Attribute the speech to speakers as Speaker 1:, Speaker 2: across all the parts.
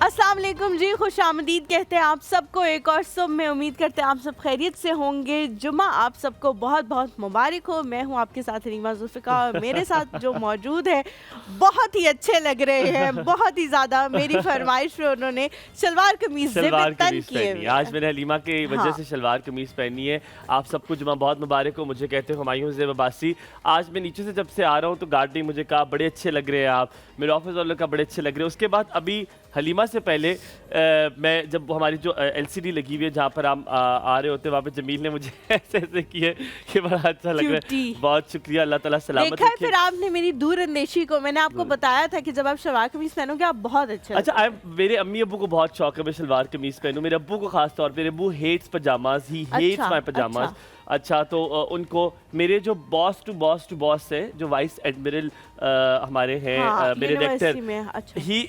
Speaker 1: अस्सलाम वालेकुम जी, खुश आमदीद कहते हैं आप सबको एक और सुबह में। उम्मीद करते हैं आप सब खैरियत से होंगे। जुमा आप सबको बहुत बहुत मुबारक हो। मैं हूं आपके साथ रीमा जुल्फ़िकार और मेरे साथ जो मौजूद है बहुत ही अच्छे लग रहे हैं, बहुत ही ज़्यादा। मेरी फरमाइश पे उन्होंने शलवार कमीज तन किए हुए।
Speaker 2: आज मैंने हलीमा की वजह से शलवार कमीज पहनी है। आप सबको जुमा बहुत मुबारक हो। मुझे कहते हो हुमायूं ज़ेब अब्बासी। आज मैं नीचे से जब से आ रहा हूँ तो गार्ड ने मुझे कहा बड़े अच्छे लग रहे हैं आप, मेरे ऑफिस वालों का बड़े अच्छे लग रहे हैं। उसके बाद अभी हलीमा से पहले मैं जब हमारी जो LCD लगी हुई है जहाँ पर हम आ रहे होते हैं, वहाँ पे जमील ने मुझे ऐसे ऐसे किए कि बड़ा अच्छा लग रहा है। बहुत शुक्रिया, अल्लाह ताला सलामत
Speaker 1: रखे। फिर आपने मेरी दूर अंदेशी को, मैंने आपको बताया था कि जब आप शलवार कमीज पहनोगे आप बहुत अच्छा
Speaker 2: मेरे अम्मी अब्बू को बहुत शौक है मैं शलवार कमीज पहनूं। मेरे अब्बू को खास तौर पर, मेरे अब्बू hates pyjamas, he hates my pyjamas. अच्छा, तो उनको मेरे जो बॉस टू बॉस है, जो वाइस एडमिरल हमारे हैं, मेरे डायरेक्टर, ही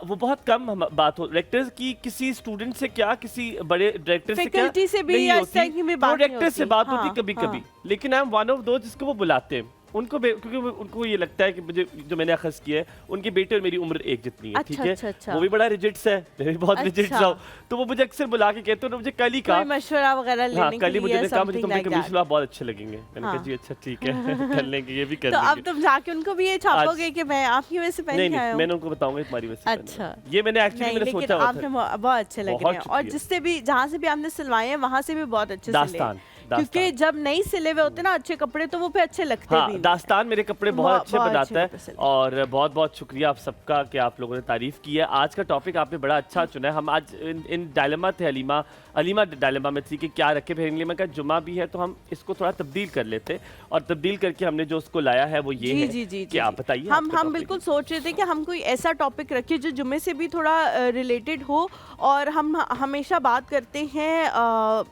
Speaker 2: वो बहुत कम बात हो डायरेक्टर्स की किसी स्टूडेंट से, क्या किसी बड़े डायरेक्टर से, क्या
Speaker 1: से भी
Speaker 2: नहीं होती,
Speaker 1: डायरेक्टर
Speaker 2: से बात होती कभी कभी। लेकिन आई एम वन ऑफ दोस्त जिसको वो बुलाते हैं उनको, क्योंकि उनको ये लगता है कि मुझे जो मैंने अखज़ किया है, उनके बेटे और मेरी उम्र एक जितनी है। ठीक है, वो भी बड़ा रिजिट्स है, मैं भी बहुत रिजिट्स हूं, तो वो मुझे अक्सर बुला के कहते हैं, मुझे कल ही कहा
Speaker 1: मशवरा वगैरह लेने के लिए,
Speaker 2: कल ही मुझे कहा मुझे तुम्हारे कमीज शलवार बहुत अच्छे लगेंगे। मैंने कहा जी अच्छा ठीक है कर लेंगे, ये भी कर लेंगे।
Speaker 1: तो अब तुम जाके उनको भी ये छापोगे कि मैं आपकी वजह से पहन के आया हूं?
Speaker 2: मैंने उनको बताऊंगा तुम्हारी वजह से।
Speaker 1: अच्छा,
Speaker 2: ये मैंने एक्चुअली मैंने सोचा हुआ था।
Speaker 1: आपने बहुत अच्छे लग रहे हैं, और जिससे भी, जहाँ से भी आपने सिलवाए हैं वहाँ से भी बहुत अच्छे सिले, क्योंकि जब नहीं सिले हुए होते ना अच्छे कपड़े तो वो पे अच्छे लगते भी नहीं।
Speaker 2: दास्तान मेरे कपड़े बहुत अच्छे बनाता है, और बहुत बहुत शुक्रिया आप सबका कि आप लोगों ने तारीफ की है। आज का टॉपिक आपने बड़ा अच्छा चुना है। हम आज इन डायलेमा थे, हलीमा डायलेमा में थी कि क्या रखे पहनने में। जुमा भी है तो हम इसको थोड़ा तब्दील कर लेते, और तब्दील करके हमने जो उसको लाया है वो ये है कि आप बताइए।
Speaker 1: हम बिल्कुल सोच रहे थे कि हम कोई ऐसा टॉपिक रखें जो जुमे से भी थोड़ा रिलेटेड हो। और हम हमेशा बात करते हैं,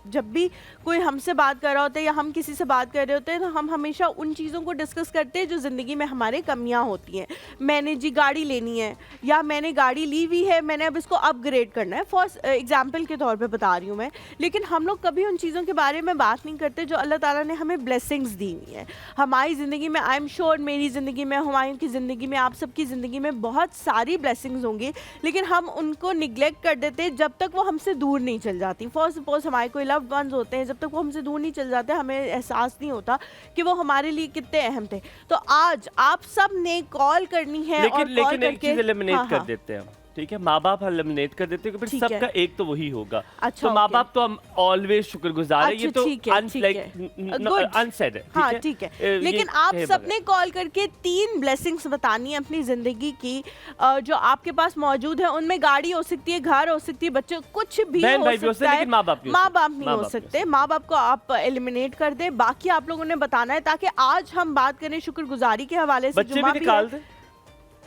Speaker 1: जब भी कोई हमसे बात कर रहा होता है या हम किसी से बात कर रहे होते हैं, तो हम हमेशा उन चीज़ों को डिस्कस करते हैं जो ज़िंदगी में हमारे कमियां होती हैं। मैंने जी गाड़ी लेनी है, या मैंने गाड़ी ली हुई है, मैंने अब इसको अपग्रेड करना है, फॉर एग्जाम्पल के तौर पे बता रही हूँ मैं। लेकिन हम लोग कभी उन चीज़ों के बारे में बात नहीं करते जो अल्लाह ताला ने हमें ब्लेसिंग्स दी हुई हैं हमारी ज़िंदगी में। आई एम श्योर मेरी ज़िंदगी में, हुमायूं की ज़िंदगी में, आप सबकी ज़िंदगी में बहुत सारी ब्लेसिंग्स होंगी, लेकिन हम उनको निगलेक्ट कर देते हैं जब तक वो हमसे दूर नहीं चल जाती। फॉर सपोज हमारे कोई लव्ड वंस होते हैं, जब तक वो हमसे दूर नहीं चल जाते हमें एहसास नहीं होता कि वो हमारे लिए कितने अहम थे। तो आज आप सब ने कॉल करनी है,
Speaker 2: लेकिन एक चीज़ एलिमिनेट कर देते हैं, ठीक है, माँ बाप एलिमिनेट कर देते हैं, फिर सबका एक तो वही होगा।
Speaker 1: अच्छा,
Speaker 2: तो माँ बाप तो हम ऑलवेज शुक्रगुजार है, ये तो अनसेड है।
Speaker 1: हाँ ठीक है, लेकिन आप सबने कॉल करके 3 ब्लेसिंग्स बतानी है अपनी जिंदगी की, जो आपके पास मौजूद है। उनमें गाड़ी हो सकती है, घर हो सकती है, बच्चे, कुछ भी हो सकता है, माँ बाप नहीं हो सकते। माँ बाप को आप एलिमिनेट कर दे, बाकी आप लोगों ने बताना है, ताकि आज हम बात करें शुक्रगुजारी के हवाले से।
Speaker 2: बच्चे भी निकाल दे,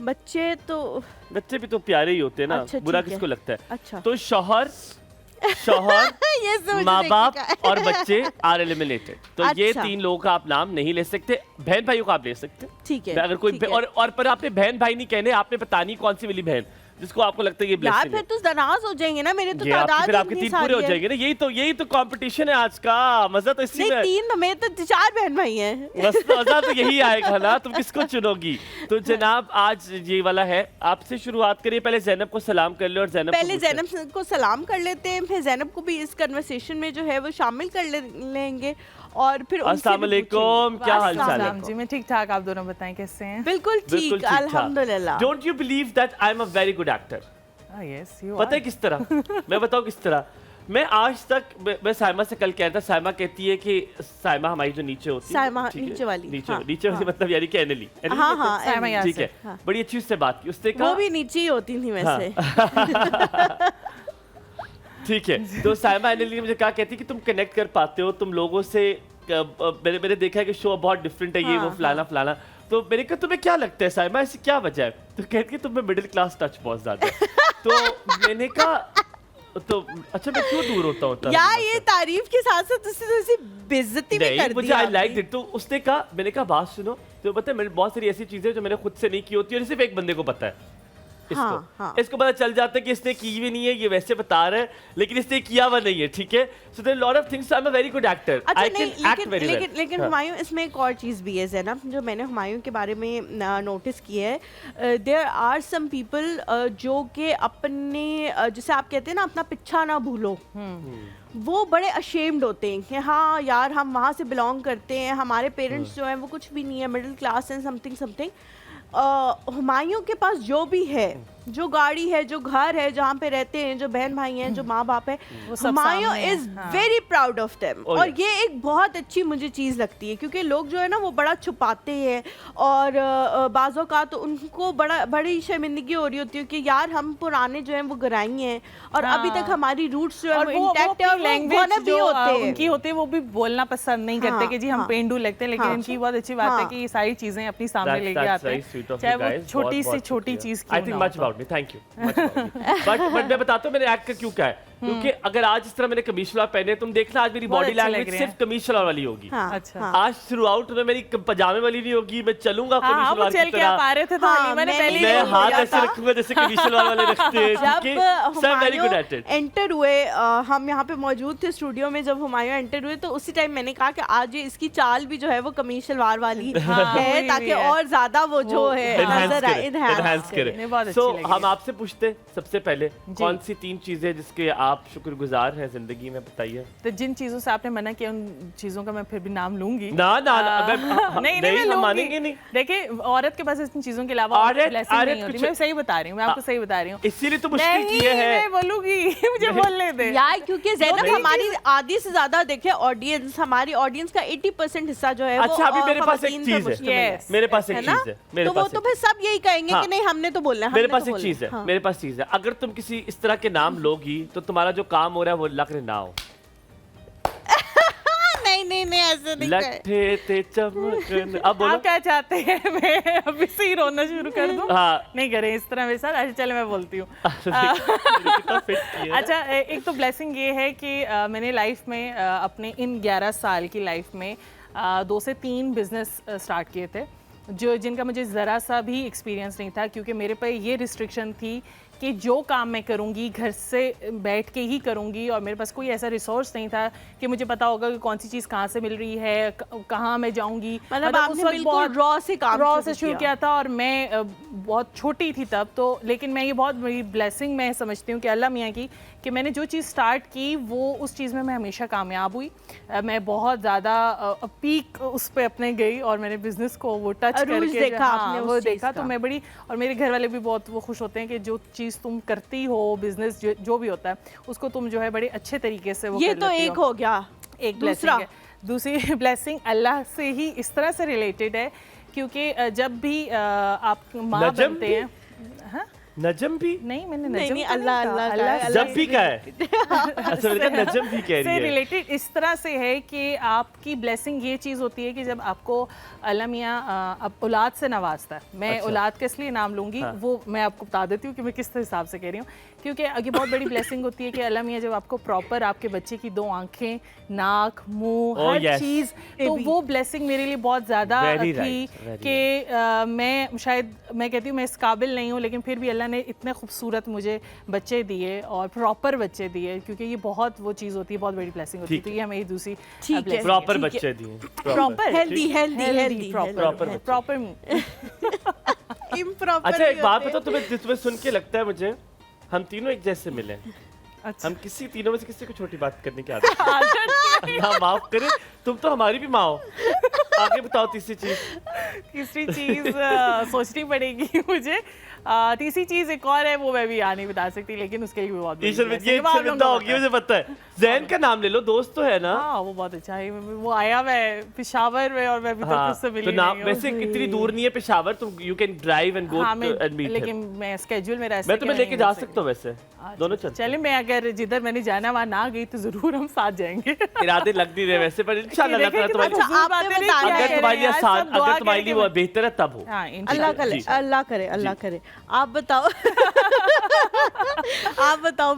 Speaker 1: बच्चे
Speaker 2: भी तो प्यारे ही होते हैं ना। अच्छा, बुरा किसको लगता है?
Speaker 1: अच्छा,
Speaker 2: तो शौहर माँ बाप और बच्चे आर एलिमिनेटेड। तो अच्छा, ये 3 लोगों का आप नाम नहीं ले सकते। बहन भाइयों का आप ले सकते,
Speaker 1: ठीक है।
Speaker 2: अगर कोई और पर आपने बहन भाई नहीं कहने, आपने पता नहीं कौन सी वाली बहन जिसको आपको लगता है ये ब्लेसिंग है।
Speaker 1: फिर तो नाराज हो जाएंगे ना, मेरे तो तादाद
Speaker 2: फिर आपके 3 पूरे हो जाएंगे ना। यही तो कंपटीशन है आज का। मजा तो इसी में।
Speaker 1: 3 मेरे तो 4 बहन भाई हैं।
Speaker 2: बस मजा तो यही आएगा ना, तुम किसको चुनोगी? तो जनाब आज ये वाला है, आपसे शुरुआत करिए। पहले ज़ैनब को सलाम कर ले, और
Speaker 1: ज़ैनब को सलाम कर लेते हैं, फिर ज़ैनब को भी इस कन्वर्सेशन में जो है वो शामिल कर लेंगे, और फिर
Speaker 2: अस्सलाम वालेकुम, क्या हाल चाल है?
Speaker 3: जी मैं ठीक ठाक, आप दोनों बताएं कैसे हैं?
Speaker 1: बिल्कुल ठीक, अल्हम्दुलिल्लाह।
Speaker 2: Don't you believe that I am a very good actor?
Speaker 3: Yes you.
Speaker 2: पता है किस तरह? मैं बताऊं किस तरह। मैं आज तक, मैं साइमा से कल कह रहा था, साइमा कहती है कि साइमा हमारी जो नीचे होती है,
Speaker 1: नीचे वाली
Speaker 2: मतलब यानी कि एनली, ठीक है, बड़ी अच्छी उससे बात की। उसने कहा
Speaker 1: वो भी नीचे ही होती थी वैसे।
Speaker 2: ठीक है, तो साइमा एनली ने मुझे कहा, कहती कि तुम कनेक्ट कर पाते हो, तुम लोगों से, मैंने देखा है कि शो बहुत डिफरेंट है, ये वो फलाना। तो मैंने कहा तुम्हें क्या लगता है साइमा, ऐसी क्या वजह है? तो कहती कि तुम्हें मिडिल क्लास टच बहुत ज्यादा है। तो मैंने कहा तो अच्छा मैं क्यों दूर होता हूँ
Speaker 1: यार? ये तारीफ के साथ साथ उससे बेइज्जती भी कर दी
Speaker 2: मुझे। I like it. तो उसने कहा, मैंने कहा बात सुनो, तो पता है बहुत सारी ऐसी चीजें जो मैंने खुद से नहीं की होती और सिर्फ एक बंदे को पता है। इसको इसको पता चल जाता है कि इसने की भी नहीं है, ये वैसे बता रहा है लेकिन इसने किया हुआ नहीं है, ठीक है। So there lot of things, I am a very good actor, I can act very well.
Speaker 1: लेकिन हुमायूं, इसमें एक और चीज़ भी है ज़ैनब, जो मैंने हुमायूं के बारे में नोटिस किया है। देयर आर सम पीपल जो कि अपने जैसे आप कहते हैं ना, अपना पिछा ना भूलो, वो बड़े अशेम्ड होते हैं कि हाँ यार हम वहाँ से बिलोंग करते हैं, हमारे पेरेंट्स जो हैं वो कुछ भी नहीं है, middle class and something something. Humayun के पास जो भी है, जो गाड़ी है, जो घर है, जहाँ पे रहते हैं, जो बहन भाई हैं, जो माँ बाप है, Humayun is very proud of them. और ये एक बहुत अच्छी मुझे चीज़ लगती है, क्योंकि लोग जो है ना वो बड़ा छुपाते हैं और बाज़ों का तो उनको बड़ी शर्मिंदगी हो रही होती है कि यार हम पुराने जो हैं वो गराई हैं और अभी तक हमारी रूट्स जो है वो इंटैक्ट है, और
Speaker 3: लैंग्वेज
Speaker 1: भी होते हैं
Speaker 3: उनकी होती है, वो भी बोलना पसंद नहीं करते कि जी हम पेंडू लगते हैं, लेकिन इनकी बहुत अच्छी बात है कि ये सारी चीजें अपनी सामने लेके आते हैं, चाहे वो छोटी से छोटी चीज क्यों ना हो।
Speaker 2: Thank you. बट मैं बताता हूँ मैंने एक्ट क्यों कहा है, क्योंकि अगर आज इस तरह मैंने कमीज सलवार पहने, तुम देखना आज मेरी बॉडी लैंग्वेज सिर्फ कमीज सलवार वाली होगी।
Speaker 3: अच्छा,
Speaker 2: आज थ्रू आउट में मेरी पजामे वाली नहीं होगी, मैं चलूंगा कमीज सलवार की तरह, मैं हाथ ऐसे रखूंगा जैसे कमीज सलवार वाले रखते हैं।
Speaker 1: जब
Speaker 2: very good at it.
Speaker 1: Enter हुए, हम यहाँ पे मौजूद थे स्टूडियो में, जब हुमायूं एंटर हुए तो उसी टाइम मैंने कहा कि आज ये इसकी चाल भी जो है वो कमीज सलवार वाली है, ताकि और ज्यादा वो जो है नजर आए,
Speaker 2: एनहांस करे। सो हम आपसे पूछते सबसे पहले कौन सी 3 चीजें जिसके आप शुक्रगुजार हैं जिंदगी में, बताइए।
Speaker 3: तो जिन चीजों से आपने मना किया उन चीजों का मैं फिर भी नाम लूंगी।
Speaker 2: नहीं हम मानेंगे नहीं।
Speaker 3: देखिए, औरत के पास इन चीजों के अलावा ब्लेसिंग नहीं होती। मैं सही बता रही हूँ, मैं आपको सही बता रही हूँ,
Speaker 2: इसीलिए तो मुश्किल किए है।
Speaker 3: मैं बोलूंगी, मुझे बोलने दे
Speaker 1: यार, क्योंकि ज़ैनब हमारी आधी से ज्यादा देखिए ऑडियंस, हमारी ऑडियंस का 80% हिस्सा जो है वो
Speaker 2: अच्छा, अभी मेरे पास एक चीज है, मेरे पास एक चीज है,
Speaker 1: तो वो तो फिर सब यही कहेंगे कि नहीं हमने तो बोलना है।
Speaker 2: मेरे पास एक चीज है, मेरे पास चीज है, अगर तुम किसी इस तरह के नाम लोगी तो तुम्हारा जो काम हो रहा है वो अल्लाह करे ना हो।
Speaker 1: नहीं ऐसे नहीं
Speaker 2: लट्ठे ते चमकन। अब बोलो
Speaker 3: आप क्या चाहते हैं, मैं अभी से ही रोना शुरू कर दूं?
Speaker 2: हाँ।
Speaker 3: नहीं करें इस तरह मेरे साथ। अच्छा चले मैं बोलती हूँ। अच्छा, एक तो ब्लेसिंग ये है कि मैंने लाइफ में अपने इन 11 साल की लाइफ में 2 से 3 बिजनेस स्टार्ट किए थे, जिनका मुझे ज़रा सा भी एक्सपीरियंस नहीं था, क्योंकि मेरे पे ये रिस्ट्रिक्शन थी कि जो काम मैं करूंगी घर से बैठ के ही करूंगी, और मेरे पास कोई ऐसा रिसोर्स नहीं था कि मुझे पता होगा कि कौन सी चीज़ कहाँ से मिल रही है, कहाँ मैं जाऊंगी।
Speaker 1: मतलब आपने बिल्कुल रॉ से
Speaker 3: शुरू किया था, और मैं बहुत छोटी थी तब तो, लेकिन मैं ये बहुत बड़ी ब्लेसिंग मैं समझती हूँ कि अल्लाह मियाँ की, कि मैंने जो चीज़ स्टार्ट की वो उस चीज़ में मैं हमेशा कामयाब हुई। मैं बहुत ज़्यादा पीक उस पर अपने गई, और मैंने बिज़नेस को वो टच करके
Speaker 1: देखा, आपने
Speaker 3: वो देखा, तो मैं बड़ी, और मेरे घर वाले भी बहुत वो खुश होते हैं कि जो चीज़ तुम करती हो, बिजनेस जो भी होता है उसको तुम जो है बड़े अच्छे तरीके से वो
Speaker 1: ये तो एक हो गया।
Speaker 3: एक ब्लेसिंग है। दूसरी ब्लेसिंग अल्लाह से ही इस तरह से रिलेटेड है, क्योंकि जब भी आप माँ बनते हैं, हाँ
Speaker 2: नजम भी
Speaker 3: नहीं, मैंने नजम
Speaker 1: नहीं, अल्लाह
Speaker 2: जब भी का है। अच्छा, नजम भी कह रही है।
Speaker 3: रिलेटेड इस तरह से है कि आपकी ब्लेसिंग ये चीज़ होती है कि जब आपको अल्लाह मियाँ अब औलाद से नवाजता है। मैं औलाद के इसलिए नाम लूँगी, वो मैं आपको बता देती हूँ कि मैं किस हिसाब से कह रही हूँ, क्योंकि ये बहुत बड़ी ब्लेसिंग होती है कि अल्लाह मियाँ जब आपको प्रॉपर आपके बच्चे की 2 आंखें, नाक, मुंह, हर चीज़, तो वो ब्लेसिंग मेरे लिए बहुत ज़्यादा थी कि मैं शायद, मैं कहती हूँ मैं इस काबिल नहीं हूँ, लेकिन फिर भी अल्लाह ने इतने खूबसूरत मुझे बच्चे दिए और प्रॉपर बच्चे दिए, क्योंकि ये बहुत वो चीज़ होती है, बहुत बड़ी ब्लेसिंग होती है। तो ये हमें दूसरी
Speaker 2: प्रॉपर बच्चे दिए,
Speaker 1: प्रॉपर हेल्दी
Speaker 3: प्रॉपर।
Speaker 2: अच्छा, एक बात बताओ, तुम्हें सुन के लगता है मुझे हम तीनों एक जैसे मिले। अच्छा। हम किसी तीनों में से किसी को छोटी बात करने की आदत है। ना माफ करे, तुम तो हमारी भी माँ हो। आगे बताओ तीसरी चीज
Speaker 3: सोचनी पड़ेगी मुझे। तीसरी चीज एक और है, वो मैं भी यहाँ नहीं बता सकती, लेकिन उसके लिए भी बहुत
Speaker 2: होगी, मुझे पता है। जैन का नाम ले लो, दोस्त तो है ना।
Speaker 3: हाँ, वो बहुत अच्छा है, वो आया मैं पेशावर में, और मैं अभी तक उससे मिली नहीं हूँ।
Speaker 2: वैसे इतनी दूर नहीं है पेशावर, तुम you can drive and go and meet,
Speaker 3: लेकिन मैं स्केड्यूल में
Speaker 2: मैं तुम्हें लेके जा सकता हूँ। वैसे दोनों
Speaker 3: चले, मैं अगर जिधर मैंने जाना वहाँ ना गई तो जरूर हम साथ जाएंगे।
Speaker 2: इरादे लग नहीं रहे वैसे, पर इंशाल्लाह अगर तुम्हारे लिए वो बेहतर है तब हो।
Speaker 1: अल्लाह करे। आप बताओ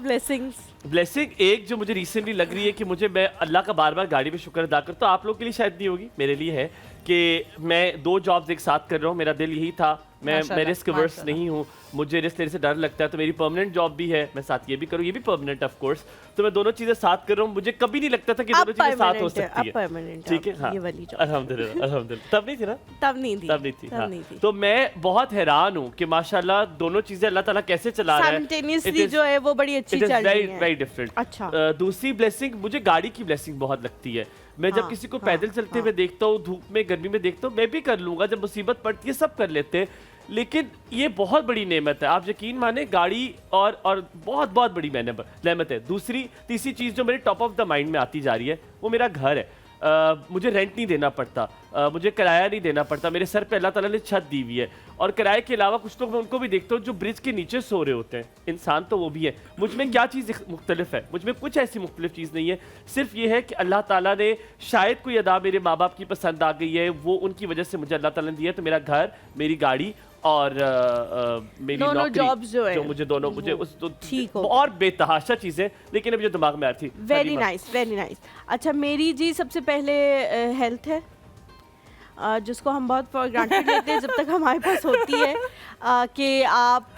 Speaker 1: ब्लेसिंग
Speaker 2: एक जो मुझे रिसेंटली लग रही है कि मुझे, मैं अल्लाह का बार बार गाड़ी में शुक्र अदा करता हूँ, आप लोग के लिए शायद नहीं होगी, मेरे लिए है कि मैं 2 जॉब्स एक साथ कर रहा हूँ। मेरा दिल यही था, मैं रिस्क अवर्स नहीं हूँ, मुझे रिस्क लेने से डर लगता है, तो मेरी परमानेंट जॉब भी है, मैं साथ ये भी करूँ, ये भी परमानेंट ऑफ कोर्स, तो मैं दोनों चीजें साथ कर रहा हूँ। मुझे कभी नहीं लगता था कि दोनों चीजें साथ हो सकती है। ठीक है, हाँ,
Speaker 1: ये वाली जॉब
Speaker 2: अल्हम्दुलिल्लाह अल्हम्दुलिल्लाह। तब नहीं थी ना?
Speaker 1: तब नहीं थी,
Speaker 2: तब नहीं थी,
Speaker 1: तब
Speaker 2: हाँ।
Speaker 1: नहीं थी।
Speaker 2: तो मैं बहुत हैरान हूँ कि माशाल्लाह दोनों चीजें अल्लाह ताला कैसे चला रहा है।
Speaker 1: साइमल्टेनियसली जो है वो बड़ी अच्छी
Speaker 2: इट इज
Speaker 1: चल रही
Speaker 2: वेरी
Speaker 1: है।
Speaker 2: Very different.
Speaker 1: अच्छा।
Speaker 2: दूसरी ब्लेसिंग, मुझे गाड़ी की ब्लेसिंग बहुत लगती है। मैं जब
Speaker 1: हाँ,
Speaker 2: किसी को
Speaker 1: हाँ,
Speaker 2: पैदल चलते हुए देखता हूँ, धूप में गर्मी में देखता हूँ, मैं भी कर लूंगा, जब मुसीबत पड़ती है सब कर लेते हैं, लेकिन ये बहुत बड़ी नेमत है। आप यकीन माने, गाड़ी और बहुत बहुत बड़ी नेमत है। दूसरी तीसरी चीज़ जो मेरे टॉप ऑफ द माइंड में आती जा रही है, वो मेरा घर है। मुझे रेंट नहीं देना पड़ता, मुझे किराया नहीं देना पड़ता, मेरे सर पे अल्लाह ताला ने छत दी हुई है। और किराए के अलावा कुछ लोग मैं उनको भी देखता हूँ जो ब्रिज के नीचे सो रहे होते हैं। इंसान तो वो भी है। मुझ में क्या चीज़ मुख्तलिफ है? मुझ में कुछ ऐसी मुख्तलिफ चीज़ नहीं है, सिर्फ ये है कि अल्लाह ताला ने शायद कोई अदा मेरे माँ बाप की पसंद आ गई है, वो उनकी वजह से मुझे अल्लाह ताला ने दिया है। तो मेरा घर, मेरी गाड़ी और मेरी
Speaker 1: दोनों
Speaker 2: नौकरी,
Speaker 1: जॉब्स जो है,
Speaker 2: मुझे दोनों मुझे उस
Speaker 1: ठीक हो।
Speaker 2: और बेतहाशा चीज़ें, लेकिन अभी जो दिमाग में आ रही थी।
Speaker 1: Very nice, very nice. अच्छा, मेरी जी सबसे पहले हेल्थ है, जिसको हम बहुत फॉर ग्रांटेड लेते हैं जब तक हमारे पास होती है, कि आप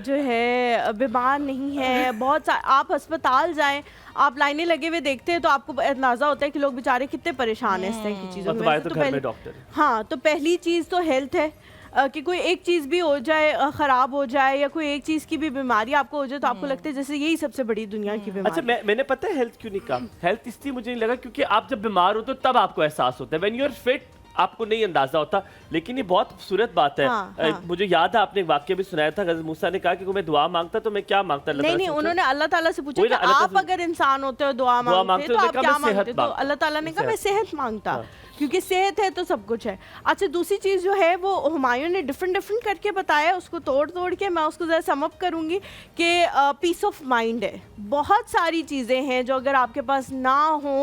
Speaker 1: जो है बीमार नहीं है। बहुत आप अस्पताल जाएं, आप लाइनें लगे हुए देखते हैं तो आपको अंदाज़ा होता है कि लोग बेचारे कितने परेशान हैं इस तरह की चीज़ों में।
Speaker 2: तो घर में डॉक्टर है।
Speaker 1: हाँ, तो पहली चीज़ तो हेल्थ है, कि कोई एक चीज़ भी हो जाए, ख़राब हो जाए, या कोई एक चीज़ की भी बीमारी आपको हो जाए, तो आपको लगता है जैसे यही सबसे बड़ी दुनिया की बीमारी।
Speaker 2: अच्छा, मैंने पता है हेल्थ क्यों नहीं कहा? हेल्थ इसलिए मुझे नहीं लगा क्योंकि आप जब बीमार हो तो तब आपको एहसास होता है। व्हेन यू आर फिट आपको नहीं अंदाजा होता। लेकिन ये बहुत खूबसूरत बात है।
Speaker 1: हाँ।
Speaker 2: मुझे याद है आपने एक वाक्य भी सुनाया था, हज़रत मूसा ने कहा कि मैं दुआ मांगता तो मैं क्या मांगता?
Speaker 1: नहीं, उन्होंने अल्लाह ताला से पूछा कि आप अगर इंसान होते हो दुआ मांगते तो आप क्या मांगते? तो अल्लाह ताला ने कहा मैं सेहत मांगता, क्योंकि सेहत है तो सब कुछ है। अच्छा, दूसरी चीज़ जो है वो हुमायूं ने डिफरेंट करके बताया, उसको तोड़ के मैं उसको ज़रा सम अप करूँगी कि पीस ऑफ माइंड है। बहुत सारी चीज़ें हैं जो अगर आपके पास ना हो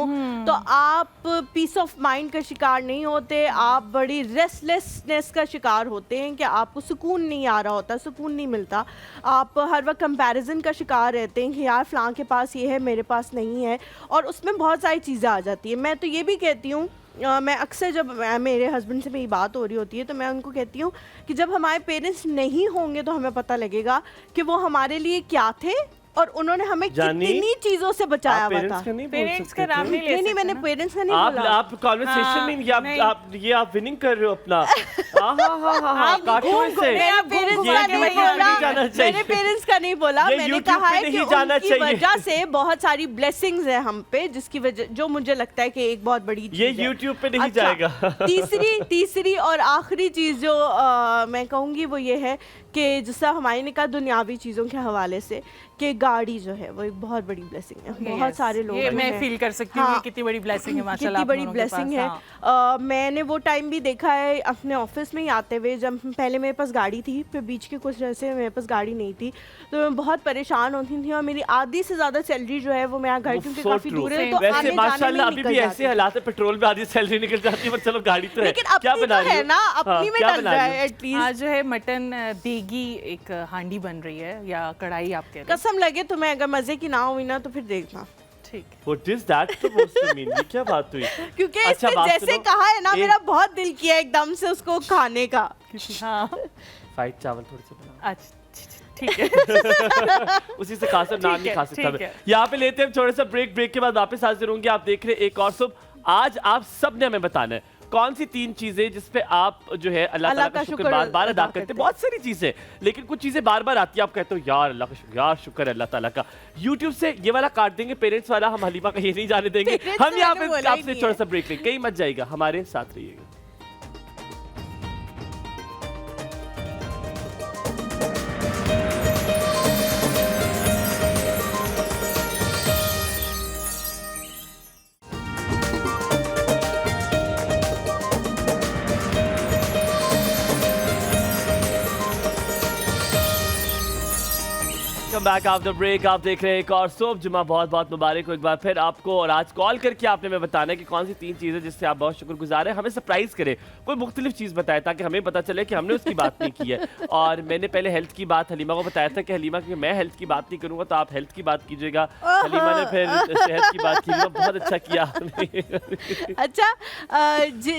Speaker 1: तो आप पीस ऑफ माइंड का शिकार नहीं होते, आप बड़ी रेस्टलेसनेस का शिकार होते हैं कि आपको सुकून नहीं आ रहा होता, सुकून नहीं मिलता। आप हर वक्त कंपैरिजन का शिकार रहते हैं कि यार फ़लाँ के पास ये है, मेरे पास नहीं है, और उसमें बहुत सारी चीज़ें आ जाती हैं। मैं तो ये भी कहती हूँ, मैं अक्सर जब मेरे हस्बैंड से मेरी बात हो रही होती है तो मैं उनको कहती हूँ कि जब हमारे पेरेंट्स नहीं होंगे तो हमें पता लगेगा कि वो हमारे लिए क्या थे और उन्होंने हमें कितनी चीजों से बचाया हुआ था।
Speaker 3: पेरेंट्स का नाम नहीं ले सकते।
Speaker 1: नहीं, मैंने पेरेंट्स का नहीं बोला।
Speaker 2: आप कन्वर्सेशन में ये आप विनिंग कर रहे हो अपना।
Speaker 1: मैंने पेरेंट्स का नहीं बोला, मैंने कहा है कि उनकी वजह से बहुत सारी ब्लेसिंग्स है हम पे, जिसकी वजह जो मुझे लगता है कि एक बहुत बड़ी
Speaker 2: ये यूट्यूब पे नहीं जाएगा।
Speaker 1: तीसरी और आखिरी चीज जो मैं कहूँगी वो ये है कि जिससे हमारे ने कहा दुनियावी चीज़ों के हवाले से कि गाड़ी जो है वो एक बहुत बड़ी ब्लेसिंग है। बहुत सारे लोग
Speaker 3: ये मैं फील कर सकती हूँ कितनी बड़ी ब्लेसिंग है माशाल्लाह,
Speaker 1: कितनी बड़ी ब्लेसिंग है। मैंने वो टाइम भी देखा है अपने ऑफिस में ही आते हुए, जब पहले मेरे पास गाड़ी थी, फिर बीच के कुछ जैसे मेरे पास गाड़ी नहीं थी, तो मैं बहुत परेशान होती थी और मेरी आधी से ज़्यादा सैलरी जो है वो मेरा घर क्योंकि काफ़ी दूर है तो आने जाने में
Speaker 2: अभी भी ऐसे हालात है, पेट्रोल में आधी सैलरी निकल जाती है, चलो गाड़ी तो है, क्या बना रही है
Speaker 1: ना, अपनी में डल जाए एटलीस्ट।
Speaker 3: आज जो है मटन देगी एक हांडी बन रही है या कढ़ाई, आप कह रहे हैं।
Speaker 1: कसम लगे तुम्हें अगर मजे की ना हुई ना तो फिर देखना।
Speaker 3: ठीक।
Speaker 2: What is that supposed to mean? ये क्या बात हुई?
Speaker 1: क्योंकि अच्छा, जैसे कहा है ना, मेरा बहुत दिल किया एकदम से उसको खाने का।
Speaker 3: हाँ,
Speaker 2: फाइट चावल थोड़े से बना।
Speaker 3: अच्छा ठीक है।
Speaker 2: उसी से खास नाम नहीं खा सकता मैं। यहाँ पे लेते हैं थोड़ा सा ब्रेक के बाद वापस हाजिर होंगे। आप देख रहे हैं एक और सुबह। आज आप सब ने हमें बताना है कौन सी 3 चीजें जिस पे आप जो है अल्लाह ताला का शुक्र बार-बार अदा करते हैं। बहुत सारी चीजें, लेकिन कुछ चीजें बार-बार आती है, आप कहते हो यार अल्लाह का शुक्र, यार शुक्र है अल्लाह ताला का। YouTube से ये वाला काट देंगे, पेरेंट्स वाला हम हलीमा का ये नहीं जाने देंगे। हम यहाँ पे आपसे थोड़ा सा ब्रेक लेंगे, कहीं मत जाइएगा, हमारे साथ रहिएगा। Welcome back after break. आप देख रहे हैं एक और सोप जुमा। बहुत बहुत मुबारक हो एक बार फिर आपको। और आज कॉल करके आपने हमें बताना है कि कौन सी 3 चीज़ें जिससे आप बहुत शुक्रगुजार हैं। हमें सरप्राइज करे, कोई मुख्तलिफ चीज़ बताए ताकि हमें पता चले कि हमने उसकी बात नहीं की है। और मैंने पहले हेल्थ की बात हलीमा को बताया था कि हलीमा क्योंकि मैं हेल्थ की बात नहीं करूँगा तो आप हेल्थ की बात कीजिएगा। हलीमा ने फिर सेहत की बात की, बहुत अच्छा किया आपने।
Speaker 1: अच्छा,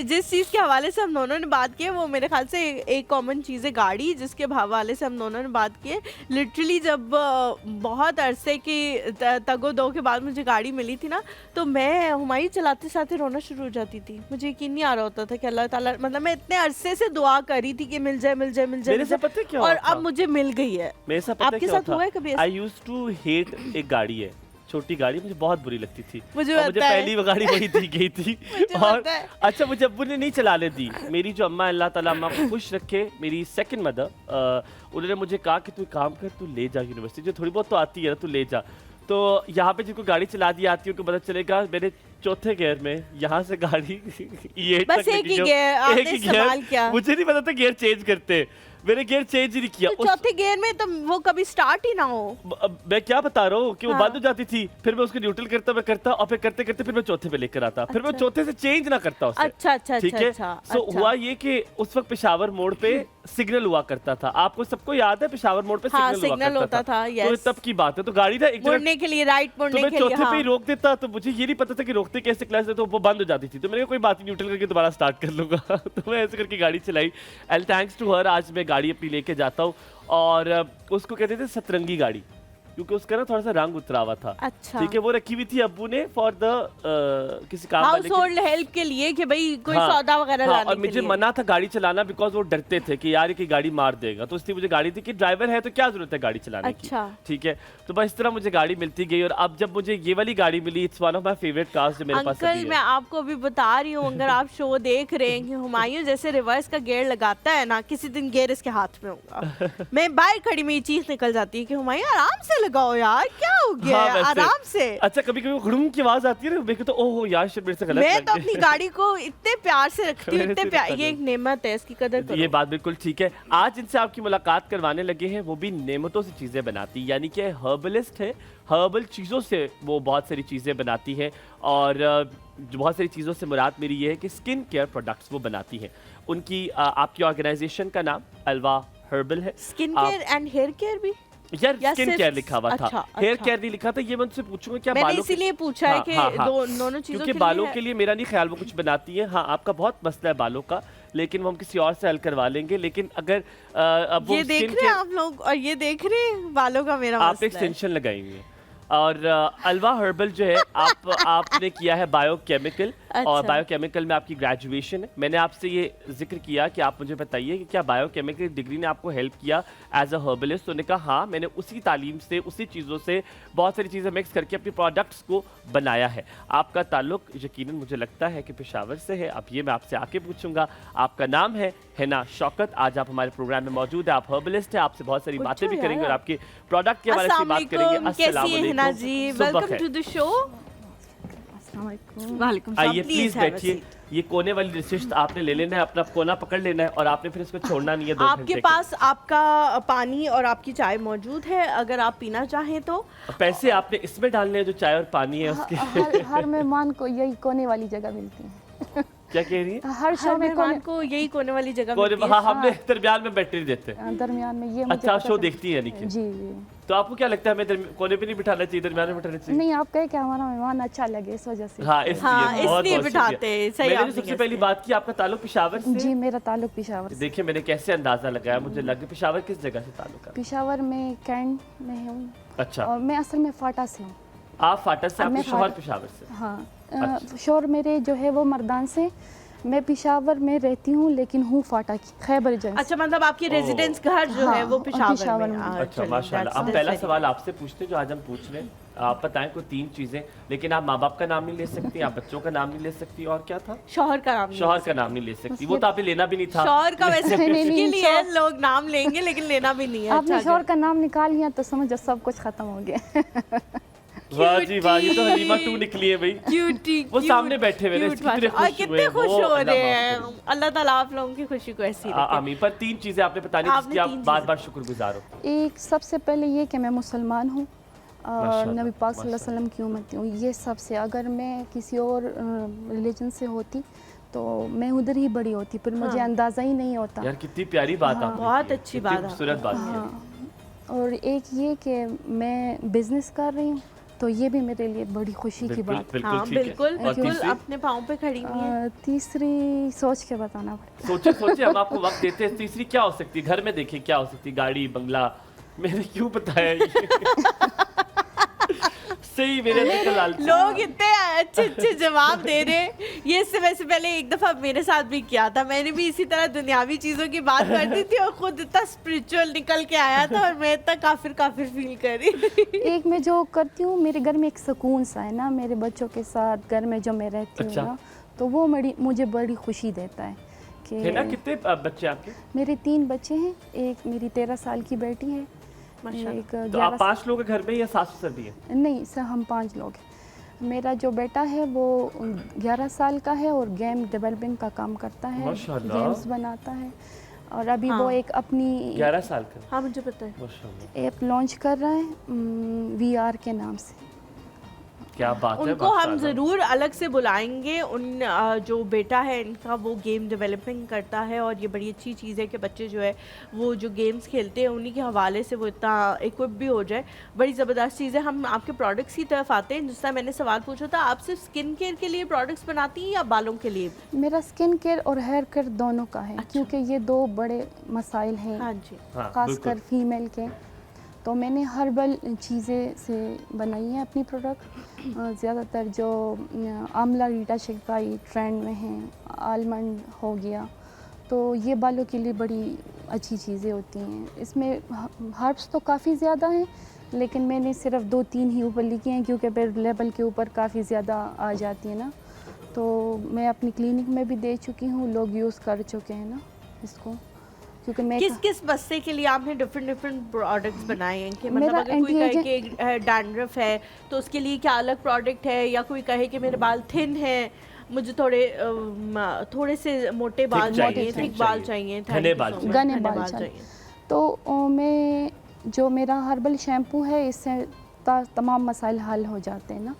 Speaker 1: जिस चीज़ के हवाले से हम दोनों ने बात की है वो मेरे ख्याल से एक कॉमन चीज़ है गाड़ी, जिसके हवाले से हम दोनों ने बात की है। लिटरली जब बहुत अरसे की तगो दो के बाद मुझे गाड़ी मिली थी ना, तो मैं हुमायूं चलाते साथ रोना शुरू हो जाती थी। मुझे यकीन नहीं आ रहा होता था कि अल्लाह ताला, मतलब मैं इतने अरसे से दुआ करी थी कि मिल जाए मिल जाए मिल जाए,
Speaker 2: मेरे साथ पता है क्या
Speaker 1: और
Speaker 2: हुआ था?
Speaker 1: अब मुझे मिल गई है।
Speaker 2: मेरे साथ पता है
Speaker 1: आपके
Speaker 2: क्या
Speaker 1: साथ हुआ है कभी ऐसा?
Speaker 2: आई यूज्ड टू हेट एक गाड़ी है, छोटी गाड़ी, मुझे बहुत बुरी लगती थी।
Speaker 1: मुझे
Speaker 2: और मुझे
Speaker 1: पता है।
Speaker 2: पहली वो गाड़ी वही दी गई थी। और
Speaker 1: पता है।
Speaker 2: अच्छा, मुझे अब्बू ने नहीं चलाने दी। मेरी जो अम्मा, अल्लाह ताला अम्मा को खुश रखे, मेरी सेकंड मदर, उन्होंने मुझे कहा कि तू काम कर, तू ले जा यूनिवर्सिटी, जो थोड़ी बहुत तो आती है ना, तू ले जा। तो यहाँ पे जिनको गाड़ी चला दी आती है उनको पता चलेगा, मेरे चौथे गियर में यहाँ से गाड़ी E8
Speaker 1: बस
Speaker 2: तक
Speaker 1: एक
Speaker 2: लगी
Speaker 1: ही
Speaker 2: जो-
Speaker 1: गियर आपने
Speaker 2: एक ही
Speaker 1: इस्तेमाल
Speaker 2: गियर।
Speaker 1: किया।
Speaker 2: मुझे नहीं पता था गियर चेंज करते, मैंने गियर चेंज ही नहीं किया।
Speaker 1: तो चौथे गियर में तो वो कभी स्टार्ट ही ना हो।
Speaker 2: अब मैं क्या बता रहा हूँ कि वो
Speaker 1: हाँ।
Speaker 2: बंद हो जाती थी, फिर मैं उसको न्यूट्रल करता, मैं करता, और फिर करते करते फिर मैं चौथे पे लेकर आता, फिर मैं
Speaker 1: अच्छा।
Speaker 2: चौथे से चेंज ना करता उसे।
Speaker 1: अच्छा अच्छा
Speaker 2: ठीक
Speaker 1: अच्छा
Speaker 2: है।
Speaker 1: अच्छा
Speaker 2: सो
Speaker 1: अच्छा।
Speaker 2: हुआ ये कि उस वक्त पेशावर मोड़ पे सिग्नल हुआ करता था। आपको सबको याद है पेशावर मोड़ पे
Speaker 1: हाँ,
Speaker 2: सिग्नल हुआ
Speaker 1: सिग्नल
Speaker 2: करता
Speaker 1: होता था,
Speaker 2: तो
Speaker 1: yes।
Speaker 2: तब की बात है। तो गाड़ी ना एक जगह,
Speaker 1: मुड़ने के लिए, राइट
Speaker 2: तो
Speaker 1: मुड़ने
Speaker 2: मैं
Speaker 1: के लिए,
Speaker 2: चौथे पे ही
Speaker 1: हाँ।
Speaker 2: रोक देता, तो मुझे ये नहीं पता था कि रोकते कैसे क्लास तो वो बंद हो जाती थी। तो मैंने कहा कोई बात नहीं, न्यूट्रल करके दोबारा स्टार्ट कर लूंगा। तो मैं ऐसे करके गाड़ी चलाई। एंड थैंक्स टू हर आज मैं गाड़ी अपनी लेके जाता हूँ। और उसको कहते थे सतरंगी गाड़ी, क्योंकि उसका ना थोड़ा सा रंग उतरा हुआ था।
Speaker 1: अच्छा।
Speaker 2: ठीक है, वो रखी हुई थी अब्बू ने फॉर द किसी काम वाले
Speaker 1: हाउस होल्ड हेल्प के लिए कि भाई कोई
Speaker 2: हाँ,
Speaker 1: सौदा वगैरह
Speaker 2: हाँ,
Speaker 1: लाने
Speaker 2: और
Speaker 1: के
Speaker 2: मुझे
Speaker 1: लिए।
Speaker 2: मना था गाड़ी चलाना, बिकॉज वो डरते थे कि यार ये गाड़ी मार देगा। तो इसलिए मुझे गाड़ी थी कि ड्राइवर है तो क्या जरूरत है गाड़ी चलाने
Speaker 1: अच्छा।
Speaker 2: की। ठीक है, तो बस इस तरह मुझे गाड़ी मिलती गई। और अब जब मुझे ये वाली गाड़ी मिली, it's one of my favourite cars जो मेरे पास
Speaker 1: अंकल,
Speaker 2: अभी
Speaker 1: मैं
Speaker 2: है।
Speaker 1: आपको अभी बता रही हूँ, अगर आप शो देख रहे हैं कि हुमायूं जैसे रिवर्स का गियर लगाता है ना, किसी दिन गियर इसके हाथ में होगा। मैं बाहर खड़ी मेरी चीख निकल जाती है कि हुमायूं आराम से लगाओ यार, क्या हो गया
Speaker 2: हाँ,
Speaker 1: है?
Speaker 2: वैसे।
Speaker 1: आराम से।
Speaker 2: अच्छा, कभी कभी घुड़ुम की आवाज आती है ना, मेरे को तो ओह यार शिट, मेरे से गलत
Speaker 1: मैं
Speaker 2: लग
Speaker 1: तो
Speaker 2: गई।
Speaker 1: अपनी गाड़ी को इतने प्यार से रखती हूँ,
Speaker 2: मेरे
Speaker 1: इतने
Speaker 2: से
Speaker 1: प्यार,
Speaker 2: रखता
Speaker 1: ये एक नेमत है, इसकी कदर करो।
Speaker 2: ये बात बिल्कुल ठीक है। आज इनसे आपकी मुलाकात करवाने लगे हैं, वो भी नेमतों से चीज़ें बनाती, यानी कि हर्बलिस्ट है। हर्बल चीज़ों से वो बहुत सारी चीज़ें बनाती है। और जो बहुत सारी चीज़ों से मुराद मेरी ये है कि स्किन केयर प्रोडक्ट्स वो बनाती हैं। उनकी आपकी ऑर्गेनाइजेशन का नाम अल्वा हर्बल है।
Speaker 1: स्किन
Speaker 2: आप-
Speaker 1: केयर एंड हेयर केयर भी?
Speaker 2: यार
Speaker 1: या
Speaker 2: स्किन
Speaker 1: सिर्फ-
Speaker 2: केयर लिखा हुआ था,
Speaker 1: अच्छा,
Speaker 2: हेयर
Speaker 1: अच्छा।
Speaker 2: केयर नहीं लिखा था। ये मैं उनसे पूछूंगा क्या
Speaker 1: मैंने
Speaker 2: बालों के-
Speaker 1: इसीलिए पूछा है
Speaker 2: हाँ,
Speaker 1: कि
Speaker 2: हाँ, हाँ।
Speaker 1: दोनों चीजों
Speaker 2: क्योंकि
Speaker 1: के
Speaker 2: बालों
Speaker 1: लिए
Speaker 2: के लिए मेरा नहीं ख्याल वो कुछ बनाती है। हाँ, आपका बहुत मसला है बालों का, लेकिन वो हम किसी और से हल करवा लेंगे। लेकिन अगर अब वो
Speaker 1: ये देख
Speaker 2: स्किन
Speaker 1: रहे हैं
Speaker 2: केयर,
Speaker 1: आप लोग, और ये देख रहे हैं बालों का मेरा
Speaker 2: आप
Speaker 1: मसला है।
Speaker 2: एक्सटेंशन लगाएंगे। और अल्वा हर्बल जो है आपने किया है बायोकेमिकल। और
Speaker 1: अच्छा।
Speaker 2: बायोकेमिकल में आपकी ग्रेजुएशन है। मैंने आपसे ये जिक्र किया कि आप मुझे बताइए कि क्या बायोकेमिकल डिग्री ने आपको हेल्प किया एज अ हर्बलिस्ट। तो उन्होंने कहा हाँ, मैंने उसी तालीम से, उसी चीज़ों से बहुत सारी चीज़ें मिक्स करके अपनी प्रोडक्ट्स को बनाया है। आपका ताल्लुक यकीनन मुझे लगता है कि पेशावर से है। अब ये मैं आपसे आके पूछूंगा। आपका नाम है हिना शौकत, आज आप हमारे प्रोग्राम में मौजूद है, आप हर्बलिस्ट है, आपसे बहुत सारी बातें भी
Speaker 1: यार।
Speaker 2: करेंगे और आपके प्रोडक्ट के बारे में
Speaker 1: अस्सलाम
Speaker 2: बात करेंगे।
Speaker 1: वालेकुम, कैसी हैं हिना जी?
Speaker 2: सुबह
Speaker 1: वेलकम
Speaker 2: खैर।
Speaker 1: To the show. वालेकुम सलाम,
Speaker 2: आइए प्लीज
Speaker 1: have a
Speaker 2: बैठिए।
Speaker 1: seat।
Speaker 2: ये कोने वाली डिशिश आपने ले लेना है, अपना कोना पकड़ लेना है और आपने फिर इसको छोड़ना नहीं है 2
Speaker 1: आपके
Speaker 2: घंटे के।
Speaker 1: पास आपका पानी और आपकी चाय मौजूद है, अगर आप पीना चाहें तो।
Speaker 2: पैसे आपने इसमें डालने हैं जो चाय और पानी है उसके।
Speaker 4: हर मेहमान को यही कोने वाली जगह मिलती है।
Speaker 2: क्या कह रही है?
Speaker 4: हर शो
Speaker 1: हर
Speaker 4: में
Speaker 1: मेहमान
Speaker 4: कोने
Speaker 1: को यही कोने वाली जगह
Speaker 2: कोने
Speaker 1: मिलती है।
Speaker 2: हाँ, हमने दरमियान में बैटरी देते हैं।
Speaker 4: दरमियान में ये मुझे
Speaker 2: अच्छा, आप
Speaker 4: पता
Speaker 2: शो
Speaker 4: चला।
Speaker 2: देखती है यानी कि।
Speaker 4: जी जी।
Speaker 2: तो आपको क्या लगता है हमें कोने पे नहीं बिठाना चाहिए, दरमियान में बिठाना चाहिए?
Speaker 4: नहीं, आप कहे कि हमारा मेहमान अच्छा लगे, इस वजह से।
Speaker 2: हाँ, इसलिए
Speaker 1: हाँ,
Speaker 2: बहुत
Speaker 1: इसलिए
Speaker 2: बहुत
Speaker 1: बिठाते
Speaker 2: शुक्रिया।
Speaker 1: हैं, सही
Speaker 2: मैंने
Speaker 1: आपने
Speaker 2: जो सबसे
Speaker 1: guess
Speaker 2: पहली
Speaker 1: किया।
Speaker 2: बात की, आपका ताल्लुक पेशावर से।
Speaker 4: जी, मेरा ताल्लुक पेशावर से।
Speaker 2: देखिए मैंने कैसे अंदाजा लगाया, मुझे लग गया पेशावर किस जगह से ताल्लुक है।
Speaker 4: पेशावर में कैंट में हूँ
Speaker 2: अच्छा,
Speaker 4: और मैं असल में फाटा से हूँ।
Speaker 2: आप फाटा से,
Speaker 4: अब मैं
Speaker 2: आपके शोहर
Speaker 4: फाटा-
Speaker 2: पेशावर से।
Speaker 4: हाँ,
Speaker 2: अच्छा।
Speaker 4: शोर मेरे जो है वो मर्दान से। मैं पेशावर में रहती हूँ लेकिन हूँ फाटा की, खैबर एजेंसी।
Speaker 1: अच्छा, मतलब आपकी रेजिडेंस घर जो
Speaker 4: हाँ,
Speaker 1: है वो
Speaker 4: और
Speaker 1: पेशावर
Speaker 4: पेशावर
Speaker 1: में।
Speaker 4: में।
Speaker 1: हाँ,
Speaker 2: अच्छा
Speaker 1: चलिए,
Speaker 2: माशाल्लाह।
Speaker 1: that's
Speaker 2: अब पहला
Speaker 1: very
Speaker 2: सवाल आपसे पूछते हैं जो आज हम पूछ रहे हैं। आप बताएं कोई 3 चीजें, लेकिन आप माँ बाप का नाम नहीं ले सकती, आप बच्चों का नाम नहीं ले सकती, और क्या था?
Speaker 1: good। शौहर का नाम नहीं।
Speaker 2: शौहर का नाम नहीं ले सकती। वो तो आपने लेना भी नहीं था।
Speaker 1: शौहर का वैसे
Speaker 4: नहीं, नहीं,
Speaker 1: मुश्किल ही है,
Speaker 4: शौहर-
Speaker 1: लोग नाम लेंगे लेकिन लेना भी नहीं है।
Speaker 4: आपने
Speaker 1: अच्छा,
Speaker 4: शोर का नाम निकाल लिया तो समझो सब कुछ खत्म हो गया।
Speaker 2: वाह जी वाह, ये तो हलीमा 2 निकली है भाई।
Speaker 1: क्यूटी
Speaker 2: वो सामने बैठे हुए हैं,
Speaker 1: क्यूट
Speaker 2: कितने
Speaker 1: और
Speaker 2: खुश
Speaker 1: कितने
Speaker 2: हुए
Speaker 1: खुश
Speaker 2: वो,
Speaker 1: हो
Speaker 2: अल्लाह
Speaker 1: रहे
Speaker 2: माफ
Speaker 1: हैं।
Speaker 2: करे।
Speaker 1: अल्लाह ताला आप लोगों की खुशी को ऐसी रखे।
Speaker 2: आमीन। पर 3 चीजें आपने बतानी थी
Speaker 1: आपने
Speaker 2: जिसकी आप
Speaker 1: 3
Speaker 2: बार
Speaker 1: चीजें।
Speaker 2: बार शुक्रगुजार हो।
Speaker 4: एक सबसे पहले ये कि मैं मुसलमान हूँ और
Speaker 2: माशाल्लाह,
Speaker 4: नबी पाक सल्लल्लाहु अलैहि
Speaker 2: माशाल्लाह।
Speaker 4: वसल्लम की उम्मती हूँ। ये सबसे, अगर मैं किसी और रिलीजन से होती तो मैं उधर ही बड़ी होती, फिर मुझे
Speaker 1: हाँ।
Speaker 4: अंदाज़ा ही नहीं होता।
Speaker 2: यार कितनी प्यारी बात
Speaker 4: हाँ।
Speaker 2: आपने
Speaker 1: बहुत
Speaker 2: की है,
Speaker 1: अच्छी
Speaker 2: कितनी
Speaker 1: बात है।
Speaker 2: खूबसूरत बात है।
Speaker 4: हाँ। और एक ये कि मैं बिज़नेस कर रही हूँ, तो ये भी मेरे लिए बड़ी खुशी की
Speaker 2: बिल्कुल
Speaker 4: बात।
Speaker 2: बिल्कुल
Speaker 1: हाँ
Speaker 2: ठीक है।
Speaker 1: बिल्कुल
Speaker 2: और
Speaker 1: बिल्कुल
Speaker 2: तीसरी?
Speaker 1: अपने पाँव पे खड़ी हुई है।
Speaker 4: तीसरी सोच के बताना पड़ेगा।
Speaker 2: सोचे सोचे, हम आपको वक्त देते हैं। तीसरी क्या हो सकती है? घर में देखिए क्या हो सकती है? गाड़ी, बंगला। मैंने क्यों बताया ये? सही, मेरे अंदर का लालच।
Speaker 1: लोग इतने अच्छे अच्छे जवाब दे रहे हैं। ये इससे वैसे पहले एक दफा मेरे साथ भी किया था, मैंने भी इसी तरह दुनियावी चीजों की बात करती थी और खुद इतना स्पिरिचुअल निकल के आया था और मैं इतना काफिर काफिर फील कर रही।
Speaker 4: एक मैं जो करती हूँ, मेरे घर में एक सुकून सा है ना, मेरे बच्चों के साथ घर में जो मैं रहती हूँ
Speaker 2: अच्छा।
Speaker 4: ना, तो वो मुझे बड़ी खुशी देता है
Speaker 2: है ना?
Speaker 4: कि
Speaker 2: कितने बच्चे आपके?
Speaker 4: मेरे 3 बच्चे हैं। एक मेरी 13 साल की बेटी है, एक
Speaker 2: तो आप
Speaker 4: 11
Speaker 2: 5 लोग हैं घर में या सास ससुर भी है?
Speaker 4: नहीं सर, हम 5 लोग हैं। मेरा जो बेटा है वो 11 साल का है और गेम डेवलपिंग का काम करता है,
Speaker 2: माशाल्लाह।
Speaker 4: गेम्स बनाता है। और अभी
Speaker 1: हाँ।
Speaker 4: वो एक अपनी
Speaker 2: 11 साल का।
Speaker 1: हाँ मुझे पता है।
Speaker 2: माशाल्लाह,
Speaker 4: ऐप लॉन्च कर रहा है VR के नाम से।
Speaker 2: क्या बात है।
Speaker 1: उनको हम
Speaker 2: माशाल्लाह।
Speaker 1: ज़रूर अलग से बुलाएंगे। उन जो बेटा है इनका वो गेम डेवलपिंग करता है और ये बड़ी अच्छी चीज़ है कि बच्चे जो है वो जो गेम्स खेलते हैं उन्हीं के हवाले से वो इतना इक्विप भी हो जाए। बड़ी ज़बरदस्त चीज़ है। हम आपके प्रोडक्ट्स की तरफ आते हैं। जिस तरह मैंने सवाल पूछा था, आप सिर्फ स्किन केयर के लिए प्रोडक्ट्स बनाती हैं या बालों के लिए?
Speaker 4: मेरा स्किन केयर और हेयर केयर दोनों का है,
Speaker 1: अच्छा।
Speaker 4: क्योंकि ये 2 बड़े मसाइल हैं,
Speaker 1: हाँ जी।
Speaker 2: हाँ,
Speaker 4: खासकर
Speaker 2: बिल्कुल।
Speaker 4: फीमेल के। तो मैंने हर्बल चीज़ें से बनाई है अपनी प्रोडक्ट। ज़्यादातर जो आंवला रीटा शिकाई ट्रेंड में है, आलमंड हो गया, तो ये बालों के लिए बड़ी अच्छी चीज़ें होती हैं। इसमें हर्ब्स तो काफ़ी ज़्यादा हैं, लेकिन मैंने सिर्फ 2-3 ही ऊपर लिखे हैं, क्योंकि फिर लेवल के ऊपर काफ़ी ज़्यादा आ जाती है ना। तो मैं अपनी क्लिनिक में भी दे चुकी हूँ, लोग यूज़ कर चुके हैं ना इसको, क्योंकि मैं
Speaker 1: किस किस मसले के लिए आपने डिफरेंट प्रोडक्ट्स बनाए हैं? कि मतलब
Speaker 4: मेरा
Speaker 1: अगर कोई कहे
Speaker 4: anti-aging-
Speaker 1: कि डैंड्रफ है तो उसके लिए क्या अलग प्रोडक्ट है, या कोई कहे कि मेरे बाल थिन हैं, मुझे थोड़े से मोटे बाल
Speaker 2: चाहिए,
Speaker 1: चाहिए,
Speaker 2: थिक
Speaker 1: थिक बाल
Speaker 2: चाहिए,
Speaker 1: चाहिए,
Speaker 2: घने बाल चाहिए।
Speaker 4: घने बाल चाहिए। तो मैं जो मेरा हर्बल शैम्पू है, इससे तमाम मसाइल हल हो जाते हैं ना।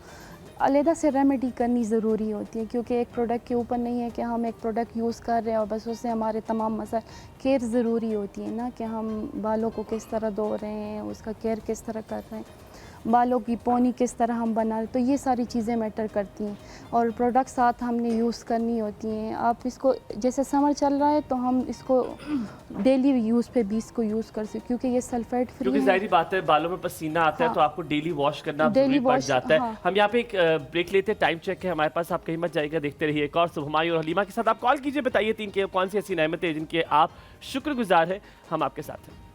Speaker 4: अलहदा से रेमेडी करनी ज़रूरी होती है, क्योंकि एक प्रोडक्ट के ऊपर नहीं है कि हम एक प्रोडक्ट यूज़ कर रहे हैं और बस उससे हमारे तमाम मसाइल। केयर ज़रूरी होती है ना, कि हम बालों को किस तरह धो रहे हैं, उसका केयर किस तरह कर रहे हैं, बालों की पोनी किस तरह हम बना रहे हैं, तो ये सारी चीज़ें मैटर करती हैं। और प्रोडक्ट साथ हमने यूज़ करनी होती हैं। आप इसको, जैसे समर चल रहा है तो हम इसको डेली यूज़ पे भी इसको यूज़ कर सकते, क्योंकि ये सल्फेट फ्री
Speaker 2: क्योंकि
Speaker 4: है।
Speaker 2: जाहिर बात है बालों में पसीना आता है,
Speaker 4: हाँ।
Speaker 2: तो आपको डेली वॉश करना
Speaker 4: Daily
Speaker 2: जरूरी पड़
Speaker 4: wash,
Speaker 2: जाता है।
Speaker 4: हाँ।
Speaker 2: हम यहाँ पे एक ब्रेक लेते हैं, टाइम चेक है हमारे पास, आप कहीं मत जाइएगा, देखते रहिए। एक और हुमायूं और हलीमा के साथ आप कॉल कीजिए, बताइए 3 के कौन सी ऐसी नेमतें हैं जिनके आप शुक्रगुजार हैं। हम आपके साथ हैं।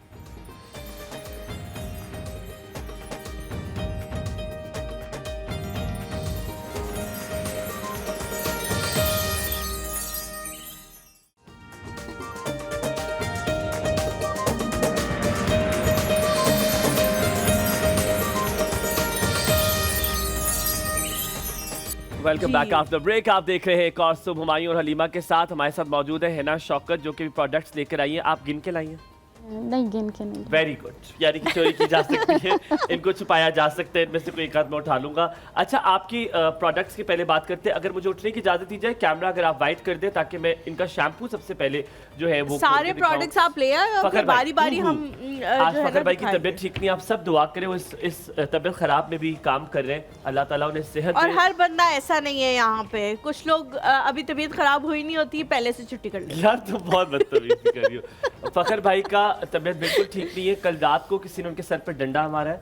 Speaker 2: वेलकम
Speaker 1: जी।
Speaker 2: Back after break. आप देख रहे हैं एक और सुबह हुमायूं और हलीमा के साथ। हमारे साथ मौजूद है हिना शौकत, जो कि प्रोडक्ट्स लेकर आई हैं। आप गिन के लाई हैं?
Speaker 4: नहीं, गिन के नहीं।
Speaker 2: वेरी गुड, यानी कि चोरी की जा सकती है, इनको छुपाया जा सकता है, इनमें से कोई एक आध मैं उठा लूंगा। अच्छा, आपकी प्रोडक्ट्स की पहले बात करते हैं। अगर मुझे उठने की इजाजत दी जाए, कैमरा अगर आप वाइट कर दे, ताकि मैं इनका शैम्पू सबसे पहले जो है वो
Speaker 1: सारे प्रोडक्ट्स आप ले आए और फिर बारी बारी हम
Speaker 2: आज फखर भाई की तबीयत ठीक नहीं, आप सब दुआ करें, वो इस तबीयत खराब में भी काम कर रहे हैं, अल्लाह ताला उन्हें सेहत
Speaker 1: और
Speaker 2: दे।
Speaker 1: हर बंदा ऐसा नहीं है यहाँ पे। कुछ लोग अभी तबीयत खराब हुई नहीं होती, पहले से छुट्टी कर लेते हैं।
Speaker 2: यार तुम बहुत बदतमीजी कर रही हो। फखर भाई का तबीयत बिल्कुल ठीक नहीं है। कल रात को किसी ने उनके सर पर डंडा मारा है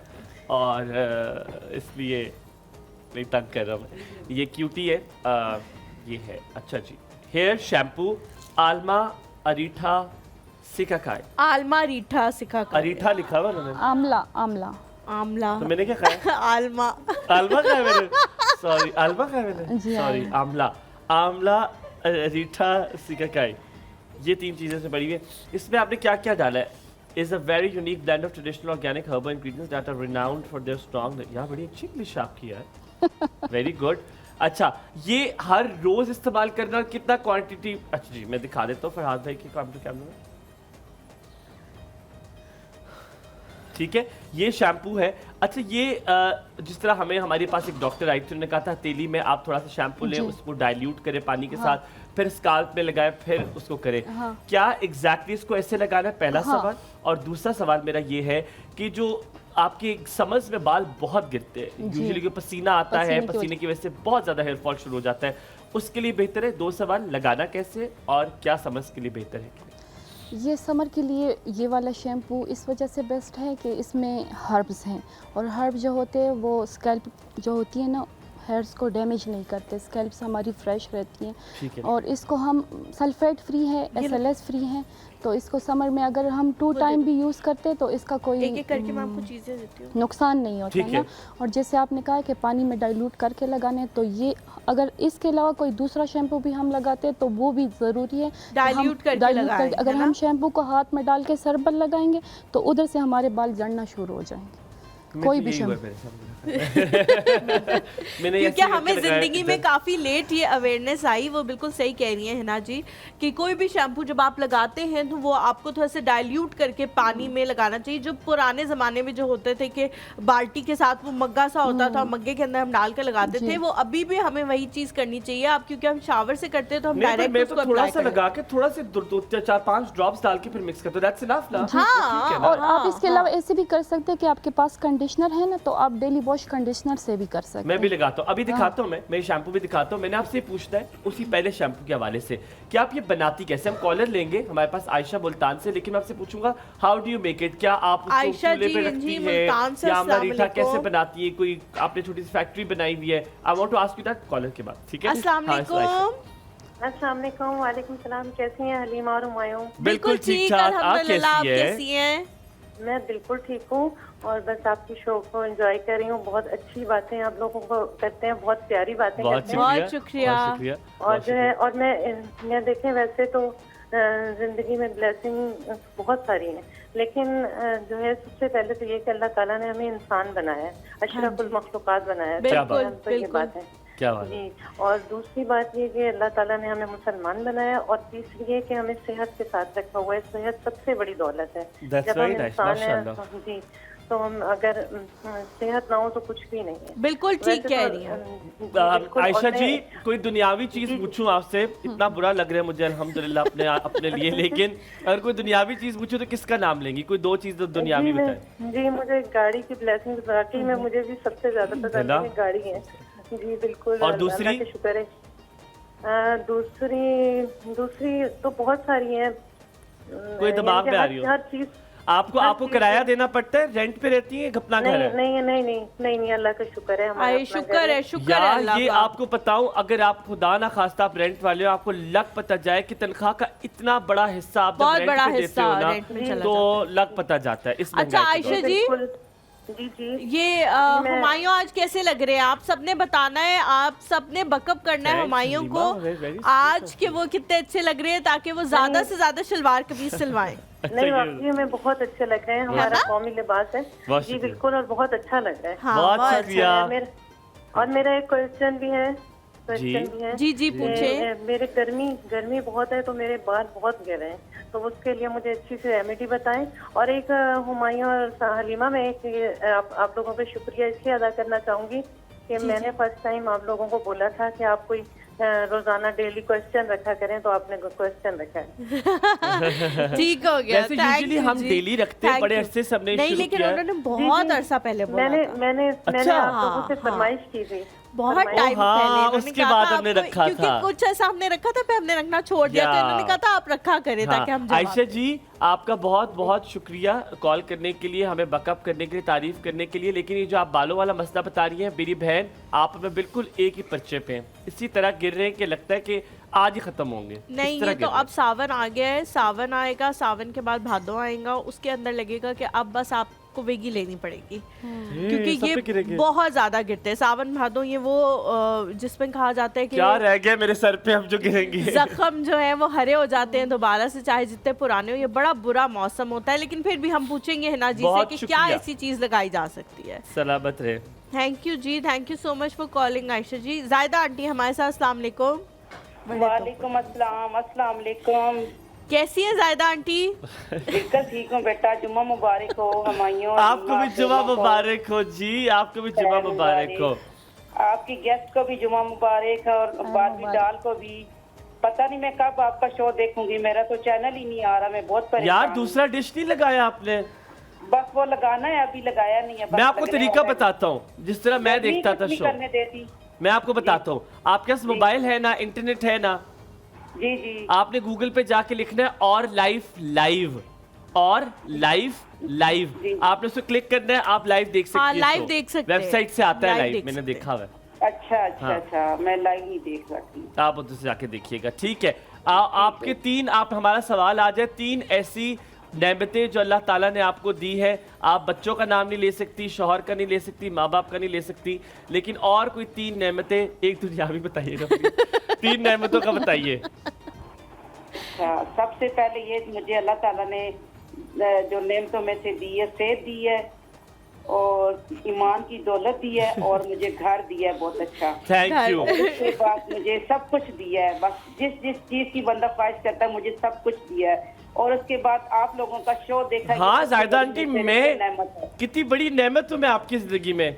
Speaker 2: और इसलिए नहीं तंग कर रहा हूँ। ये क्यूटी है, ये है। अच्छा जी, हेयर शैम्पू आलमा अरीठा सिकाकाई।
Speaker 1: आलमा रीठा सिखा कर
Speaker 2: अरीठा लिखा हुआ उन्होंने,
Speaker 4: आमला, आमला।
Speaker 1: आमला
Speaker 2: तो मैंने क्या खाया?
Speaker 1: आलमा
Speaker 2: आलमा खाया मैंने, सॉरी, आलमा खाया मैंने,
Speaker 4: जी,
Speaker 2: सॉरी, आमला। आमला अरीठा सिकाकाई, ये 3 चीज़ें से बड़ी हुई है। इसमें आपने क्या क्या डाला है? is a very unique blend of traditional organic herbal ingredients that are renowned for their strong. यार बड़ी अच्छी इंग्लिश आपकी है, वेरी गुड। अच्छा, ये हर रोज इस्तेमाल करना, कितना क्वांटिटी? अच्छा जी, मैं दिखा देता हूँ फरहाद भाई की काम टू कैमरा में। ठीक है, ये शैम्पू है। अच्छा, ये जिस तरह हमें हमारे पास एक डॉक्टर आई थी, उन्होंने कहा था हथेली में आप थोड़ा सा शैम्पू लें, उसको डाइल्यूट करें पानी के साथ, फिर स्काल्प में लगाएं, फिर उसको करें। क्या एग्जैक्टली इसको ऐसे लगाना है? पहला सवाल। और दूसरा सवाल मेरा ये है कि जो आपके समर्स में बाल बहुत गिरते हैं, यूजुअली पसीना आता है, पसीने की वजह से बहुत ज्यादा हेयर फॉल शुरू हो जाता है, उसके लिए बेहतर है? 2 सवाल, लगाना कैसे और क्या समर्स के लिए बेहतर है?
Speaker 4: ये समर के लिए ये वाला शैम्पू इस वजह से बेस्ट है कि इसमें हर्ब्स हैं, और हर्ब जो होते हैं वो स्कैल्प जो होती है ना, हेयर्स को डैमेज नहीं करते, स्कैल्प्स हमारी फ्रेश रहती हैं। और इसको हम सल्फेट फ्री है, SLS फ्री है, तो इसको समर में अगर हम 2 टाइम भी यूज़ करते हैं तो इसका कोई
Speaker 1: एक करके मैं आपको चीज़ें देती हूँ,
Speaker 4: नुकसान नहीं होता है ना। और जैसे आपने कहा कि पानी में डाइल्यूट करके लगाने, तो ये अगर इसके अलावा कोई दूसरा शैम्पू भी हम लगाते हैं तो वो भी ज़रूरी है
Speaker 1: डाइल्यूट करके
Speaker 4: अगर हम शैम्पू को हाथ में डाल के सर पर लगाएंगे तो उधर से हमारे बाल जड़ना शुरू हो जाएंगे। कोई भी
Speaker 1: क्योंकि हमें जिंदगी में काफी लेट ये अवेयरनेस आई, वो बिल्कुल सही कह रही है हिना जी कि कोई भी शैम्पू जब आप लगाते हैं तो वो आपको थोड़ा सा डाइल्यूट करके पानी में लगाना चाहिए। जो पुराने जमाने में जो होते थे कि बाल्टी के साथ वो मग्गा सा होता था, मग्गे के अंदर हम डाल के लगाते थे, वो अभी भी हमें वही चीज करनी चाहिए। आप क्योंकि हम शावर से करते हैं तो हम डायरेक्ट उसको
Speaker 2: थोड़ा सा लगा के थोड़ा से 4-5 ड्रॉप्स डाल के फिर मिक्स करते हो, दैट्स इनफ ना।
Speaker 1: हाँ,
Speaker 4: और आप इसके अलावा ऐसे भी कर सकते हैं कि आपके पास कंडीशनर है ना, तो आप डेली वॉश कंडीशनर से भी कर सकते हैं।
Speaker 2: मैं भी लगाता हूँ, अभी दिखाता हूँ, मैं शैम्पू भी दिखाता हूँ। मैंने आपसे पूछना है उसी पहले शैम्पू के हवाले से कि आप ये बनाती कैसे? हम कॉलर लेंगे हमारे पास आयशा मुल्तान से, लेकिन मैं आपसे पूछूंगा how do you make it? क्या आप उसको चूल्हे पे रखती है या अमरीठा कैसे बनाती है? कोई आपने छोटी सी फैक्ट्री बनाई हुई है? I want to ask you that caller के बाद, ठीक है?
Speaker 1: अस्सलाम
Speaker 5: वालेकुम। वालेकुम सलाम। कैसी हैं हलीमा और हुमायूं?
Speaker 2: बिल्कुल ठीक ठाक, आप कैसी हैं?
Speaker 5: मैं बिल्कुल ठीक हूँ और बस आपकी शो को एंजॉय कर रही हूँ। बहुत अच्छी बातें आप लोगों को करते हैं, बहुत प्यारी बातें करते हैं।
Speaker 1: बहुत शुक्रिया।
Speaker 5: और जो है, और मैं देखें वैसे तो जिंदगी में ब्लेसिंग बहुत सारी हैं, लेकिन जो है सबसे पहले तो ये कि अल्लाह ताला ने हमें इंसान बनाया है, अशरफुल मखलूकात बनाया है।
Speaker 1: बिल्कुल,
Speaker 5: ये बात है जी। और दूसरी बात ये कि अल्लाह ताला ने हमें मुसलमान बनाया, और तीसरी ये कि हमें सेहत के साथ रखा हुआ है। सेहत सबसे बड़ी दौलत है। जब हम इंसान है जी, तो हम अगर सेहत ना हो तो कुछ भी नहीं है।
Speaker 1: बिल्कुल ठीक कह रही हैं
Speaker 2: आयशा जी। कोई दुनियावी चीज पूछूं आपसे? इतना बुरा लग रहा है मुझे अल्हम्दुलिल्लाह अपने लिए, लेकिन अगर कोई दुनियावी चीज पूछूं तो किसका नाम लेंगी? कोई 2 चीज तो दुनियावी बताएं।
Speaker 5: जी, मुझे गाड़ी की ब्लेसिंग वाकई में मुझे भी सबसे ज्यादा पसंद है, गाड़ी है जी। बिल्कुल।
Speaker 2: और दूसरी?
Speaker 5: शुक्र है। दूसरी तो बहुत सारी है।
Speaker 2: कोई दिमाग में आ रही हो?
Speaker 5: हर चीज
Speaker 2: आपको किराया देना पड़ता है? रेंट पे रहती है? अपना घर है?
Speaker 5: नहीं, अल्लाह का शुक्र है, हमारा
Speaker 1: शुक्र है अल्लाह
Speaker 2: ये
Speaker 1: का।
Speaker 2: आपको बताऊं, अगर आप खुदा ना खास्ता आप रेंट वाले हो, आपको लग पता जाए कि तनख्वाह का इतना बड़ा हिस्सा आप
Speaker 1: बहुत बड़ा
Speaker 2: रेंट पे देते हो ना,
Speaker 1: रेंट में चला
Speaker 2: तो लग पता जाता है। इस
Speaker 1: अच्छा आयशा जी,
Speaker 5: जी
Speaker 1: ये हुमायूं आज कैसे लग रहे हैं? आप सबने बताना है, आप सबने बकअप करना है हुमायूं को आज के वो कितने अच्छे लग रहे हैं, ताकि वो ज्यादा से ज्यादा शलवार कमीज सिलवाएं।
Speaker 5: नहीं, वाकई में बहुत अच्छे लग रहे हैं, हमारा कौमी लिबास है जी। बिल्कुल, और बहुत अच्छा लग रहा है।
Speaker 2: बहुत शुक्रिया।
Speaker 5: और मेरा एक क्वेश्चन भी है।
Speaker 1: जी पूछे।
Speaker 5: मेरे गर्मी बहुत है तो मेरे बाल बहुत गिर रहे हैं, तो उसके लिए मुझे अच्छी सी रेमेडी बताएं। और एक हुमायूं और हलीमा, मैं एक आप लोगों का शुक्रिया इसलिए अदा करना चाहूंगी कि मैंने फर्स्ट टाइम आप लोगों को बोला था कि आप कोई रोजाना डेली क्वेश्चन रखा करें, तो आपने क्वेश्चन रखा है।
Speaker 1: ठीक हो गया।
Speaker 2: वैसे यूजुअली हम डेली रखते हैं, बड़े अरसे से हमने
Speaker 1: नहीं, लेकिन उन्होंने बहुत अरसा पहले बोला था।
Speaker 5: मैंने आप लोगों से फरमाइश की थी
Speaker 1: बहुत टाइम पहले।
Speaker 2: उसके बाद हमने रखा था,
Speaker 1: क्योंकि कुछ ऐसा हमने रखा था, फिर हमने रखना छोड़ दिया, तो इन्होंने कहा था आप रखा करें ताकि हम
Speaker 2: आयशा जी, आपका बहुत बहुत शुक्रिया कॉल करने के लिए, हमें बकअप करने के लिए, तारीफ करने के लिए। लेकिन ये जो आप बालों वाला मसला बता रही हैं मेरी बहन, आप हमें बिल्कुल एक ही पर्चे पे हैं, इसी तरह गिर रहे हैं कि लगता है कि आज ही खत्म होंगे।
Speaker 1: नहीं, ये तो अब सावन आ गया है, सावन आएगा, सावन के बाद भादो आएगा, उसके अंदर लगेगा कि अब बस आप आपको वेगी लेनी पड़ेगी,
Speaker 2: सब
Speaker 1: क्योंकि
Speaker 2: पे
Speaker 1: ये
Speaker 2: गिरेंगे।
Speaker 1: बहुत ज्यादा गिरते हैं। सावन भादो ये वो जिसमें कहा जाता है कि
Speaker 2: क्या रह गया मेरे सर पे अब जो गिरेंगे?
Speaker 1: जख्म जो है वो हरे हो जाते हैं दोबारा से, चाहे जितने पुराने हो। ये बड़ा बुरा मौसम होता है, लेकिन फिर भी हम पूछेंगे हिना जी से
Speaker 2: बहुत
Speaker 1: कि क्या
Speaker 2: शुक्रिया।
Speaker 1: ऐसी चीज लगाई जा सकती है।
Speaker 2: सलामत रहे।
Speaker 1: थैंक यू जी, thank you so much for calling Ayesha ji. Zaida aunty हमारे साथ, अस्सलाम वालेकुम।
Speaker 6: वालेकुम अस्सलाम। अस्सलाम वालेकुम।
Speaker 1: कैसी है जायदा आंटी?
Speaker 6: बिल्कुल ठीक हूँ बेटा, जुम्मा मुबारक हो हमायूं।
Speaker 2: आपको भी जुमा मुबारक हो जी, आपको भी जुमा मुबारक हो।
Speaker 6: आपकी गेस्ट को भी जुमा मुबारक और बारबी डाल को भी। पता नहीं मैं कब आपका शो देखूंगी, मेरा तो चैनल ही नहीं आ रहा, मैं बहुत परेशान
Speaker 2: यार
Speaker 6: हूँ।
Speaker 2: दूसरा डिश नहीं लगाया आपने?
Speaker 6: बस वो लगाना है, अभी लगाया नहीं है। बस
Speaker 2: मैं आपको
Speaker 6: लगने
Speaker 2: तरीका
Speaker 6: वाला है।
Speaker 2: बताता हूँ, जिस तरह मैं
Speaker 6: गर्मी
Speaker 2: देखता था
Speaker 6: कितनी
Speaker 2: शो।
Speaker 6: करने देती।
Speaker 2: मैं आपको बताता हूँ, आपके पास मोबाइल है ना, इंटरनेट है ना?
Speaker 6: जी जी।
Speaker 2: आपने गूगल पे जाके लिखना है और लाइव लाइव, और लाइव लाइव। आपने उसको क्लिक करना है, आप लाइव देख सकते
Speaker 1: हाँ,
Speaker 2: हैं।
Speaker 1: लाइव देख सकते हैं।
Speaker 2: वेबसाइट से आता है
Speaker 1: लाइव
Speaker 2: लाइव,
Speaker 1: देख
Speaker 2: मैंने
Speaker 1: सकते
Speaker 2: देखा हुआ है।
Speaker 6: अच्छा अच्छा
Speaker 2: हाँ।
Speaker 6: अच्छा, मैं लाइव नहीं देख सकती।
Speaker 2: आप उधर से जाके देखिएगा, ठीक है। आपके तीन, आप हमारा सवाल आ जाए, तीन ऐसी नेमतें जो अल्लाह ताला ने आपको दी है। आप बच्चों का नाम नहीं ले सकती, शौहर का नहीं ले सकती, माँ बाप का नहीं ले सकती, लेकिन और कोई तीन नेमतें, एक दुनियावी बताइएगा please। तीन नेमतों का बताइए।
Speaker 6: अच्छा, सबसे पहले ये मुझे अल्लाह ताला ने जो नेमतों में से दी है, सेहत दी है और ईमान की दौलत दी है और मुझे घर दिया है बहुत अच्छा।
Speaker 2: Thank you.
Speaker 6: उसके बाद मुझे सब कुछ दिया है, बस जिस जिस चीज की बंदा ख्वाहिश करता है मुझे सब कुछ दिया है। और उसके बाद आप लोगों का शो देखा है।
Speaker 2: हाँ
Speaker 6: कि सबसे
Speaker 2: जायदा
Speaker 6: बड़ी
Speaker 2: आंटी,
Speaker 6: मेरी
Speaker 2: मैं
Speaker 6: नेमत है।
Speaker 2: कितनी बड़ी नेमत हूँ मैं आपकी जिंदगी में।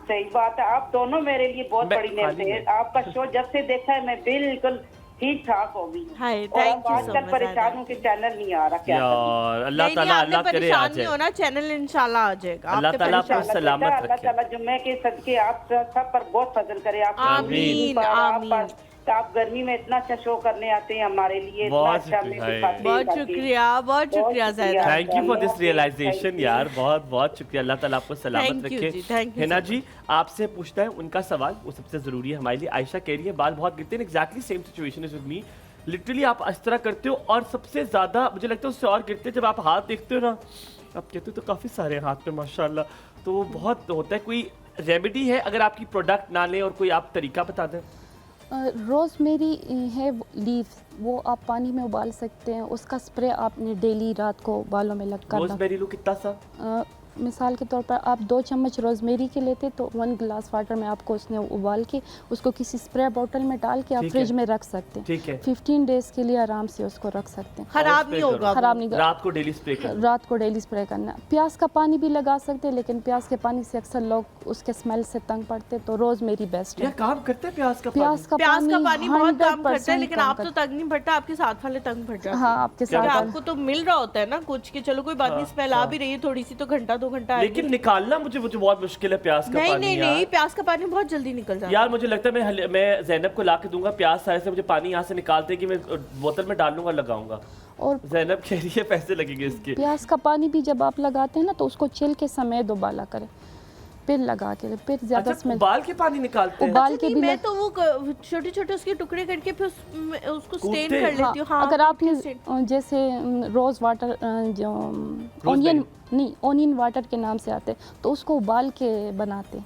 Speaker 6: सही बात है, आप दोनों मेरे लिए बहुत
Speaker 2: मैं
Speaker 6: बड़ी नेमत
Speaker 2: खाली
Speaker 6: है।
Speaker 2: नहीं।
Speaker 6: आपका शो जब से देखा है मैं बिल्कुल ठीक ठाक हो गई हूँ।
Speaker 1: हाय,
Speaker 6: और
Speaker 1: thank
Speaker 6: अब
Speaker 1: you so
Speaker 6: आजकल
Speaker 1: much,
Speaker 6: परेशान
Speaker 1: जायदा।
Speaker 6: हूँ कि चैनल नहीं आ रहा, क्या करूं?
Speaker 2: यार अल्लाह
Speaker 1: नहीं
Speaker 2: ताला,
Speaker 1: नहीं,
Speaker 2: अल्लाह
Speaker 1: आपने
Speaker 2: करे
Speaker 1: परेशान
Speaker 2: आ
Speaker 1: नहीं
Speaker 2: जाए।
Speaker 1: होना, चैनल इंशाल्लाह आ जाएगा।
Speaker 2: अल्लाह
Speaker 1: आपने
Speaker 2: ताला
Speaker 1: परेशान-
Speaker 2: आपको सलामत
Speaker 6: अल्लाह
Speaker 2: रखे।
Speaker 6: ताला जुम्मे के सदके आप सब पर बहुत फजल करे। आप
Speaker 1: आमीन, आमीन।
Speaker 6: आप गर्मी में इतना अच्छा शो करने आते हैं हमारे लिए, इतना
Speaker 2: बहुत
Speaker 6: अच्छा
Speaker 2: शुक्रिया,
Speaker 6: हमें सिखाते हैं
Speaker 1: बहुत
Speaker 6: ताकि-
Speaker 1: शुक्रिया, बहुत शुक्रिया जायदा।
Speaker 2: Thank you for this
Speaker 6: Thank
Speaker 2: realisation
Speaker 6: you.
Speaker 2: यार, बहुत बहुत शुक्रिया। अल्लाह ताला आपको सलामत
Speaker 1: Thank you
Speaker 2: रखे।
Speaker 1: जी, thank you
Speaker 2: हिना
Speaker 1: so
Speaker 2: जी, आपसे पूछता है उनका सवाल, वो सबसे जरूरी है हमारे लिए। आयशा कह रही है बाल बहुत गिरते हैं, exactly same situation is with me. Literally आप इस तरह करते हो, और सबसे ज्यादा मुझे लगता है उससे और गिरते हैं जब आप हाथ देखते हो ना। आप कहते हो तो काफी सारे हैं हाथ पे माशाल्लाह, तो वो बहुत होता है। कोई रेमेडी है अगर आपकी प्रोडक्ट ना लें, और कोई आप तरीका बता दें?
Speaker 4: रोज़मेरी है लीफ, वो आप पानी में उबाल सकते हैं। उसका स्प्रे आपने डेली रात को बालों में लग कर
Speaker 2: रोजमेरी लो कितना सा?
Speaker 4: मिसाल के तौर पर आप 2 चम्मच रोज़मेरी के लेते तो 1 गिलास वाटर में आपको उसने उबाल के उसको किसी स्प्रे बोतल में डाल के आप
Speaker 2: ठीक
Speaker 4: फ्रिज
Speaker 2: है।
Speaker 4: में रख सकते हैं।
Speaker 2: ठीक है।
Speaker 4: 15 डेज़ के लिए आराम से उसको रख सकते हैं।
Speaker 1: खराब नहीं
Speaker 2: स्प्रे
Speaker 1: होगा,
Speaker 4: खराब नहीं
Speaker 2: रात को डेली स्प्रे कर।
Speaker 4: रात को डेली स्प्रे करना। प्याज का पानी भी लगा सकते हैं, लेकिन प्याज के पानी से अक्सर लोग उसके स्मेल से तंग पड़ते, तो रोज़मेरी बेस्ट
Speaker 2: यार
Speaker 4: है।
Speaker 2: काम करता है प्याज का
Speaker 4: प्याज का
Speaker 1: प्याज का पानी बहुत काम करता है,
Speaker 4: 100%
Speaker 1: लेकिन
Speaker 4: काम
Speaker 1: आप तो
Speaker 4: करता
Speaker 1: तंग नहीं पड़ता, आपके साथ वाले तंग पड़ जाते हैं।
Speaker 4: हाँ, आपके
Speaker 2: क्या
Speaker 1: क्योंकि
Speaker 4: साथ
Speaker 1: आपको तो मिल रहा होता है ना कुछ, कि चलो कोई बात नहीं, स्मेल आ भी रही है थोड़ी सी, तो घंटा 2 घंटा आएगी।
Speaker 2: लेकिन निकालना मुझे बहुत मुश्किल है प्याज का
Speaker 1: नहीं
Speaker 2: पानी
Speaker 1: नहीं
Speaker 2: यार।
Speaker 1: नहीं, प्याज का पानी बहुत जल्दी निकल जाता है।
Speaker 2: यार मुझे लगता है मैं जैनब को ला के दूंगा प्याज सारे से, मुझे पानी यहाँ से निकालते कि मैं बोतल में डाल लूंगा, लगाऊंगा।
Speaker 4: और
Speaker 2: जैनब कह रही है पैसे लगेंगे इसके।
Speaker 4: प्याज का पानी भी जब आप लगाते हैं ना, तो उसको चिल के समेत उबाला करें, फिर लगा के, फिर ज्यादा
Speaker 2: अच्छा,
Speaker 4: स्मेल।
Speaker 2: उबाल के पानी निकालते हैं?
Speaker 4: उबाल
Speaker 1: अच्छा,
Speaker 4: के
Speaker 1: नहीं,
Speaker 4: भी
Speaker 1: मैं तो वो छोटे छोटे उसके टुकड़े करके फिर उसको स्टेन
Speaker 2: कूटते?
Speaker 1: कर लेती हूँ। हाँ,
Speaker 4: अगर आपने
Speaker 1: stain-
Speaker 4: जैसे रोज़ वाटर जो ऑनियन नहीं, ऑनियन वाटर के नाम से आते हैं, तो उसको उबाल के बनाते हैं।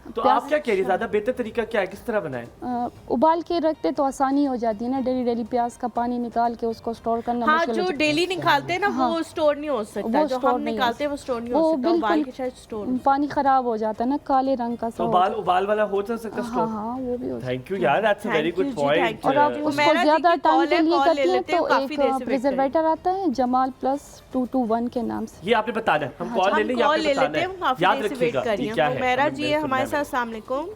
Speaker 2: तो
Speaker 4: प्याज-
Speaker 2: आप क्या कह रही है, ज्यादा बेहतर तरीका क्या है, किस तरह बनाएं?
Speaker 4: उबाल के रखते तो आसानी हो जाती है ना, डेली प्याज का पानी निकाल के उसको स्टोर करना
Speaker 1: हाँ,
Speaker 4: मुश्किल हो
Speaker 1: जो
Speaker 4: जाता है।
Speaker 1: डेली निकालते हैं ना वो स्टोर नहीं हो सकता,
Speaker 4: वो
Speaker 1: जो
Speaker 4: स्टोर
Speaker 1: हम
Speaker 4: नहीं हो
Speaker 1: निकालते हैं वो स्टोर नहीं हो
Speaker 4: वो
Speaker 1: सकता, उबाल के
Speaker 4: बिल्कुल
Speaker 1: शायद स्टोर।
Speaker 4: पानी खराब हो जाता है ना, काले रंग का सा
Speaker 2: तो
Speaker 4: हो जाता
Speaker 2: उबाल वाला हो सकता
Speaker 4: है।
Speaker 2: स्टोर?
Speaker 4: हाँ, वो भी हो
Speaker 2: थैंक यू यार, that's a very good point.
Speaker 4: और आप उसको
Speaker 1: हुमैरा जी
Speaker 4: ज्यादा
Speaker 1: की
Speaker 4: टाइम
Speaker 1: कॉल
Speaker 4: के
Speaker 1: है,
Speaker 4: लिए
Speaker 1: कॉल ले
Speaker 4: करती हैं
Speaker 1: लेते हैं,
Speaker 4: तो
Speaker 1: काफी देर से
Speaker 4: एक
Speaker 1: वेट
Speaker 4: प्रिजर्वेटर आता है जमाल प्लस 221 के नाम से।
Speaker 2: ये आपने बताना है, हम कॉल ले लें
Speaker 1: हम
Speaker 2: या
Speaker 1: कॉल
Speaker 2: आपने
Speaker 1: ले
Speaker 2: बताना
Speaker 1: लेते हैं,
Speaker 2: है?
Speaker 1: काफी
Speaker 2: याद
Speaker 1: देर से वेट
Speaker 2: रखिएगा
Speaker 1: कर रही
Speaker 2: कि
Speaker 1: हैं।
Speaker 2: क्या है,
Speaker 1: हुमैरा
Speaker 2: हमें
Speaker 1: जी
Speaker 2: मेल
Speaker 1: है हमारे
Speaker 2: सुनना
Speaker 1: साथ,
Speaker 2: है।
Speaker 1: अस्सलाम वालेकुम।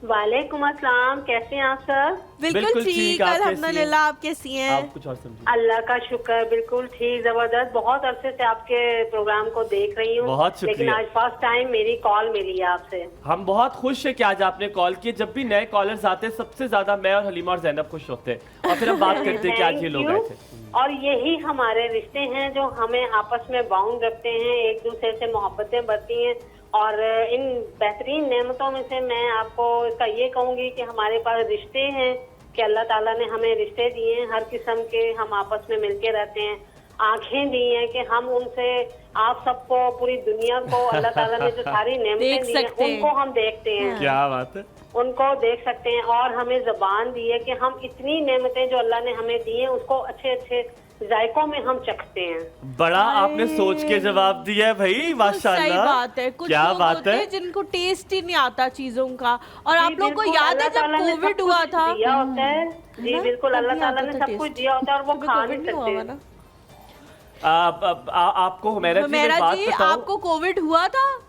Speaker 5: वालेकुम अस्सलाम, कैसे हैं आप सर?
Speaker 1: बिल्कुल ठीक,
Speaker 2: ठीक, आप कैसी हैं?
Speaker 1: अल्हम्दुलिल्लाह। आप कैसी हैं?
Speaker 2: आप कुछ और समझिए।
Speaker 5: अल्लाह का शुक्र, बिल्कुल ठीक, जबरदस्त। बहुत अरसे से आपके प्रोग्राम को देख रही हूँ,
Speaker 2: बहुत शुक्रिया।
Speaker 5: लेकिन आज फर्स्ट टाइम मेरी कॉल मिली है आपसे।
Speaker 2: हम बहुत खुश है कि आज आपने कॉल किया। जब भी नए कॉलर्स आते हैं सबसे ज्यादा मैं और हलीमा और जैनब खुश होते हैं, और फिर हम बात करते हैं कि आज ये लोग आए थे।
Speaker 5: और यही हमारे रिश्ते हैं जो हमें आपस में बाउंड रखते हैं, एक दूसरे से मोहब्बतें बढ़ती हैं। और इन बेहतरीन नेमतों में से मैं आपको इसका ये कहूँगी कि हमारे पास रिश्ते हैं, कि अल्लाह ताला ने हमें रिश्ते दिए हैं हर किस्म के, हम आपस में मिलके रहते हैं।
Speaker 7: आंखें दी हैं कि हम उनसे आप सबको, पूरी दुनिया को अल्लाह ताला ने जो सारी
Speaker 1: देख
Speaker 7: नेमतें दी हैं
Speaker 1: सकते हैं।
Speaker 7: उनको हम देखते हैं,
Speaker 2: क्या बात है।
Speaker 7: उनको देख सकते हैं। और हमें ज़बान दी है कि हम इतनी नेमतें जो अल्लाह ने हमें दी हैं उसको अच्छे अच्छे जायकों में हम चखते हैं।
Speaker 2: बड़ा आपने सोच के जवाब दिया है भाई,
Speaker 1: सही
Speaker 2: माशाल्लाह।
Speaker 1: बात है। कुछ
Speaker 2: क्या
Speaker 1: लोग
Speaker 2: बात
Speaker 1: होते
Speaker 2: है।
Speaker 1: हैं जिनको टेस्ट ही नहीं आता चीजों का। और आप लोगों को
Speaker 7: बिल्कुल,
Speaker 1: याद है
Speaker 7: अल्लाह
Speaker 1: जब
Speaker 7: ताला ने सब
Speaker 1: कोविड
Speaker 7: कुछ
Speaker 1: हुआ था,
Speaker 7: दिया होता है जी,
Speaker 1: ना?
Speaker 7: बिल्कुल
Speaker 1: तभी
Speaker 7: अल्लाह ताला
Speaker 1: आता
Speaker 7: ने
Speaker 1: था
Speaker 7: सब कुछ
Speaker 1: taste।
Speaker 7: दिया होता है और वो
Speaker 1: कभी
Speaker 7: खा
Speaker 1: कोविड
Speaker 7: नहीं
Speaker 1: नहीं हुआ
Speaker 7: सकते।
Speaker 1: हुआ ना?
Speaker 2: आपको हुमैरा जी
Speaker 1: हुमैरा
Speaker 2: एक बात
Speaker 1: जी,
Speaker 2: बताऊं?
Speaker 1: आपको कोविड हुआ था?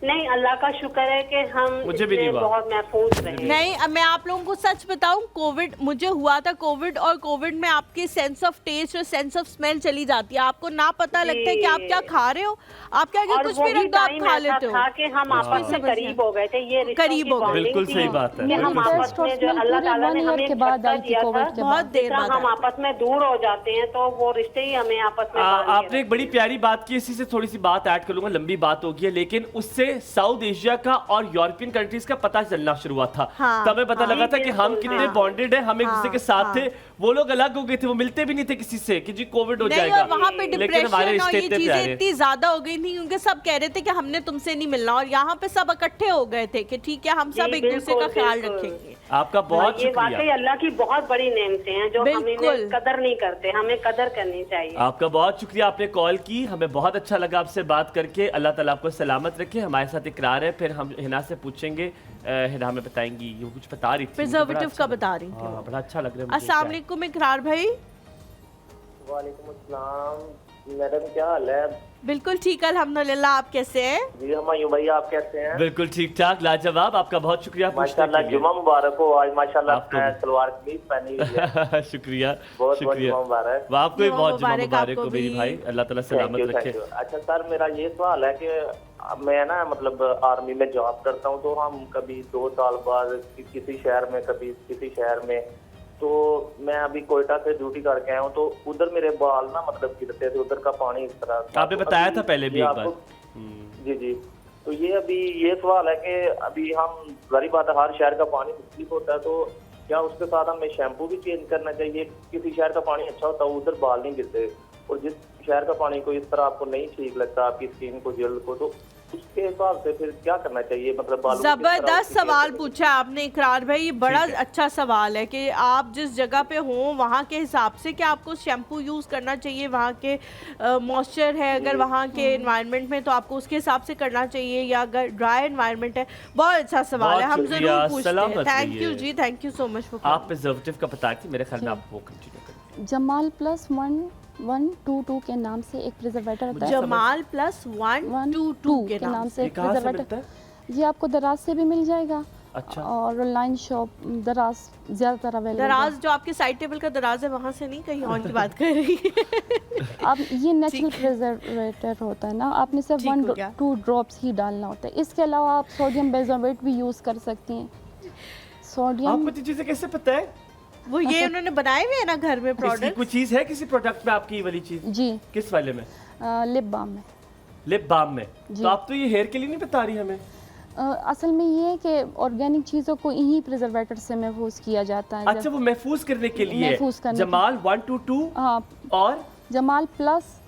Speaker 7: नहीं, अल्लाह का शुक्र है कि हम
Speaker 2: मुझे भी नहीं
Speaker 7: इसमें
Speaker 2: हुआ।
Speaker 7: बहुत महफूज रहे।
Speaker 1: नहीं, अब मैं आप लोगों को सच बताऊं, कोविड मुझे हुआ था कोविड, और कोविड में आपकी सेंस ऑफ टेस्ट और सेंस ऑफ स्मेल चली जाती है। आपको ना पता लगता है कि आप क्या खा रहे हो, आप क्या क्या
Speaker 7: और
Speaker 1: कुछ भी
Speaker 7: वही
Speaker 1: रख दो आप
Speaker 7: टाइम
Speaker 1: खा
Speaker 7: ऐसा
Speaker 1: लेते हो।
Speaker 7: था कि हम आपस में करीब हो गए थे, ये रिश्तों
Speaker 1: करीब
Speaker 7: की
Speaker 1: हो गए।
Speaker 7: bonding
Speaker 2: बिल्कुल
Speaker 7: थी
Speaker 2: सही बात है,
Speaker 7: कि हम
Speaker 2: बिल्कुल
Speaker 7: आपस
Speaker 4: सही
Speaker 7: में जो
Speaker 4: बात।
Speaker 7: अल्लाह
Speaker 4: पूरे
Speaker 7: ताला ने
Speaker 4: 1 ईयर
Speaker 7: हमें
Speaker 4: के बाद
Speaker 7: झटका
Speaker 4: आई थी
Speaker 7: दिया
Speaker 4: कोविड
Speaker 7: था,
Speaker 4: के
Speaker 1: बहुत
Speaker 4: बाद।
Speaker 1: देर
Speaker 7: जितना
Speaker 1: बाद
Speaker 7: हम
Speaker 1: आया।
Speaker 7: आपस में दूर हो जाते हैं तो वो रिश्ते ही हमें आपस में बांध के
Speaker 2: आपने एक बड़ी प्यारी बात की, इसी से थोड़ी सी बात ऐड कर लूंगा, लंबी बात होगी है, लेकिन उससे साउथ एशिया का और यूरोपियन कंट्रीज का पता चलना शुरू हुआ था।
Speaker 1: हाँ,
Speaker 2: तब हमें पता
Speaker 1: हाँ।
Speaker 2: लगा था कि हम
Speaker 7: बिल्कुल,
Speaker 2: कितने
Speaker 7: हाँ।
Speaker 2: बॉन्डेड हैं, हम एक दूसरे के साथ
Speaker 1: हाँ,
Speaker 2: थे। वो लोग अलग हो गए थे, वो मिलते भी नहीं थे किसी से कि जी कोविड हो
Speaker 1: नहीं,
Speaker 2: जाएगा।
Speaker 1: और वहाँ पे
Speaker 2: लेकिन हमारे
Speaker 1: डिप्रेशन और
Speaker 2: रिश्ते
Speaker 1: ये
Speaker 2: इतने
Speaker 1: चीजें
Speaker 2: प्यारे।
Speaker 1: इतनी ज्यादा हो गई थी क्योंकि सब कह रहे थे कि हमने तुमसे नहीं मिलना, और यहाँ पे सब इकट्ठे हो गए थे कि ठीक है हम सब
Speaker 7: जी,
Speaker 1: एक दूसरे का
Speaker 7: बिल्कुल,
Speaker 1: ख्याल
Speaker 7: बिल्कुल।
Speaker 1: रखेंगे।
Speaker 2: आपका बहुत
Speaker 7: ये वाकई
Speaker 2: शुक्रिया।
Speaker 7: अल्लाह की बहुत बड़ी नेमतें हैं जो हम
Speaker 1: बिल्कुल।
Speaker 7: इन्हें कदर नहीं करते, हमें कदर करनी चाहिए।
Speaker 2: आपका बहुत शुक्रिया, आपने कॉल की, हमें बहुत अच्छा लगा आपसे बात करके। अल्लाह ताला आपको सलामत रखे। हमारे साथ इकरार है, फिर हम हिना से पूछेंगे, हिना हमें बताएंगी, ये कुछ बता रही थी, मुझे बड़ा
Speaker 1: प्रिजर्वेटिव
Speaker 2: अच्छा
Speaker 1: का बता रही
Speaker 2: लगा।
Speaker 1: थी।
Speaker 2: हाँ, बड़ा अच्छा लग रहा है मुझे।
Speaker 1: अस्सलाम वालेकुम इकरार भाई।
Speaker 8: वालेकुम अस्सलाम मैडम, क्या हाल है?
Speaker 1: बिल्कुल ठीक, अल्हम्दुलिल्लाह। आप कैसे हैं?
Speaker 8: जी हुमायूं भाई, आप कैसे हैं?
Speaker 2: बिल्कुल ठीक ठाक, लाजवाब। आपका बहुत शुक्रिया पूछने
Speaker 8: माशाल्लाह,
Speaker 2: के लिए।
Speaker 8: जुमा मुबारक हो। आज माशाल्लाह
Speaker 2: आपको
Speaker 8: मैं
Speaker 2: भी।
Speaker 8: सलवार कमीज पहनी हुई है।
Speaker 2: शुक्रिया
Speaker 8: बहुत
Speaker 2: शुक्रिया।
Speaker 8: जुमा मुबारक।
Speaker 2: वाह, आपको भी
Speaker 1: जुमा
Speaker 2: बहुत जुमा
Speaker 1: मुबारक
Speaker 2: मुबारक
Speaker 1: आपको
Speaker 2: हो मेरी
Speaker 1: भी।
Speaker 2: भाई, अल्लाह ताला
Speaker 8: थैंक
Speaker 2: सलामत
Speaker 8: यू,
Speaker 2: रखे।
Speaker 8: Thank you. अच्छा सर, मेरा ये सवाल है कि अब मैं ना मतलब आर्मी में जॉब करता हूँ, तो हम कभी 2 साल बाद किसी शहर में, कभी किसी शहर में, तो मैं अभी कोयटा से ड्यूटी करके आया हूँ, तो उधर मेरे बाल ना मतलब गिरते थे, उधर का पानी इस तरह।
Speaker 2: आपने बताया था पहले भी
Speaker 8: ये
Speaker 2: एक बार।
Speaker 8: आपको- जी जी। तो ये अभी ये सवाल है कि अभी हम, जारी बात है, हर शहर का पानी मुख्तलिफ होता है, तो क्या उसके साथ हमें शैम्पू भी चेंज करना चाहिए? किसी शहर का पानी अच्छा होता है, उधर बाल नहीं गिरते, और जिस शहर का पानी को इस तरह आपको नहीं ठीक लगता, आपकी स्किन को, जल्द को, तो उसके हिसाब से फिर क्या करना चाहिए? मतलब बालों को किस तरह
Speaker 1: जबरदस्त
Speaker 8: उसकी
Speaker 1: सवाल
Speaker 8: केयर
Speaker 1: पूछा आपने इकरार भाई, ये बड़ा
Speaker 2: ठीक है।
Speaker 1: अच्छा सवाल है कि आप जिस जगह पे हो वहाँ के हिसाब से क्या आपको शैम्पू यूज़ करना चाहिए, वहाँ के मॉइस्चर है अगर वहाँ के एनवायरनमेंट में तो आपको उसके हिसाब से करना चाहिए, या अगर ड्राई एनवायरनमेंट है। बहुत अच्छा सवाल है,
Speaker 2: बहुत
Speaker 1: हम
Speaker 2: शुक्रिया,
Speaker 1: जरूर पूछते हैं।
Speaker 2: सलामत
Speaker 1: थैंक यू
Speaker 2: रहिए।
Speaker 1: जी, thank you so much for
Speaker 2: आप प्रिजर्वेटिव का बता थी, मेरे ख्याल में आप वो कंटिन्यू करें।
Speaker 4: जमाल प्लस 1122 के नाम से एक प्रिजर्वेटर होता है।
Speaker 1: जमाल प्लस 122 के नाम से।
Speaker 4: से
Speaker 2: ये
Speaker 4: एक
Speaker 2: कहाँ से
Speaker 4: प्रिजर्वेटर,
Speaker 2: मिलता है?
Speaker 4: ये आपको दराज से भी मिल जाएगा।
Speaker 2: अच्छा।
Speaker 4: और ऑनलाइन शॉप दराज ज़्यादातर अवेलेबल
Speaker 1: दराज जो आपके साइड टेबल का दराज है वहाँ से नहीं, कहीं और की बात कर रही है।
Speaker 4: अब ये नेचुरल प्रिजर्वेटर होता है ना, आपने सिर्फ
Speaker 1: ठीक हो
Speaker 4: 1
Speaker 1: गया।
Speaker 4: 2 ड्रॉप्स ही डालना होता है। इसके अलावा आप सोडियम बेंजोएट भी यूज़ कर सकती हैं। सोडियम
Speaker 2: आपको ये चीजें कैसे पता है?
Speaker 1: वो ये उन्होंने बनाए हुए हैं ना घर में
Speaker 2: इसकी
Speaker 1: प्रोडक्ट।
Speaker 2: कोई चीज है किसी प्रोडक्ट में आपकी ये वाली चीज?
Speaker 4: जी,
Speaker 2: किस वाले में?
Speaker 4: लिप बाम में।
Speaker 2: लिप बाम में।
Speaker 4: जी।
Speaker 2: तो आप तो ये हेयर के लिए नहीं बता रही हमें।
Speaker 4: असल में ये है कि ऑर्गेनिक चीज़ों को इन्हीं प्रिजर्वेटर से महफूज किया जाता है।
Speaker 2: अच्छा, वो महफूज करने के लिए
Speaker 4: महफूज करने के-
Speaker 2: जमाल 122
Speaker 4: हाँ,
Speaker 2: और
Speaker 4: जमाल प्लस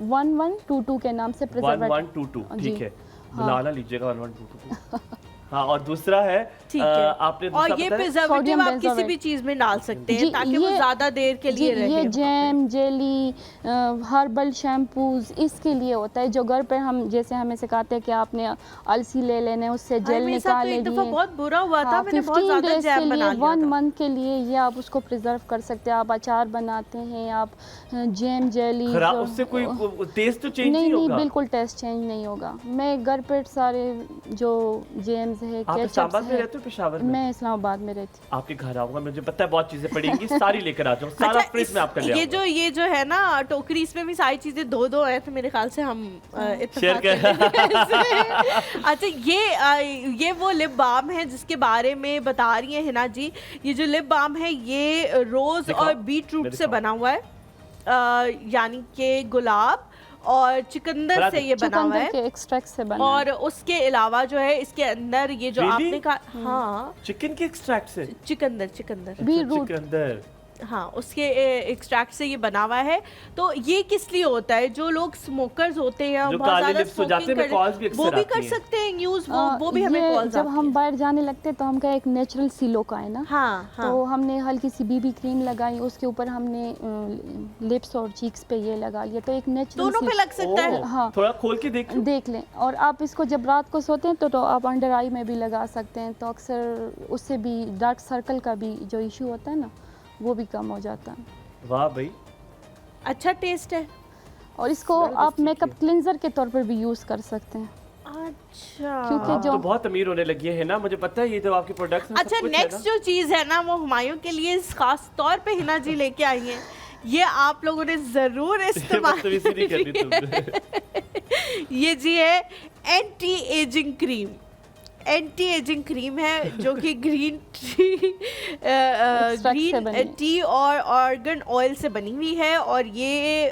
Speaker 4: 1122 के नाम से प्रिजर्वेटर।
Speaker 2: 1122
Speaker 4: जी।
Speaker 2: ठीक है,
Speaker 4: हाँ।
Speaker 2: बुला ना लीजिएगा 1122। हाँ, और दूसरा है
Speaker 1: ठीक है।
Speaker 2: आपने दूसरा
Speaker 1: और ये
Speaker 2: बताया?
Speaker 1: प्रिजर्वेटिव
Speaker 4: सोडियम
Speaker 1: आप किसी
Speaker 4: बेंजोएट।
Speaker 1: भी चीज में डाल सकते हैं
Speaker 4: जी,
Speaker 1: ताकि वो
Speaker 4: ये-
Speaker 1: ज्यादा देर के लिए
Speaker 4: जी,
Speaker 1: रहे।
Speaker 4: ये जैम, जेली, हर्बल शैम्पूज इसके लिए होता है, जो घर पे हम जैसे हमें सिखाते हैं कि आपने अलसी ले लेने, उससे
Speaker 1: हाय,
Speaker 4: जेल
Speaker 1: मेरे साथ तो
Speaker 4: निकाल
Speaker 1: एक
Speaker 4: लेनी
Speaker 1: दफा
Speaker 4: है।
Speaker 1: बहुत बुरा हुआ था,
Speaker 4: हाँ,
Speaker 1: मैंने बहुत
Speaker 4: 15
Speaker 1: ज्यादा
Speaker 4: डेज के
Speaker 1: जैम बना
Speaker 4: लिए,
Speaker 1: लिया
Speaker 4: 1
Speaker 1: था।
Speaker 4: मंथ के लिए ये आप उसको प्रिजर्व कर सकते हैं। आप अचार बनाते हैं, आप जैम, जेली।
Speaker 2: खराब उससे कोई टेस्ट तो चेंज
Speaker 4: नहीं
Speaker 2: नहीं
Speaker 4: नहीं,
Speaker 2: होगा?
Speaker 4: बिल्कुल टेस्ट चेंज नहीं होगा। मैं घर पे सारे जो जेम्स है,
Speaker 2: आप
Speaker 4: केचप्स
Speaker 2: इस्लामाबाद में
Speaker 4: है,
Speaker 2: रहते हो पेशावर में?
Speaker 4: मैं इस्लामाबाद में रहती हूँ।
Speaker 2: आपके घर आऊंगा, मुझे पता है बहुत चीजें पड़ेंगी, सारी लेकर आ जाऊँ, सारा फ्रिज में आपका ले
Speaker 1: ये
Speaker 2: आऊंगा।
Speaker 1: ये जो है ना टोकरी, इसमें भी सारी चीजें दो है, तो मेरे ख्याल से हम
Speaker 2: शेयर
Speaker 1: इत्तेफाक
Speaker 2: कर-
Speaker 1: कर लेंगे। अच्छा, ये वो लिप बाम है जिसके बारे में बता रही है हिना जी। ये जो लिप बाम है ये रोज
Speaker 2: दिखाओ,
Speaker 1: और बीट रूट
Speaker 2: मैं
Speaker 1: से
Speaker 2: दिखाऊं।
Speaker 1: बना हुआ है, यानी कि गुलाब और चिकंदर
Speaker 2: बना
Speaker 1: से
Speaker 2: दे।
Speaker 1: ये बना हुआ
Speaker 4: चुकंदर के
Speaker 1: है।
Speaker 4: एक्सट्रैक्ट से बना है।
Speaker 1: और उसके अलावा जो है इसके अंदर ये जो
Speaker 2: Really?
Speaker 1: आपने कहा, हाँ
Speaker 2: चिकन के एक्सट्रैक्ट से?
Speaker 1: चिकंदर
Speaker 4: बीट रूट।
Speaker 2: चिकंदर।
Speaker 1: हाँ, उसके एक्सट्रैक्ट से ये बना हुआ है। तो ये किस लिए होता है? जो लोग स्मोकर्स होते हैं,
Speaker 2: जो
Speaker 1: बहुत
Speaker 2: काले
Speaker 1: ज़्यादा
Speaker 2: लिप्स हो जाते हैं,
Speaker 1: smoking
Speaker 2: कॉल्स भी
Speaker 1: वो
Speaker 2: अक्सर
Speaker 1: भी
Speaker 2: आती
Speaker 1: कर
Speaker 2: हैं।
Speaker 1: सकते हैं यूज़, वो भी हमें
Speaker 4: ये
Speaker 1: कॉल्स
Speaker 4: जब हम बाहर जाने लगते हैं तो हम एक नेचुरल सिलो का है ना,
Speaker 1: हाँ हाँ
Speaker 4: तो हमने हल्की सी बीबी क्रीम लगाई, उसके ऊपर हमने लिप्स और चीक्स पे ये लगा लिया, तो एक नेचुरल
Speaker 1: दोनों पे लग सकता है।
Speaker 2: ओह,
Speaker 4: हाँ।
Speaker 2: थोड़ा खोल के देख लूं?
Speaker 4: देख लें। और आप इसको जब रात को सोते हैं तो आप अंडर आई में भी लगा सकते हैं, तो अक्सर उससे भी डार्क सर्कल का भी जो इशू होता है ना, वो भी कम हो जाता है।
Speaker 2: वाह भाई,
Speaker 1: अच्छा टेस्ट है।
Speaker 4: और इसको आप मेकअप क्लिनजर के तौर पर भी यूज़ कर सकते हैं।
Speaker 1: अच्छा,
Speaker 4: क्योंकि
Speaker 2: आप
Speaker 4: जो
Speaker 2: तो बहुत अमीर होने लगी है ना, मुझे पता है ये तो आपके प्रोडक्ट्स में
Speaker 1: अच्छा, नेक्स्ट जो चीज़ है ना, वो हुमायूं के लिए खास तौर पे हिना जी लेके आई हैं। ये आप लोगों ने ज़रूर इस्तेमाल
Speaker 2: नहीं करनी तुमने।
Speaker 1: ये जी है anti ageing cream. Anti ageing cream है जो कि ग्रीन टी और ऑर्गन ऑयल से बनी हुई है, और ये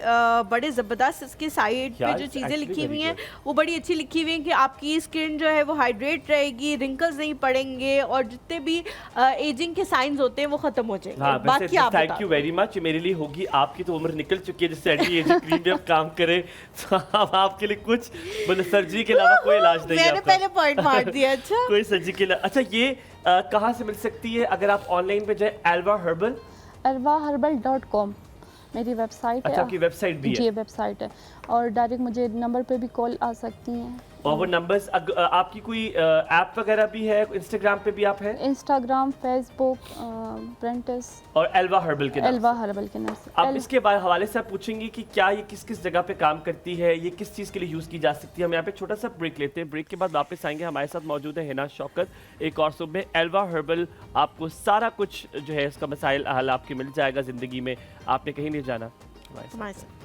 Speaker 1: बड़े ज़बरदस्त इसके साइड पे
Speaker 2: यार,
Speaker 1: जो
Speaker 2: it's
Speaker 1: चीज़ें
Speaker 2: actually
Speaker 1: लिखी हुई
Speaker 2: very
Speaker 1: हैं
Speaker 2: good.
Speaker 1: वो बड़ी अच्छी लिखी हुई हैं कि आपकी स्किन जो है वो हाइड्रेट रहेगी, रिंकल्स नहीं पड़ेंगे, और जितने भी एजिंग के साइंस होते हैं वो ख़त्म हो जाएंगे।
Speaker 2: हाँ,
Speaker 1: बाकी आप
Speaker 2: थैंक यू वेरी मच, मेरे लिए होगी। आपकी तो उम्र निकल चुकी है जिससे एंटी एजिंग क्रीम भी अब काम करे, तो हम आपके लिए कुछ मतलब सर्जरी के अलावा कोई इलाज नहीं है
Speaker 1: मैंने
Speaker 2: आपका।
Speaker 1: पहले पॉइंट मार दिया। अच्छा,
Speaker 2: कोई सर्जरी के इलाज। अच्छा, ये कहाँ से मिल सकती है अगर आप ऑनलाइन पे जाए? एल्वा हर्बल,
Speaker 4: alvaherbal.com मेरी वेबसाइट है।
Speaker 2: अच्छा, आपकी वेबसाइट भी
Speaker 4: जी,
Speaker 2: है?
Speaker 4: वेबसाइट है, और डायरेक्ट मुझे नंबर पे भी कॉल आ सकती हैं।
Speaker 2: और वो नंबर्स आपकी कोई ऐप वगैरह भी है? इंस्टाग्राम पे भी आप हैं?
Speaker 4: इंस्टाग्राम, फेसबुक, प्रिंटस,
Speaker 2: और एल्वा हर्बल के नाम से?
Speaker 4: एल्वा हर्बल के नाम से।
Speaker 2: अब इसके बाद हवाले से आप पूछेंगी कि क्या ये किस किस जगह पे काम करती है, ये किस चीज़ के लिए यूज़ की जा सकती है। हम यहाँ पे छोटा सा ब्रेक लेते हैं, ब्रेक के बाद वापस आएंगे। हमारे साथ मौजूद है हिना शौकत एक और सुबह। एल्वा हर्बल आपको सारा कुछ जो है इसका मसाइल हल आपके मिल जाएगा ज़िंदगी में, आपने कहीं नहीं जाना।
Speaker 1: हमारे साथ।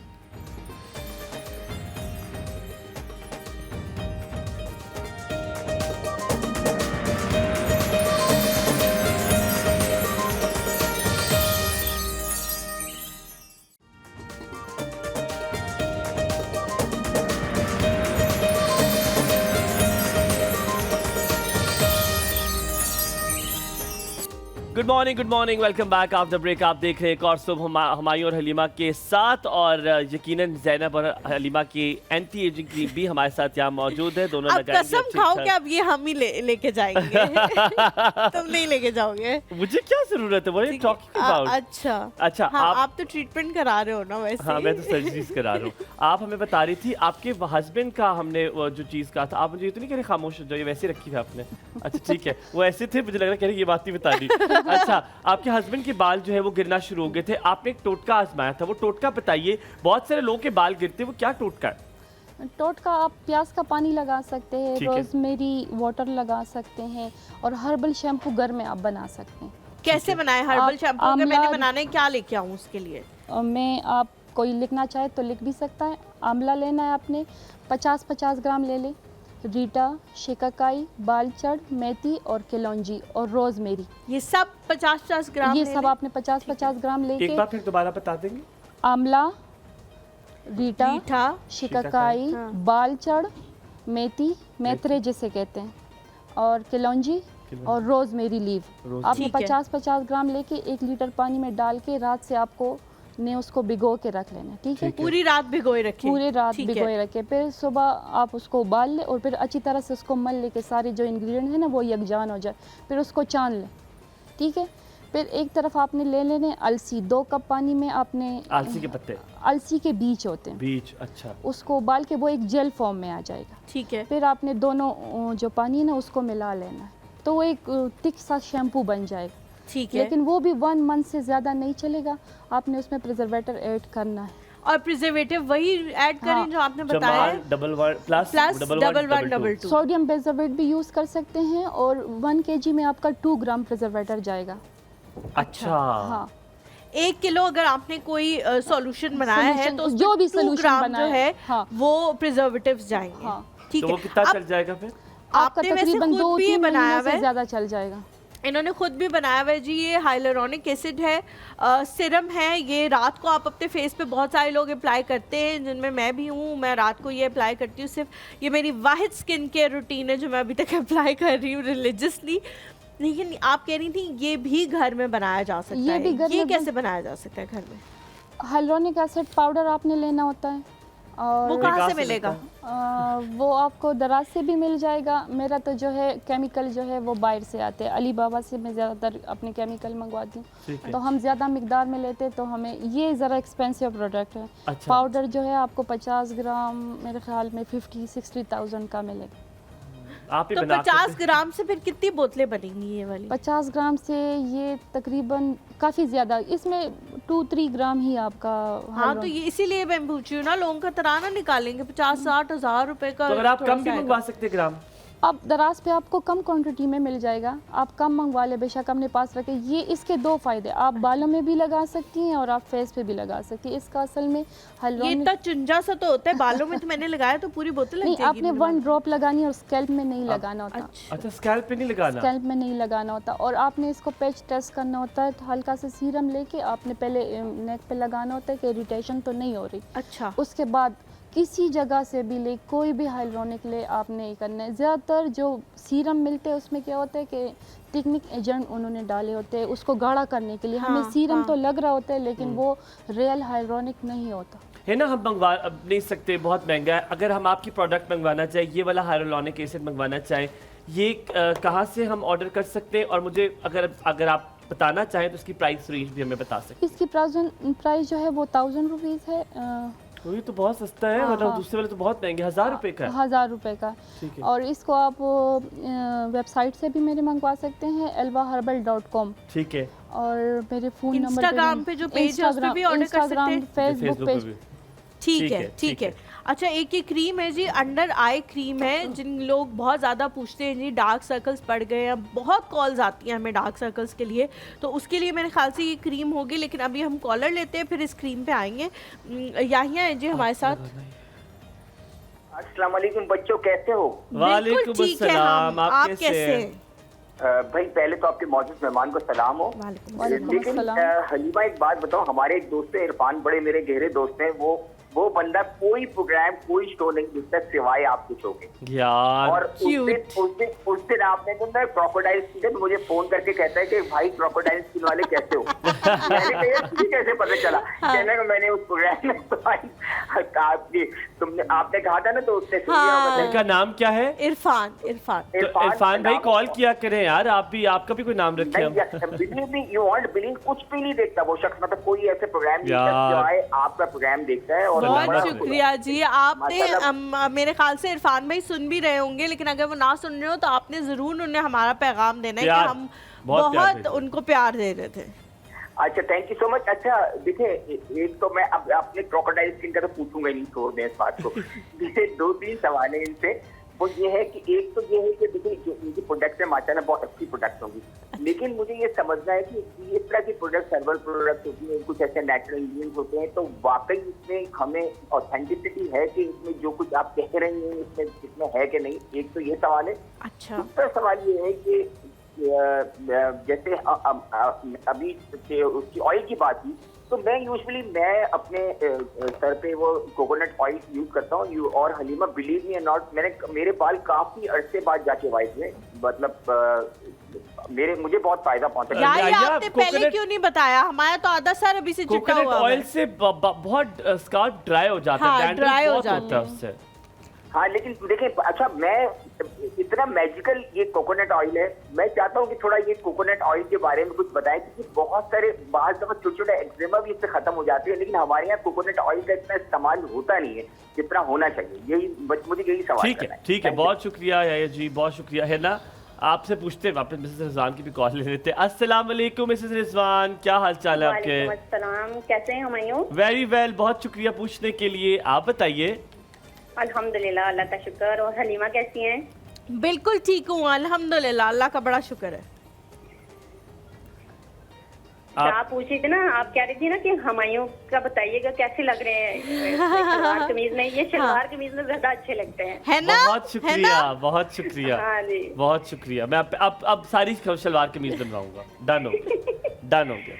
Speaker 2: Good morning, welcome back after break. आप देख रहे हैं एक और सुबह हुमायूं और हलीमा के साथ, और यकीनन जैनब और हलीमा की एंटी एजिंग क्रीम भी हमारे साथ यहाँ मौजूद है। दोनों
Speaker 1: अब
Speaker 2: लगाएंगे
Speaker 1: कसम
Speaker 2: अच्छी
Speaker 1: खाओ
Speaker 2: तरह।
Speaker 1: कि अब ये हम ही लेके जाएंगे। तुम नहीं लेके जाओगे।
Speaker 2: मुझे क्या जरूरत है? What are you talking about?
Speaker 1: अच्छा,
Speaker 2: अच्छा,
Speaker 1: हाँ, आप तो ट्रीटमेंट करा रहे हो ना वैसे।
Speaker 2: हाँ, मैं तो सर्जरीज करा रहा हूँ। आप हमें बता रही थी आपके हस्बैंड का हमने वो जो चीज़ कहा था, आप मुझे ये तो नहीं कह रहे खामोश हो जाओ, ये वैसे ही रखी है आपने? अच्छा ठीक है, वो ऐसे थे, मुझे लग रहा है कह रहे ये बात नहीं बता रही। अच्छा, आपके हस्बैंड के बाल जो है वो गिरना शुरू हो गए थे, आपने एक टोटका आजमाया था, वो टोटका बताइए। बहुत सारे लोगों के बाल गिरते हैं, वो क्या टोटका है?
Speaker 4: टोटका आप प्याज का पानी लगा सकते हैं,
Speaker 2: ठीक है।
Speaker 4: रोजमेरी वाटर लगा सकते हैं, और हर्बल शैम्पू घर में आप बना सकते हैं।
Speaker 1: कैसे बनाए हर्बल
Speaker 4: आप
Speaker 1: शैम्पू? अगर मैंने
Speaker 4: आंवला-
Speaker 1: बनाना है, क्या लेके आऊँ उसके लिए?
Speaker 4: मैं आप कोई लिखना चाहे तो लिख भी सकता है। आंवला लेना है आपने 50-50 ग्राम ले लें, रीटा, शिकाकाई, बालचड़, मेथी और केलौंजी और रोजमेरी,
Speaker 1: ये सब 50-50 ग्राम
Speaker 4: ये
Speaker 1: ले
Speaker 4: सब
Speaker 1: लें?
Speaker 4: आपने 50-50 ग्राम
Speaker 2: एक
Speaker 4: लेके
Speaker 2: बार फिर दोबारा बता देंगे?
Speaker 4: आंवला, रीटा,
Speaker 1: मीठा,
Speaker 4: शिकाकाई,
Speaker 1: हाँ।
Speaker 4: बालचड़, मेथी, मेथरे जिसे कहते हैं, और केलौंजी और रोजमेरी लीव आपने
Speaker 1: ठीक है।
Speaker 4: 50-50 ग्राम लेके 1 लीटर पानी में डाल के रात से आपको ने उसको भिगो के रख लेना, ठीक है?
Speaker 1: पूरी रात भिगोए रखें।
Speaker 4: पूरे रात
Speaker 1: ठीक है।
Speaker 4: भिगोए रखे, फिर सुबह आप उसको उबाल ले और फिर अच्छी तरह से उसको मल ले के सारे जो इंग्रेडिएंट है ना वो यकजान हो जाए, फिर उसको छान ले, ठीक है? फिर एक तरफ आपने ले लेने अलसी, 2 कप पानी में आपने
Speaker 2: अलसी के पत्ते,
Speaker 4: अलसी के बीज होते हैं,
Speaker 2: बीज, अच्छा,
Speaker 4: उसको उबाल के वो एक जेल फॉर्म में आ जाएगा।
Speaker 1: ठीक है।
Speaker 4: फिर आपने दोनों जो पानी है ना उसको मिला लेना है, तो वो एक थिक सा शैम्पू बन जाएगा।
Speaker 1: ठीक है।
Speaker 4: लेकिन वो भी 1 मंथ से ज़्यादा नहीं चलेगा, आपने उसमें प्रिजर्वेटर ऐड करना है।
Speaker 1: और प्रिजर्वेटिव वही ऐड करें
Speaker 4: हाँ।
Speaker 1: जो आपने बताया
Speaker 2: जमाल
Speaker 1: है?
Speaker 2: Double one plus
Speaker 1: plus
Speaker 2: double one double two.
Speaker 4: Sodium preservative भी यूज़ कर सकते हैं, और 1 kg में आपका 2 ग्राम प्रिजर्वेटर जाएगा।
Speaker 2: अच्छा,
Speaker 4: हाँ,
Speaker 1: 1 किलो अगर आपने कोई सॉल्यूशन बनाया है तो
Speaker 4: जो भी
Speaker 1: उसमें 2
Speaker 4: solution
Speaker 1: ग्राम जो
Speaker 4: बनाया
Speaker 1: है
Speaker 4: हाँ।
Speaker 1: वो प्रिजर्वेटिव्स जाएंगे।
Speaker 4: हाँ।
Speaker 1: ठीक
Speaker 2: तो
Speaker 1: है।
Speaker 2: वो कितना
Speaker 1: अब
Speaker 2: चल जाएगा फिर?
Speaker 4: आपका
Speaker 1: आपने वैसे
Speaker 4: तकरीबन
Speaker 1: खुद
Speaker 4: 2-3
Speaker 1: भी ये बनाया
Speaker 4: महीने
Speaker 1: हुआ
Speaker 4: से
Speaker 1: है,
Speaker 4: ज़्यादा चल जाएगा।
Speaker 1: इन्होंने खुद भी बनाया हुआ है जी। ये हाइलुरोनिक एसिड है, सिरम है, ये रात को आप अपने फेस पे बहुत सारे लोग अप्लाई करते हैं, जिनमें मैं भी हूँ। मैं रात को ये अप्लाई करती हूँ, सिर्फ ये मेरी वाहिद स्किन केयर रूटीन है जो मैं अभी तक अप्लाई कर रही हूँ रिलीजियसली। लेकिन आप कह रही थी ये भी घर में बनाया जा सकता
Speaker 4: ये
Speaker 1: है,
Speaker 4: भी घर
Speaker 1: ये
Speaker 4: में
Speaker 1: कैसे बनाया जा सकता है घर में?
Speaker 4: हाइलोनिक एसिड पाउडर आपने लेना होता है और
Speaker 1: वो कहाँ से मिलेगा?
Speaker 4: वो आपको दराज से भी मिल जाएगा। मेरा तो जो है केमिकल जो है वो बाहर से आते हैं, अली बाबा से मैं ज़्यादातर अपने केमिकल मंगवाती हूँ, तो हम ज़्यादा मिकदार में लेते हैं, तो हमें ये ज़रा एक्सपेंसिव प्रोडक्ट है।
Speaker 2: अच्छा।
Speaker 4: पाउडर जो है आपको 50 ग्राम मेरे ख्याल में 50-60,000 का मिलेगा।
Speaker 2: आप ही
Speaker 1: तो
Speaker 2: बना के
Speaker 1: 50 ग्राम से फिर कितनी बोतलें बनेंगी ये वाली?
Speaker 4: 50 ग्राम से ये तकरीबन काफ़ी ज़्यादा, इसमें 2-3 ग्राम ही आपका
Speaker 1: हाँ, तो ये इसीलिए मैं पूछ रही हूँ ना, लोगों का तराना निकालेंगे 50-60 हज़ार रुपए का।
Speaker 2: तो अगर आप
Speaker 1: थोड़ा
Speaker 2: कम
Speaker 1: सा
Speaker 2: भी
Speaker 1: आएगा।
Speaker 2: मंगवा सकते ग्राम?
Speaker 4: अब दराज पे आपको कम क्वांटिटी में मिल जाएगा, आप कम मंगवा ले, बेशक अपने पास रखें। ये इसके 2 फ़ायदे, आप बालों में भी लगा सकती हैं और आप फेस पे भी लगा सकती हैं। इसका असल में
Speaker 1: ये
Speaker 4: हाइलोनिक
Speaker 1: इतना चुंजा सा तो होता है बालों में, तो मैंने लगाया तो पूरी बोतल लग
Speaker 4: नहीं,
Speaker 1: जाएगी
Speaker 4: आपने
Speaker 1: मेरे
Speaker 4: 1 ड्रॉप लगानी है और स्कैल्प में नहीं लगाना होता।
Speaker 2: अच्छा, स्कैल्प पे नहीं लगाना?
Speaker 4: स्कैल्प में नहीं लगाना होता, और आपने इसको पैच टेस्ट करना होता है, तो हल्का सा सीरम लेके आपने पहले नेक पे लगाना होता है कि इरिटेशन तो नहीं हो रही।
Speaker 1: अच्छा,
Speaker 4: उसके बाद किसी जगह से भी ले, कोई भी हाइलोनिक ले, आपने ये करना है। ज़्यादातर जो सीरम मिलते हैं उसमें क्या होता है कि टेक्निक एजेंट उन्होंने डाले होते हैं उसको गाढ़ा करने के लिए। हमें
Speaker 1: हाँ,
Speaker 4: सीरम
Speaker 1: हाँ।
Speaker 4: तो लग रहा होता है लेकिन वो रियल हाइलोनिक नहीं होता।
Speaker 2: है ना, हम मंगवा अब नहीं सकते, बहुत महंगा है। अगर हम आपकी प्रोडक्ट मंगवाना चाहें, ये वाला हाइलोनिक एसिड मंगवाना चाहें, ये कहाँ से हम ऑर्डर कर सकते हैं? और मुझे अगर आप बताना चाहें तो उसकी प्राइस रेंज भी हमें बता सकते
Speaker 4: इसकी प्राइस जो है वो 1000 रुपीज़ है।
Speaker 2: हैं। ये तो बहुत सस्ता है,
Speaker 4: हाँ,
Speaker 2: मतलब
Speaker 4: हाँ।
Speaker 2: दूसरे वाले तो बहुत महंगे, 1000 रुपए का है।
Speaker 4: 1000 रुपये का।
Speaker 2: ठीक है।
Speaker 4: और इसको आप वेबसाइट से भी मेरे मंगवा सकते हैं, elvaherbal.com,
Speaker 2: ठीक है।
Speaker 4: और मेरे फ़ोन नंबर
Speaker 1: इंस्टाग्राम पे जो पेज है उस पे भी ऑर्डर कर सकते हैं?
Speaker 4: फेसबुक
Speaker 2: फेसबुक पे
Speaker 4: पेज।
Speaker 2: भी।
Speaker 1: ठीक है, ठीक है। अच्छा, एक ये क्रीम है जी, अंडर आई क्रीम है, जिन लोग बहुत ज़्यादा पूछते हैं जी, डार्क सर्कल्स पड़ गए हैं, बहुत कॉल्स आती हैं हमें डार्क सर्कल्स के लिए, तो उसके लिए मेरे ख्याल से ये क्रीम होगी। लेकिन अभी हम कॉलर लेते हैं, फिर इस क्रीम पे आएंगे। याहिया है जी हमारे साथ।
Speaker 9: अस्सलाम वालेकुम बच्चों, कैसे हो?
Speaker 2: वालेकुम
Speaker 1: बिल्कुल ठीक है
Speaker 2: अस्सलाम,
Speaker 1: हम,
Speaker 2: आप
Speaker 1: आप
Speaker 2: कैसे
Speaker 1: कैसे
Speaker 2: हैं?
Speaker 1: हैं?
Speaker 9: भाई पहले तो आपके मौजूद मेहमान को सलाम हो।
Speaker 4: वालेकुम
Speaker 9: लेकिन
Speaker 4: अस्सलाम।
Speaker 9: हलीमा, एक बात बताओ, हमारे एक दोस्त है इरफान, बड़े मेरे गहरे दोस्त हैं, वो बंदा कोई प्रोग्राम कोई शो नहीं देखता सिवाय आपके शो के।
Speaker 2: यार
Speaker 9: और उस दिन आपने तो ना क्रोकोडाइल स्किन, मुझे फोन करके कहता है कि भाई क्रोकोडाइल स्किन वाले कैसे हो? मैंने कहा यार तुझे कैसे पता चला? कहने को मैंने उस प्रोग्राम में तो आपने कहा था ना, तो उसने सुन लिया।
Speaker 1: हाँ।
Speaker 2: उनका नाम क्या है?
Speaker 1: इरफान।
Speaker 2: तो इरफान भाई कॉल किया करें यार, आपका भी कोई नाम रखे हम।
Speaker 9: यू वॉन्ट बिलीव, कुछ भी नहीं देखता वो शख्स, मतलब कोई ऐसे प्रोग्राम नहीं
Speaker 2: यार।
Speaker 9: देखता जो आए आपका प्रोग्राम देखता है। और
Speaker 1: बहुत
Speaker 9: बड़ा
Speaker 1: शुक्रिया जी। आपने मेरे ख्याल से इरफान भाई सुन भी रहे होंगे, लेकिन अगर वो ना सुन रहे हो तो आपने जरूर उन्हें हमारा पैगाम देना है कि हम बहुत उनको प्यार दे रहे थे।
Speaker 9: अच्छा, थैंक यू सो मच। अच्छा देखिए, एक तो मैं अब अपने क्रोकोडाइल स्किन का तो पूछूंगा ही नहीं, छोड़ दें इस बात को। 2-3 सवाल है इनसे। वो ये है कि एक तो ये है कि देखिए जो इनकी प्रोडक्ट है माशाल्लाह बहुत अच्छी प्रोडक्ट होगी, लेकिन मुझे ये समझना है कि इस तरह की प्रोडक्ट सर्वल प्रोडक्ट होती है, कुछ ऐसे नेचुरल इंग्रेडिएंट्स होते हैं, तो वाकई इसमें हमें ऑथेंटिसिटी है कि इसमें जो कुछ आप कह रही हैं इसमें है कि नहीं? एक तो ये सवाल है।
Speaker 1: अच्छा,
Speaker 9: दूसरा सवाल ये है कि जैसे अभी उसकी ऑयल की बात की, तो मैं अपने सर पे वो कोकोनट ऑयल यूज करता हूँ। और हलीमा, बिलीव मी नॉट, मेरे बाल काफी अरसे बाद जाके वाइट हुए, मतलब मुझे बहुत फायदा पहुंचा।
Speaker 1: यार ये
Speaker 2: यार,
Speaker 1: आपने पहले क्यों नहीं बताया? हमारा तो आधा सर अभी से चिपका
Speaker 2: कोकोनट
Speaker 1: हुआ
Speaker 2: ऑयल
Speaker 1: है।
Speaker 2: से बहुत स्काल्प ड्राई हो जाता
Speaker 1: हाँ,
Speaker 2: है, डैंड्रफ
Speaker 1: dry हो
Speaker 2: बहुत
Speaker 1: जाता
Speaker 2: होता है
Speaker 1: है।
Speaker 2: उससे।
Speaker 9: हाँ, लेकिन देखिए, अच्छा मैं इतना मैजिकल ये कोकोनट ऑयल है, मैं चाहता हूँ कि थोड़ा ये कोकोनट ऑयल के बारे में कुछ बताएं, क्योंकि बहुत सारे बाहर दफा छोटे-छोटे एक्जिमा भी इससे खत्म हो जाती है, लेकिन हमारे यहाँ कोकोनट ऑयल का इतना इस्तेमाल होता नहीं है जितना होना चाहिए। मुझे यही सवाल
Speaker 2: ठीक है, ठीक है, बहुत शुक्रिया याया जी, बहुत शुक्रिया। है ना, आपसे पूछते वापस मिसेस रिजवान की भी कॉल ले लेते हैं। अस्सलाम वालेकुम मिसेस रिजवान, क्या हाल चाल है आपके?
Speaker 10: वालेकुम, कैसे हैं हुमायूं?
Speaker 2: वेरी वेल, बहुत शुक्रिया पूछने के लिए। आप बताइए।
Speaker 10: अल्हम्दुलिल्लाह, अल्लाह का शुक्र। और हलीमा कैसी हैं?
Speaker 1: बिल्कुल ठीक हूँ अल्हम्दुलिल्लाह, अल्लाह का बड़ा शुक्र है।
Speaker 10: आप पूछ रही थी ना, आप कह रही थी ना कि हुमायूं का बताइएगा कैसे लग रहे हैं शलवार कमीज में। ये शलवार कमीज में ज्यादा अच्छे लगते हैं,
Speaker 1: है ना?
Speaker 2: बहुत शुक्रिया, बहुत शुक्रिया।
Speaker 10: हाँ जी,
Speaker 2: बहुत शुक्रिया। मैं अब सारी शलवार कमीज बनवाऊंगा। डन हो गया, डन हो गया।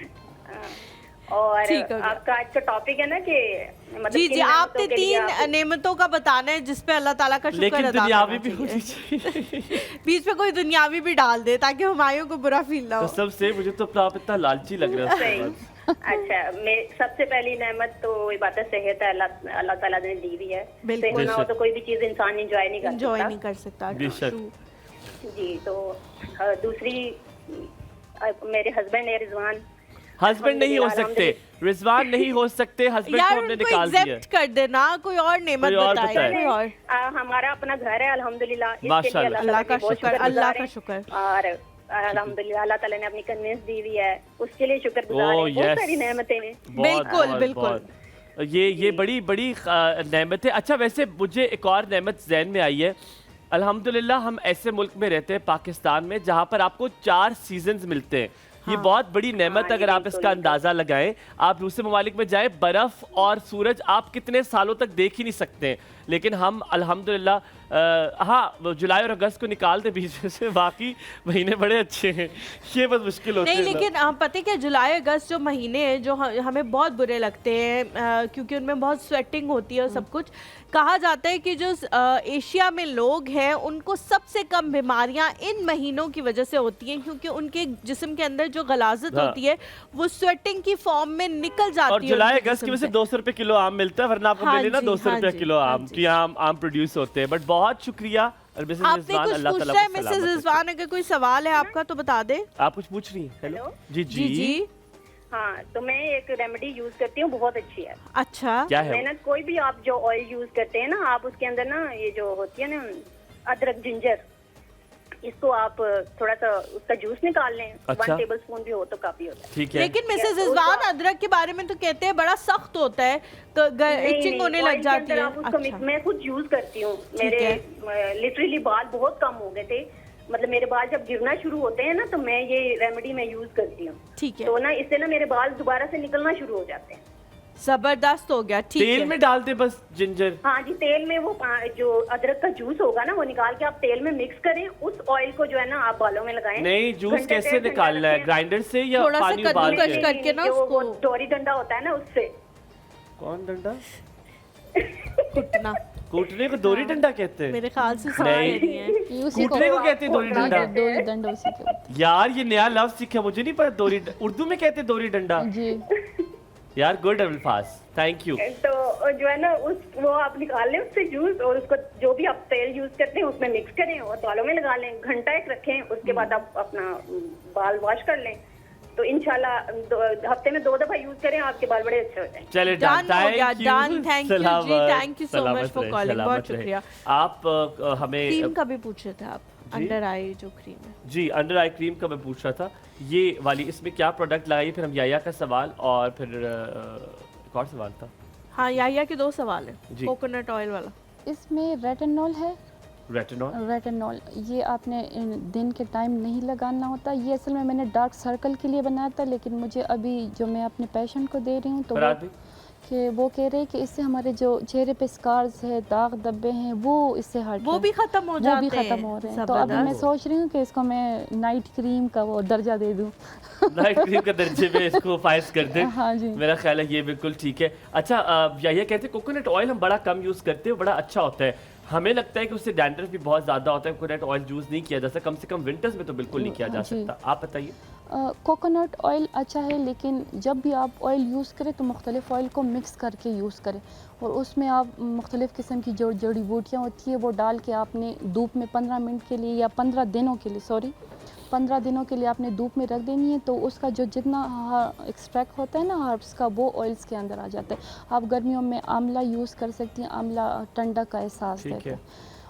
Speaker 10: और
Speaker 1: ठीक हो गया।
Speaker 10: आपका आज का टॉपिक है ना कि मतलब
Speaker 1: जी
Speaker 10: किन
Speaker 1: जी, आपने
Speaker 10: नेमतों के लिए
Speaker 1: 3
Speaker 10: आप-
Speaker 1: नेमतों का बताना है जिस पे अल्लाह ताला का शुक्र
Speaker 2: लेकिन
Speaker 1: अदा
Speaker 2: दुनियावी
Speaker 1: करना
Speaker 2: भी होनी
Speaker 1: चाहिए।
Speaker 2: चाहिए।
Speaker 1: बीच में कोई दुनियावी भी डाल दे ताकि हुमायूं को बुरा फील ना हो।
Speaker 2: कसम से मुझे तो आप इतना लालची लग रहा है उसके
Speaker 10: सही।
Speaker 2: बाद।
Speaker 10: अच्छा, मैं सबसे पहली नेमत तो ये बात है, सेहत है, अल्लाह ताला ने दी हुई है।
Speaker 1: बिल्कुल।
Speaker 10: सेहत ना हो तो कोई भी चीज इंसान एंजॉय नहीं कर
Speaker 1: एंजॉय
Speaker 10: सकता।
Speaker 1: नहीं कर सकता।
Speaker 2: बेशक।
Speaker 1: True।
Speaker 10: जी, तो दूसरी मेरे हस्बैंड है रिजवान।
Speaker 2: हस्बैंड नहीं हो सकते, रिजवान नहीं हो सकते, हस्बैंड को
Speaker 1: यार
Speaker 2: हमने
Speaker 1: उनको
Speaker 2: निकाल दिया।
Speaker 1: exempt कर देना, कोई और नेमत
Speaker 2: कोई और
Speaker 1: बताए।
Speaker 2: बताए।
Speaker 1: कोई और।
Speaker 10: हमारा अपना घर है अल्हम्दुलिल्लाह, इसके लिए
Speaker 2: माशाल्लाह।
Speaker 1: अल्लाह का
Speaker 10: बहुत
Speaker 1: शुक्र, अल्लाह का
Speaker 10: शुक्रगुजार
Speaker 1: शुक्र।
Speaker 10: हैं। और अल्हम्दुलिल्लाह अल्लाह ताला ने अपनी कन्वेंस दी हुई है, उसके लिए शुक्रगुजार
Speaker 2: ओह,
Speaker 10: हैं। बहुत
Speaker 2: yes।
Speaker 10: सारी नेमतें हैं।
Speaker 1: बिल्कुल, बिल्कुल।
Speaker 2: ये बड़ी बड़ी नेमत है। अच्छा, वैसे मुझे एक और नेमत ज़हन में आई है। अल्हम्दुलिल्लाह हम ऐसे मुल्क में रहते हैं पाकिस्तान में जहाँ पर आपको 4 सीजन्स मिलते हैं। ये बहुत बड़ी नेमत,
Speaker 10: हाँ,
Speaker 2: अगर आप इसका अंदाज़ा लगाएं। आप दूसरे ममालिक में जाएं, बर्फ़ और सूरज आप कितने सालों तक देख ही नहीं सकते, लेकिन हम अल्हम्दुलिल्लाह हाँ, जुलाई और अगस्त को निकाल दे बीच में से, बाकी महीने बड़े अच्छे हैं। ये बस मुश्किल होती
Speaker 1: नहीं,
Speaker 2: है।
Speaker 1: लेकिन पता है क्या, जुलाई अगस्त जो महीने हैं जो हमें बहुत बुरे लगते हैं क्योंकि उनमें बहुत स्वेटिंग होती है और सब कुछ। कहा जाता है कि जो एशिया में लोग हैं उनको सबसे कम बीमारियां इन महीनों की वजह से होती हैं, क्योंकि उनके जिस्म के अंदर जो गलाजत
Speaker 2: हाँ।
Speaker 1: होती है वो स्वेटिंग की फॉर्म में निकल जाती है।
Speaker 2: और जुलाई
Speaker 1: उनके
Speaker 2: अगस्त की
Speaker 1: जिस्म
Speaker 2: वजह से
Speaker 1: से।
Speaker 2: 200 रुपए किलो आम मिलता है, वरना आपको
Speaker 1: हाँ
Speaker 2: मिले ना
Speaker 1: जी,
Speaker 2: 200
Speaker 1: हाँ
Speaker 2: रुपए
Speaker 1: जी,
Speaker 2: किलो
Speaker 1: हाँ
Speaker 2: आम
Speaker 1: जी।
Speaker 2: कि आम प्रोड्यूस होते हैं। बट बहुत शुक्रिया मिसेस
Speaker 1: आपने
Speaker 2: रिजवान,
Speaker 1: कुछ
Speaker 2: अल्लाह ताला
Speaker 1: पूछना है
Speaker 2: को
Speaker 1: मिसेस
Speaker 2: सलामत रखे।
Speaker 1: रिजवान? अगर कोई सवाल है आपका तो बता दे।
Speaker 2: आप कुछ पूछ रही हैं? हेलो जी
Speaker 1: जी जी।
Speaker 10: हाँ, तो मैं एक रेमेडी यूज करती हूँ, बहुत अच्छी है।
Speaker 1: अच्छा,
Speaker 2: क्या है
Speaker 10: मैं ना कोई भी आप जो ऑयल यूज करते हैं ना, आप उसके अंदर ना ये जो होती है ना अदरक जिंजर, इसको आप थोड़ा सा उसका जूस निकाल लें।
Speaker 2: अच्छा।
Speaker 10: 1 टेबलस्पून भी हो तो काफी होता है।
Speaker 2: ठीक है।
Speaker 1: लेकिन मिसेस
Speaker 10: उसको
Speaker 1: रिजवान
Speaker 10: आप-
Speaker 1: अदरक के बारे में तो कहते हैं बड़ा सख्त होता है,
Speaker 10: नहीं,
Speaker 1: इचिंग होने
Speaker 10: ऑयल
Speaker 1: लग
Speaker 10: के
Speaker 1: जाती
Speaker 10: अंदर
Speaker 1: है।
Speaker 10: आप उसको
Speaker 1: अच्छा।
Speaker 10: मैं खुद यूज करती हूँ।
Speaker 1: ठीक
Speaker 10: मेरे लिटरली बाल बहुत कम हो गए थे, मतलब मेरे बाल जब गिरना शुरू होते हैं ना तो मैं ये रेमेडी में यूज करती हूँ।
Speaker 1: ठीक है,
Speaker 10: तो ना इससे ना मेरे बाल दोबारा से निकलना शुरू हो जाते हैं।
Speaker 1: जबरदस्त हो गया। ठीक
Speaker 2: तेल
Speaker 1: है।
Speaker 2: में डाल दे बस जिंजर।
Speaker 10: हाँ जी, तेल में वो जो अदरक का जूस होगा ना वो निकाल के आप तेल में मिक्स करें, उस ऑयल को जो है ना आप बालों में लगाएं।
Speaker 2: नहीं, जूस
Speaker 10: घंटे
Speaker 2: कैसे
Speaker 10: 1.5 घंटा
Speaker 2: निकालना है?
Speaker 10: रखें।
Speaker 2: ग्राइंडर से या
Speaker 1: थोड़ा सा
Speaker 2: पानी उबाल
Speaker 1: कद्दूकस
Speaker 2: के?
Speaker 1: करके ना
Speaker 10: जो वो
Speaker 1: उसको
Speaker 10: डोरी डंडा होता है ना उससे।
Speaker 2: कौन डंडा?
Speaker 1: कुटना,
Speaker 2: कूटने को दोरी डंडा कहते हैं?
Speaker 1: मेरे ख्याल से
Speaker 2: नहीं।
Speaker 1: नहीं है।
Speaker 4: ये उसी को
Speaker 2: कूटने को कहते हैं दोरी डंडा?
Speaker 4: दो दंड उसी के होते
Speaker 2: यार ये नया लफ्ज सीखा, मुझे नहीं पता। उर्दू में कहते हैं दोरी डंडा।
Speaker 4: हैं। जी,
Speaker 2: यार गुड अल्फाज, थैंक यू।
Speaker 10: तो जो है ना वो आप निकाल लें उससे जूस, और उसको जो भी आप तेल यूज करते हैं उसमें मिक्स करें और बालों में लगा लें। घंटा एक रखें, उसके बाद आप अपना बाल वॉश कर लें। तो इंशाल्लाह हफ्ते में 2 दफा यूज करें, आपके बाल बड़े अच्छे हो जाएंगे।
Speaker 2: चले
Speaker 1: डन हो गया,
Speaker 2: thank
Speaker 1: done.
Speaker 2: You,
Speaker 1: thank you जी,
Speaker 2: सलामत,
Speaker 1: थैंक यू सो मच
Speaker 2: सलामत
Speaker 1: फॉर
Speaker 2: रहे,
Speaker 1: कॉलिंग, बहुत
Speaker 2: सलामत रहे।
Speaker 1: शुक्रिया।
Speaker 2: आप हमें
Speaker 1: क्रीम का भी पूछे थे आप,
Speaker 2: जी?
Speaker 1: अंडर आई जो क्रीम है।
Speaker 2: जी, अंडर आई क्रीम का मैं पूछ रहा था, ये वाली इसमें क्या प्रोडक्ट लगाइए, फिर हम याया का सवाल और फिर एक और सवाल था।
Speaker 1: हाँ, याया के 2 सवाल है।
Speaker 2: जी।
Speaker 1: कोकोनट ऑयल वाला।
Speaker 4: इसमें रेटिनॉल है।
Speaker 2: रेटिनॉल।
Speaker 4: रेटिनॉल ये आपने दिन के टाइम नहीं लगाना होता। ये असल में मैंने डार्क सर्कल के लिए बनाया था, लेकिन मुझे अभी जो मैं अपने पेशेंट को दे रही हूँ तो वो कह रहे हैं कि इससे हमारे जो चेहरे पे स्कार्स है, दाग धब्बे हैं, वो इससे हट
Speaker 1: वो
Speaker 4: रहे
Speaker 1: भी खत्म हो
Speaker 4: हैं। वो
Speaker 1: जाते
Speaker 4: भी
Speaker 1: हैं।
Speaker 4: खत्म हो रहे हैं। तो अभी मैं
Speaker 1: जबरदस्त।
Speaker 4: सोच रही हूँ कि इसको मैं नाइट क्रीम का वो दर्जा दे दूँ।
Speaker 2: नाइट क्रीम के दर्जे में इसको फाइज कर दें।
Speaker 4: हाँ जी।
Speaker 2: मेरा ख्याल है ये बिल्कुल ठीक है। अच्छा, याया कहते हैं कोकोनट ऑयल हम बड़ा कम यूज़ करते हैं, बड़ा अच्छा होता है। हमें लगता है कि उससे डैंड्रफ भी बहुत ज़्यादा होता है, कोकोनट ऑयल यूज़ नहीं किया जा सकता, कम से कम विंटर्स में तो बिल्कुल नहीं किया जा
Speaker 4: जी।
Speaker 2: सकता। आप बताइए।
Speaker 4: कोकोनट ऑयल अच्छा है, लेकिन जब भी आप ऑयल यूज़ करें तो मुख्तलिफ़ ऑयल को मिक्स करके यूज़ करें, और उसमें आप मुख्तलिफ़ किस्म की जो जड़ी बूटियाँ होती है वो डाल के आपने धूप में 15 मिनट के लिए या 15 दिनों के लिए 15 दिनों के लिए आपने धूप में रख देनी है। तो उसका जो जितना एक्सट्रैक्ट होता है ना हर्ब्स का, वो ऑयल्स के अंदर आ जाता है। आप गर्मियों में आंवला यूज़ कर सकती हैं, आंवला ठंडा का एहसास
Speaker 2: ठीक
Speaker 4: देता
Speaker 2: है।
Speaker 4: है,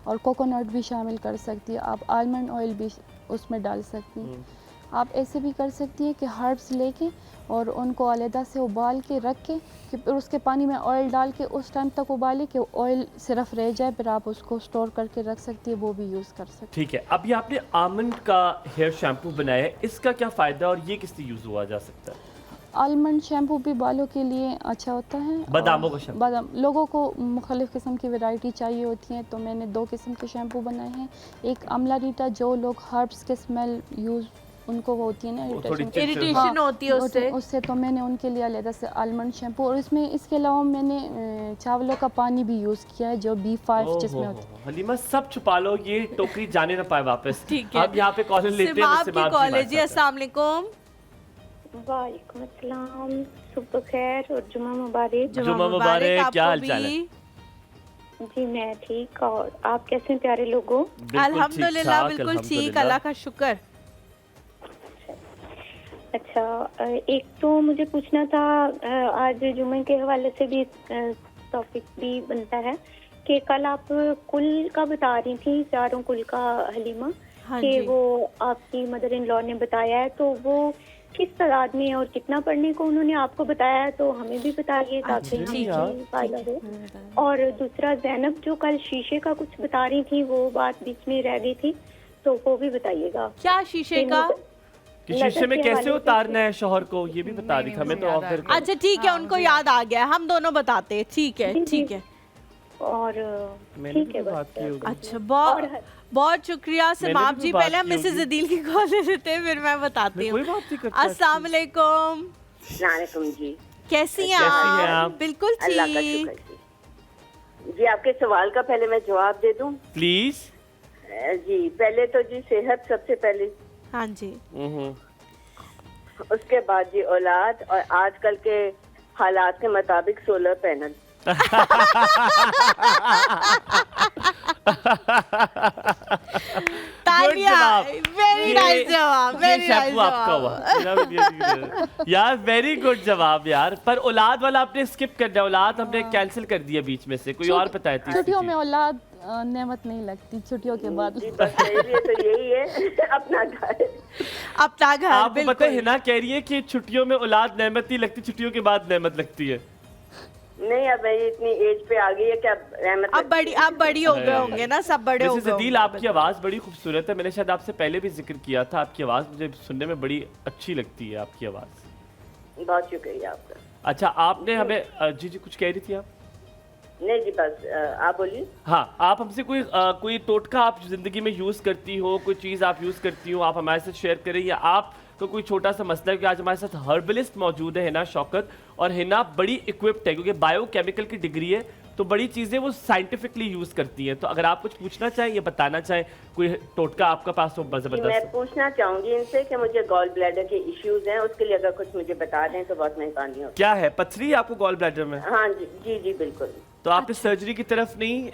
Speaker 4: और कोकोनट भी शामिल कर सकती है। आप आलमंड ऑयल भी उसमें डाल सकती हैं। आप ऐसे भी कर सकती हैं कि हर्ब्स लेके और उनको अलहदा से उबाल के रख के, कि फिर उसके पानी में ऑयल डाल के उस टाइम तक उबाले कि ऑयल सिर्फ रह जाए, फिर आप उसको स्टोर करके रख सकती है, वो भी यूज़ कर सकती
Speaker 2: ठीक है। अब ये आपने आमंड का हेयर शैम्पू बनाया है, इसका क्या फ़ायदा और ये किस लिए यूज़ हुआ जा सकता है?
Speaker 4: हैं। आलमंड शैम्पू भी बालों के लिए अच्छा होता है।
Speaker 2: बादामों का शैम्पू?
Speaker 4: बादाम लोगों को मुख्तलिफ़ किस्म की वैरायटी चाहिए होती हैं, तो मैंने 2 किस्म के शैम्पू बनाए हैं। एक अमला रीटा, जो लोग हर्ब्स के स्मेल यूज़ उनको वो होती है ना
Speaker 2: वो थोड़ी
Speaker 4: irritation।
Speaker 1: इरिटेशन होती है उससे।
Speaker 4: उससे तो मैंने उनके लिए अलग से आलमंड शैम्पू, और इसमें इसके अलावा मैंने चावलों का पानी भी यूज़ किया है जो B5 जिसमें होता है।
Speaker 2: हलीमा सब छुपा लो, ये टोकरी जाने ना पाए वापस।
Speaker 1: ठीक है।
Speaker 2: अब यहाँ पे कॉल लेते हैं।
Speaker 1: सिमाब की कॉल है जी। अस्सलाम वालेकुम।
Speaker 10: वालेकुम अस्सलाम, सुबह खैर और जुमा मुबारक।
Speaker 2: जुमा मुबारक, क्या हाल चाल है?
Speaker 10: जी मैं ठीक, और आप कैसे हैं प्यारे लोगों?
Speaker 1: अल्हम्दुलिल्लाह बिल्कुल ठीक, अल्लाह का शुक्र।
Speaker 10: अच्छा, एक तो मुझे पूछना था, आज जुमे के हवाले से भी टॉपिक भी बनता है कि कल आप कुल का बता रही थी, चारों कुल का हलीमा,
Speaker 1: हाँ
Speaker 10: कि
Speaker 1: जी।
Speaker 10: वो आपकी मदर इन लॉ ने बताया है, तो वो किस तादाद में है और कितना पढ़ने को उन्होंने आपको बताया है, तो हमें भी बताइए ताकि
Speaker 1: अच्छा,
Speaker 10: हमें भी फायदा हो। और दूसरा, जैनब जो कल शीशे का कुछ बता रही थी, वो बात बीच में रह गई थी, तो वो भी बताइएगा।
Speaker 1: क्या शीशे का?
Speaker 2: कि शीशे में कैसे उतारना है शौहर को, ये भी बता रही थी हमें तो ऑफ एयर।
Speaker 1: अच्छा ठीक है, उनको याद आ गया, हम दोनों बताते हैं। ठीक है ठीक है।
Speaker 10: और ठीक है बस।
Speaker 1: अच्छा, बहुत शुक्रिया सिमाब जी। पहले हम मिसेज अदील की कॉल ले लेते हैं, फिर मैं बताती हूँ। अस्सलाम वालेकुम।
Speaker 6: वालेकुम जी,
Speaker 1: कैसी हैं
Speaker 2: कैसी हैं
Speaker 1: आप?
Speaker 2: आप?
Speaker 1: बिल्कुल
Speaker 6: अल्लाह का
Speaker 1: ठीक।
Speaker 6: शुक्र जी। आपके सवाल का पहले मैं जवाब दे दूं?
Speaker 2: प्लीज।
Speaker 6: जी, पहले तो जी सेहत सबसे पहले,
Speaker 1: हाँ जी।
Speaker 6: उसके बाद जी औलाद, और आजकल के हालात के मुताबिक सोलर पैनल।
Speaker 1: तालिया, वेरी नाइस जवाब,
Speaker 2: ये
Speaker 1: वेरी नाइस
Speaker 2: शैम्पू आपका हुआ यार, वेरी गुड जवाब यार। पर औलाद वाला आपने स्किप कर दिया, औलाद हमने कैंसिल कर दिया बीच में से, कोई और बताया थी।
Speaker 4: छुट्टियों में औलाद नेमत नहीं लगती, छुट्टियों के बाद।
Speaker 6: जी बस तो यही है अपना घर।
Speaker 1: अपना घर।
Speaker 2: आपको पता है ना, कह रही है कि छुट्टियों में औलाद नेमत नहीं लगती, छुट्टियों के बाद नेमत लगती है।
Speaker 6: नहीं, अब मैं इतनी एज पे आ गई है कि
Speaker 1: अब बड़ी हो गए होंगे ना, सब बड़े हो
Speaker 2: मिसेस
Speaker 1: गए
Speaker 2: अदील, आपकी आवाज़ बड़ी खूबसूरत है। मैंने शायद आपसे पहले भी जिक्र किया था, आपकी आवाज़ मुझे सुनने में बड़ी अच्छी लगती है, आपकी आवाज़।
Speaker 6: बहुत शुक्रिया आपका।
Speaker 2: अच्छा, आपने हमें जी कुछ कह रही थी आप?
Speaker 6: नहीं जी बस आप बोलिए।
Speaker 2: हाँ, आप हमसे कोई टोटका आप जिंदगी में यूज़ करती हो, कोई चीज़ आप यूज़ करती हो, आप हमारे साथ शेयर करें, या आप तो कोई छोटा सा मसला है कि आज हमारे साथ हर्बलिस्ट मौजूद है हिना शौकत, और हिना बड़ी इक्विप्ड है क्योंकि बायोकेमिकल की डिग्री है, तो बड़ी चीज़ें वो साइंटिफिकली यूज़ करती हैं। तो अगर आप कुछ पूछना चाहें या बताना चाहें, कोई टोटका आपका पास हो
Speaker 6: मैं
Speaker 2: ज़बरदस्त।
Speaker 6: पूछना चाहूंगी इनसे कि मुझे गॉल ब्लैडर के इश्यूज हैं, उसके लिए अगर कुछ मुझे बता दें तो बहुत मेहरबानी होगी।
Speaker 2: क्या है, पथरी है आपको गॉल ब्लैडर में?
Speaker 6: हाँ जी जी जी बिल्कुल।
Speaker 2: तो आपने सर्जरी की तरफ नहीं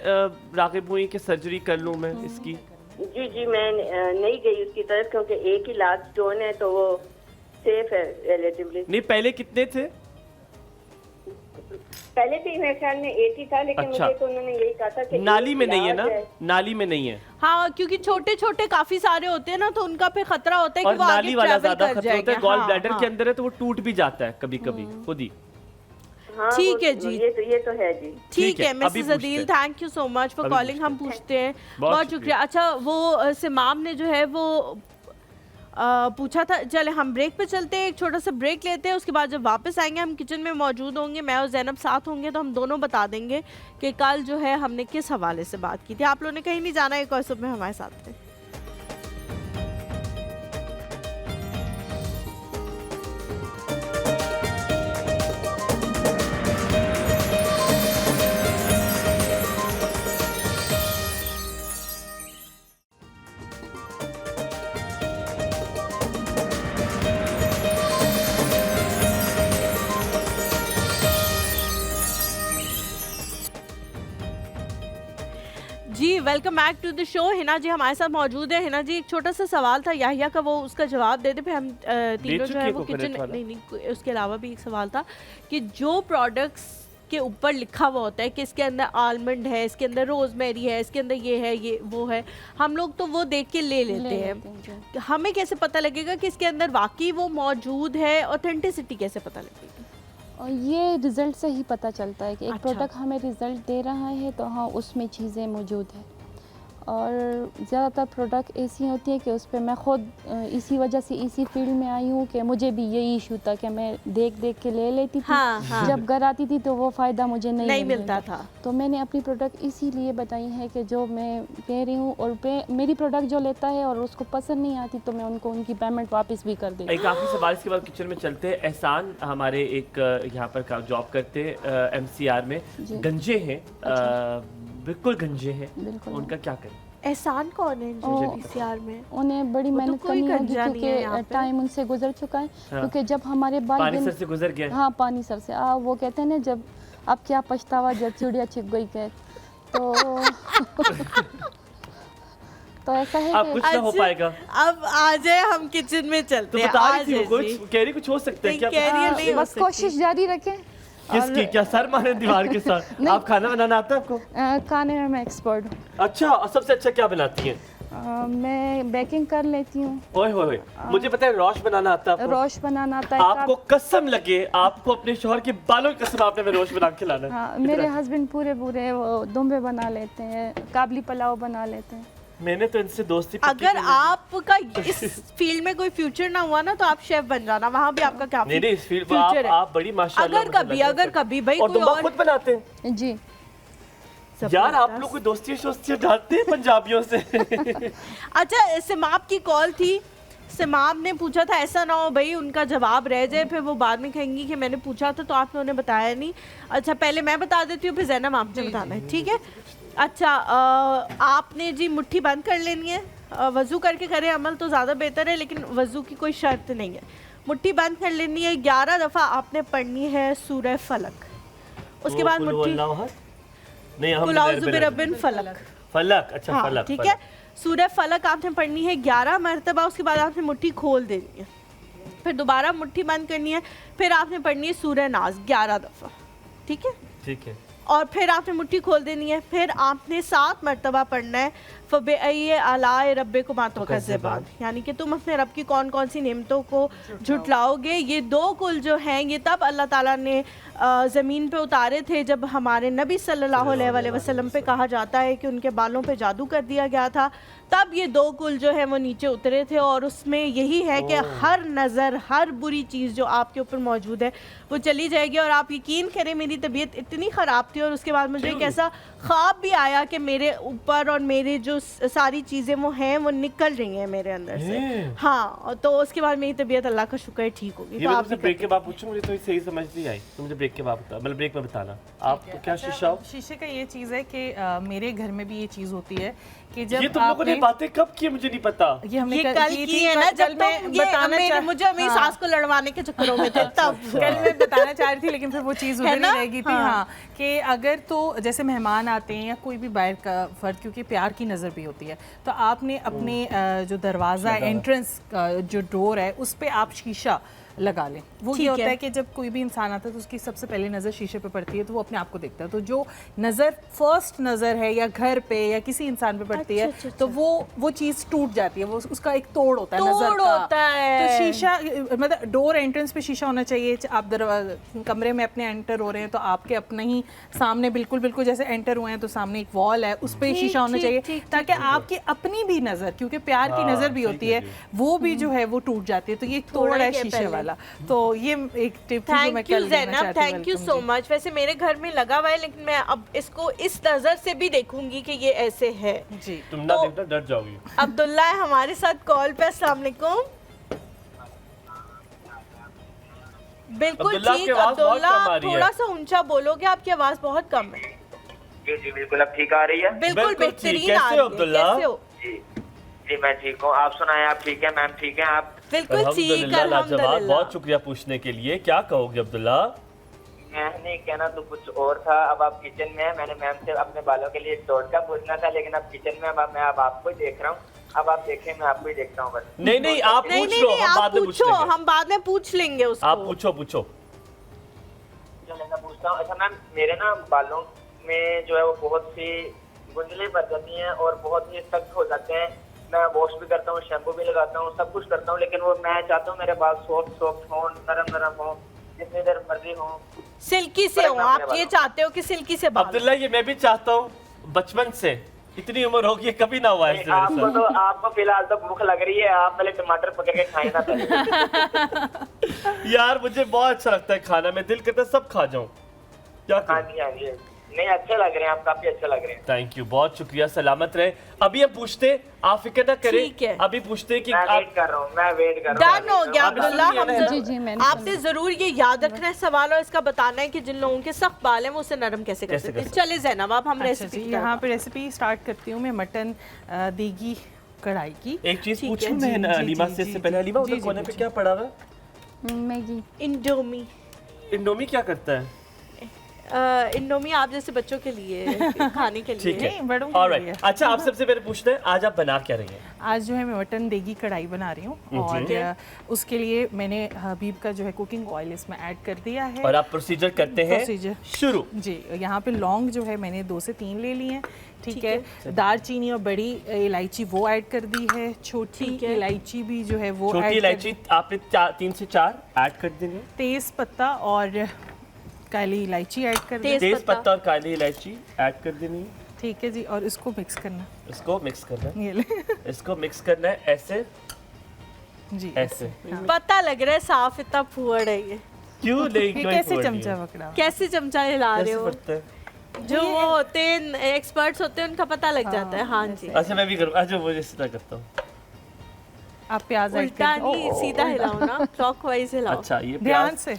Speaker 2: राग़िब हुई कि सर्जरी कर लूँ मैं इसकी?
Speaker 6: जी जी, मैं नहीं गई उसकी तरफ, क्योंकि एक ही लार्ज स्टोन है तो वो सेफ है रिलेटिवली।
Speaker 2: नहीं, पहले कितने थे?
Speaker 6: पहले भी मेरे ख्याल में 80 था, लेकिन
Speaker 2: अच्छा।
Speaker 6: मुझे तो उन्होंने यही कहा था कि
Speaker 2: नाली में नहीं है ना?
Speaker 6: इलाज
Speaker 2: नाली में नहीं है।
Speaker 1: हाँ, क्योंकि छोटे छोटे काफी सारे होते हैं ना, तो उनका फिर खतरा होता है कि
Speaker 2: और
Speaker 1: वो आगे
Speaker 2: नाली वाला
Speaker 1: ट्रैवल
Speaker 2: ज्यादा
Speaker 1: कर
Speaker 2: खतरा होता है।
Speaker 1: जाएंगे।
Speaker 2: गॉल
Speaker 1: हाँ,
Speaker 2: ब्लैडर
Speaker 1: हाँ।
Speaker 2: के अंदर है तो वो टूट भी जाता है कभी कभी खुद ही।
Speaker 6: हाँ,
Speaker 1: ठीक है जी।
Speaker 6: ये तो है जी।
Speaker 1: ठीक है
Speaker 2: अभी
Speaker 1: मिसेस
Speaker 2: पूछते
Speaker 1: अदील,
Speaker 2: हैं।
Speaker 1: Thank you so much for
Speaker 2: अभी
Speaker 1: कॉलिंग। हम पूछते हैं। बहुत
Speaker 2: शुक्रिया।
Speaker 1: शुक्रिया। अच्छा, वो सिमाम ने जो है वो पूछा था। चले हम ब्रेक पे चलते हैं, एक छोटा सा ब्रेक लेते हैं, उसके बाद जब वापस आएंगे हम किचन में मौजूद होंगे, मैं और जैनब साथ होंगे, तो हम दोनों बता देंगे कि कल जो है हमने किस हवाले से बात की थी। आप लोगों ने कहीं नहीं जाना है, एक और सब में हमारे साथ थे। जी welcome back to the show. Hina ji हमारे साथ मौजूद है। हिना जी, एक छोटा सा सवाल था याहिया का, वो उसका जवाब दे दे, फिर हम तीनों जो है वो किचन नहीं, उसके अलावा भी एक सवाल था कि जो प्रोडक्ट्स के ऊपर लिखा हुआ होता है कि इसके अंदर आलमंड है, इसके अंदर रोजमेरी है, इसके अंदर ये है, ये वो है, हम लोग तो वो देख के ले लेते हैं। हमें कैसे पता लगेगा कि इसके अंदर वाकई वो मौजूद है? ऑथेंटिसिटी कैसे पता लगेगी?
Speaker 4: और ये रिज़ल्ट से ही पता चलता है कि एक
Speaker 1: अच्छा।
Speaker 4: प्रोडक्ट हमें रिज़ल्ट दे रहा है तो हाँ उसमें चीज़ें मौजूद है। और ज़्यादातर प्रोडक्ट ऐसी होती है कि उस पर मैं ख़ुद इसी वजह से इसी फील्ड में आई हूँ कि मुझे भी यही इशू था कि मैं देख देख के ले लेती थी।
Speaker 1: हाँ।
Speaker 4: जब घर आती थी तो वो फ़ायदा मुझे नहीं
Speaker 1: मिलता था।
Speaker 4: तो मैंने अपनी प्रोडक्ट इसीलिए बताई है कि जो मैं कह रही हूँ और मेरी प्रोडक्ट जो लेता है और उसको पसंद नहीं आती तो मैं उनको उनकी पेमेंट वापस भी कर देती हूँ।
Speaker 2: एक आखिरी सवाल इसके बाद किचन में चलते हैं। एहसान हमारे एक यहाँ पर जॉब करते MCR में, गंजे हैं, बिल्कुल गंजे हैं, उनका क्या करें?
Speaker 1: एहसान कौन है जो MCR में?
Speaker 4: उन्हें बड़ी मेहनत करनी होगी क्योंकि टाइम उनसे गुजर चुका है। क्योंकि जब हमारे
Speaker 2: पानी सर से गुजर गया।
Speaker 4: हाँ, पानी सर से वो कहते हैं ना, जब अब क्या पछतावा जब चिड़िया छिप गई कह, तो ऐसा है
Speaker 2: अब कुछ ना हो पाएगा।
Speaker 1: अब आ जाए, हम किचन में चलते हैं।
Speaker 2: तो बता रही थी वो कुछ कह रही, कुछ हो सकता है क्या?
Speaker 4: बस कोशिश जारी रखें।
Speaker 2: किसकी? क्या सर मारे दीवार के साथ? आप खाना बनाना आता है आपको?
Speaker 4: खाने में मैं एक्सपर्ट हूँ।
Speaker 2: अच्छा, और सबसे अच्छा क्या बनाती हैं?
Speaker 4: मैं बेकिंग कर लेती हूँ।
Speaker 2: ओए होए, मुझे पता है रोश बनाना आता है आपको?
Speaker 4: रोश बनाना आता है।
Speaker 2: आपको कसम लगे, आपको अपने शौहर के बालों की कसम, आपने रोश बना के खिलाना है।
Speaker 4: हाँ, मेरे हस्बैंड पूरे वो दुम्बे बना लेते हैं, काबली पुलाव बना लेते हैं।
Speaker 2: मैंने तो इनसे दोस्ती।
Speaker 1: अगर आपका इस फील्ड में कोई फ्यूचर ना हुआ ना तो आप शेफ बन जाना, वहाँ भी आपका क्या
Speaker 2: नहीं, इस फील्ड में आप बड़ी माशाल्लाह।
Speaker 1: अगर कभी भाई
Speaker 2: और तुम खुद बनाते हैं?
Speaker 4: जी
Speaker 2: यार, आप लोग कोई दोस्ती डालते हैं पंजाबियों से?
Speaker 1: अच्छा, सिमाब की कॉल थी। सिमाब ने पूछा था, ऐसा ना हो भाई उनका जवाब रह जाए, फिर वो बाद में कहेंगी कि मैंने पूछा था तो आपने उन्हें बताया नहीं। अच्छा, पहले मैं बता देती हूँ, फिर ज़ैनब आपने बताना है, ठीक है? अच्छा, आपने जी मुट्ठी बंद कर लेनी है। वज़ू करके करें अमल तो ज़्यादा बेहतर है, लेकिन वज़ू की कोई शर्त नहीं है। मुट्ठी बंद कर लेनी है। 11 दफ़ा आपने पढ़नी है सूरह फलक। उसके बाद मुट्ठी
Speaker 2: फलक। अच्छा,
Speaker 1: हाँ,
Speaker 2: फलक,
Speaker 1: ठीक है। सूरह फलक आपने पढ़नी है 11 मरतबा। उसके बाद आपने मुट्ठी खोल देनी है, फिर दोबारा मुट्ठी बंद करनी है, फिर आपने पढ़नी है सूरह नाज 11 दफ़ा, ठीक है?
Speaker 2: ठीक है।
Speaker 1: और फिर आपने मुट्ठी खोल देनी है, फिर आपने 7 मरतबा पढ़ना है फ़बिअय्यि आलाए रब्बिकुमा तुकज़्ज़िबान, यानी कि तुम अपने रब की कौन कौन सी नेमतों को झुटलाओगे। ये 2 कुल जो हैं ये तब अल्लाह ताला ने ज़मीन पे उतारे थे जब हमारे नबी सल्लल्लाहु अलैहि वसल्लम पे कहा जाता है कि उनके बालों पे जादू कर दिया गया था, तब ये 2 कुल जो है वो नीचे उतरे थे। और उसमें यही है कि हर नज़र, हर बुरी चीज़ जो आपके ऊपर मौजूद है वो चली जाएगी। और आप यकीन करें, मेरी तबीयत इतनी ख़राब थी और उसके बाद मुझे एक ऐसा ख्वाब भी आया कि मेरे ऊपर और मेरे जो सारी चीज़ें वो हैं वो निकल रही हैं मेरे अंदर से। हाँ, तो उसके बाद मेरी तबीयत अल्लाह का शुक्र है ठीक होगी।
Speaker 2: तो आप ब्रेक के बाद पूछो, मुझे तो सही समझ नहीं आई, तो मुझे ब्रेक के बाद बता, मतलब ब्रेक में बताना आप तो क्या शीशा।
Speaker 3: शीशे का ये चीज़ है कि मेरे घर में भी ये चीज़ होती है कि जब
Speaker 2: ये तुम लोगों ने बातें कब की मुझे नहीं पता।
Speaker 3: ये हमने
Speaker 1: कल की है ना, जब मैं बताना मुझे मेरी सास को लड़वाने के चक्करों में थे तब।
Speaker 3: कल मैं बताना चाह रही थी, लेकिन फिर वो चीज़ उधर ही रह गई थी। हाँ, कि अगर तो जैसे मेहमान आते हैं या कोई भी बाहर का फर्द, क्योंकि प्यार की नज़र भी होती है, तो आपने अपने जो दरवाज़ा एंट्रेंस का जो डोर है उस पर आप शीशा लगा लें। वो ये होता है कि जब कोई भी इंसान आता है तो उसकी सबसे पहले नज़र शीशे पे पड़ती है, तो वो अपने आप को देखता है। तो जो नज़र फर्स्ट नज़र है या घर पे या किसी इंसान पे पड़ती है तो वो चीज़ टूट जाती है, वो उसका एक तोड़ होता है नज़र का। तो शीशा, मतलब डोर एंट्रेंस पे शीशा होना चाहिए। आप कमरे में अपने एंटर हो रहे हैं तो आपके अपने ही सामने बिल्कुल जैसे एंटर हुए हैं तो सामने एक वॉल है, उस पर शीशा होना चाहिए, ताकि आपकी अपनी भी नज़र, क्योंकि प्यार की नज़र भी होती है, वो भी जो है वो टूट जाती है। तो ये तोड़ है शीशे वाला। तो ये एक टिप थी जो मैं कल देना चाहती हूं।
Speaker 1: Thank you so much. वैसे मेरे घर में लगा हुआ है, लेकिन मैं अब इसको इस नजर से भी देखूंगी कि ये ऐसे है
Speaker 3: जी।
Speaker 2: तुम ना देखना डर जाओगी।
Speaker 1: अब्दुल्ला है हमारे साथ कॉल पे। अस्सलाम वालेकुम। बिल्कुल ठीक अब्दुल्ला, थोड़ा सा ऊंचा बोलोगे, आपकी आवाज बहुत कम है।
Speaker 9: जी बिल्कुल, अब ठीक आ रही है?
Speaker 1: बिल्कुल बेहतरीन आ रही है। कैसे हो?
Speaker 9: जी मैं ठीक हूँ, आप सुनाएं, आप ठीक है? मैम ठीक है आप?
Speaker 1: बिल्कुल ठीक, अल्हम्दुलिल्लाह।
Speaker 2: बहुत शुक्रिया पूछने के लिए। क्या कहोगे अब्दुल्ला?
Speaker 9: मैंने कहना तो कुछ और था। अब आप किचन में है, मैंने मैम से अपने बालों के लिए एक टोटका पूछना था, लेकिन अब किचन में मैं अब आपको ही देख रहा हूँ। अब आप देखें, मैं आपको ही देखता हूँ बस।
Speaker 2: नहीं आप पूछ लो,
Speaker 1: हम बाद में पूछ लेंगे उसको।
Speaker 2: आप पूछो।
Speaker 9: चलो मैं पूछता हूँ। अच्छा मैम, मेरे ना बालों में जो है वो बहुत सी गुंजलें पड़ जाती हैं और बहुत ही सख्त हो जाते हैं। मैं वॉश भी करता हूँ, शैम्पू भी लगाता हूँ, सब कुछ करता हूँ, लेकिन वो मैं चाहता हूँ मेरे बाल सॉफ्ट हो, नरम हो, जितनी देर मर्जी हो,
Speaker 1: सिल्की से हो। आप ये चाहते हो कि सिल्की से बाल?
Speaker 2: अब्दुल्ला, ये मैं भी चाहता हूँ बचपन से, इतनी उम्र होगी कभी ना हुआ ऐसे मेरे साथ।
Speaker 9: आपको फिलहाल तो भूख लग रही है, आप पहले टमाटर पकड़ के खाएं ना पहले।
Speaker 2: यार मुझे बहुत अच्छा लगता है खाना, मैं दिल करता है सब खा जाऊं। क्या
Speaker 9: हाँ जी हाँ जी, नहीं अच्छे लग रहे हैं आप, काफी अच्छे लग रहे हैं।
Speaker 2: थैंक यू, बहुत शुक्रिया, सलामत रहे। अभी हम पूछते, आप फिक्र ना करें,
Speaker 1: ठीक है।
Speaker 2: अभी पूछते कि
Speaker 9: मैं
Speaker 2: आप
Speaker 9: वेट कर रहा हूँ, मैं वेट कर रहा हूँ।
Speaker 1: डन हो गया
Speaker 2: आपने
Speaker 1: अब्दुल्ला।
Speaker 2: सुन लिया
Speaker 1: हम
Speaker 2: ना?
Speaker 4: जी जी मैंने
Speaker 1: आपने जरूर ये याद रखना है सवाल और इसका बताना है कि जिन लोगों के सख्त बाल हैं वो उसे नरम कैसे कर
Speaker 2: कैसे
Speaker 1: सकते हैं।
Speaker 2: कर
Speaker 1: चले ज़ैनब अब हम
Speaker 3: अच्छा
Speaker 1: रेसिपी
Speaker 3: जी, यहाँ पे रेसिपी स्टार्ट करती हूँ मैं मटन देगी कढ़ाई की।
Speaker 2: एक चीज
Speaker 1: ठीक
Speaker 2: पूछूं
Speaker 1: है।
Speaker 2: मैं
Speaker 3: जी,
Speaker 2: अलीमा
Speaker 3: जी,
Speaker 2: से,
Speaker 3: जी,
Speaker 2: इससे पहले
Speaker 3: जी,
Speaker 2: अलीमा
Speaker 3: जी,
Speaker 2: उधर
Speaker 3: जी,
Speaker 2: कोने पे
Speaker 3: पूछिए।
Speaker 2: क्या पड़ा हुआ है?
Speaker 4: मैगी।
Speaker 1: इंडोमी।
Speaker 2: इंडोमी क्या करता है?
Speaker 1: इंडोमी आप जैसे बच्चों के लिए खाने के लिए
Speaker 2: ठीक है,
Speaker 3: नहीं, बड़ों के
Speaker 2: ऑलराइट।
Speaker 3: लिए।
Speaker 2: अच्छा आप सबसे पहले पूछते हैं आज आप बना क्या रही हैं?
Speaker 3: आज जो है मैं मटन देगी कढ़ाई बना रही हूँ और उसके लिए मैंने हबीब का जो है कुकिंग ऑयल इसमें ऐड कर दिया है।
Speaker 2: और आप प्रोसीजर करते हैं
Speaker 3: प्रोसीजर
Speaker 2: शुरू।
Speaker 3: जी, यहाँ पे लौंग जो है मैंने 2 से 3 ले लिए हैं, ठीक है। दालचीनी और बड़ी इलायची वो ऐड कर दी है, छोटी इलायची भी जो है वो
Speaker 2: छोटी
Speaker 3: ऐड
Speaker 2: इलायची आपने 3 से 4 ऐड कर देंगे।
Speaker 3: तेज पत्ता और काली इलायची ऐड कर दी,
Speaker 2: तेज पत्ता और काली इलायची ऐड कर देनी है।
Speaker 3: ठीक है जी। और इसको मिक्स करना,
Speaker 2: इसको मिक्स करना है,
Speaker 3: ये ले
Speaker 2: इसको मिक्स करना है ऐसे
Speaker 3: जी
Speaker 2: ऐसे।
Speaker 1: पता लग रहा है साफ इतना फुअड़ है ये।
Speaker 2: क्यों नहीं?
Speaker 3: ये
Speaker 2: क्यों
Speaker 3: कैसे
Speaker 2: फुआ
Speaker 3: चमचा
Speaker 2: नहीं है?
Speaker 3: पकड़ा?
Speaker 1: कैसे चमचा हिला रहे
Speaker 2: कैसे
Speaker 1: हो?
Speaker 2: पड़ता है?
Speaker 1: जो वो होते हैं एक्सपर्ट्स होते हैं उनका पता लग जाता है। हाँ जी,
Speaker 2: अच्छा मैं भी करूँ, अच्छा मुझे इस तरह करता हूँ।
Speaker 3: आप प्याज ऐड
Speaker 1: उल्टा
Speaker 3: कर
Speaker 1: नहीं सीधा हिलाओ ना, क्लॉकवाइज हिलाओ।
Speaker 2: अच्छा ये
Speaker 3: ध्यान
Speaker 2: प्याज
Speaker 3: से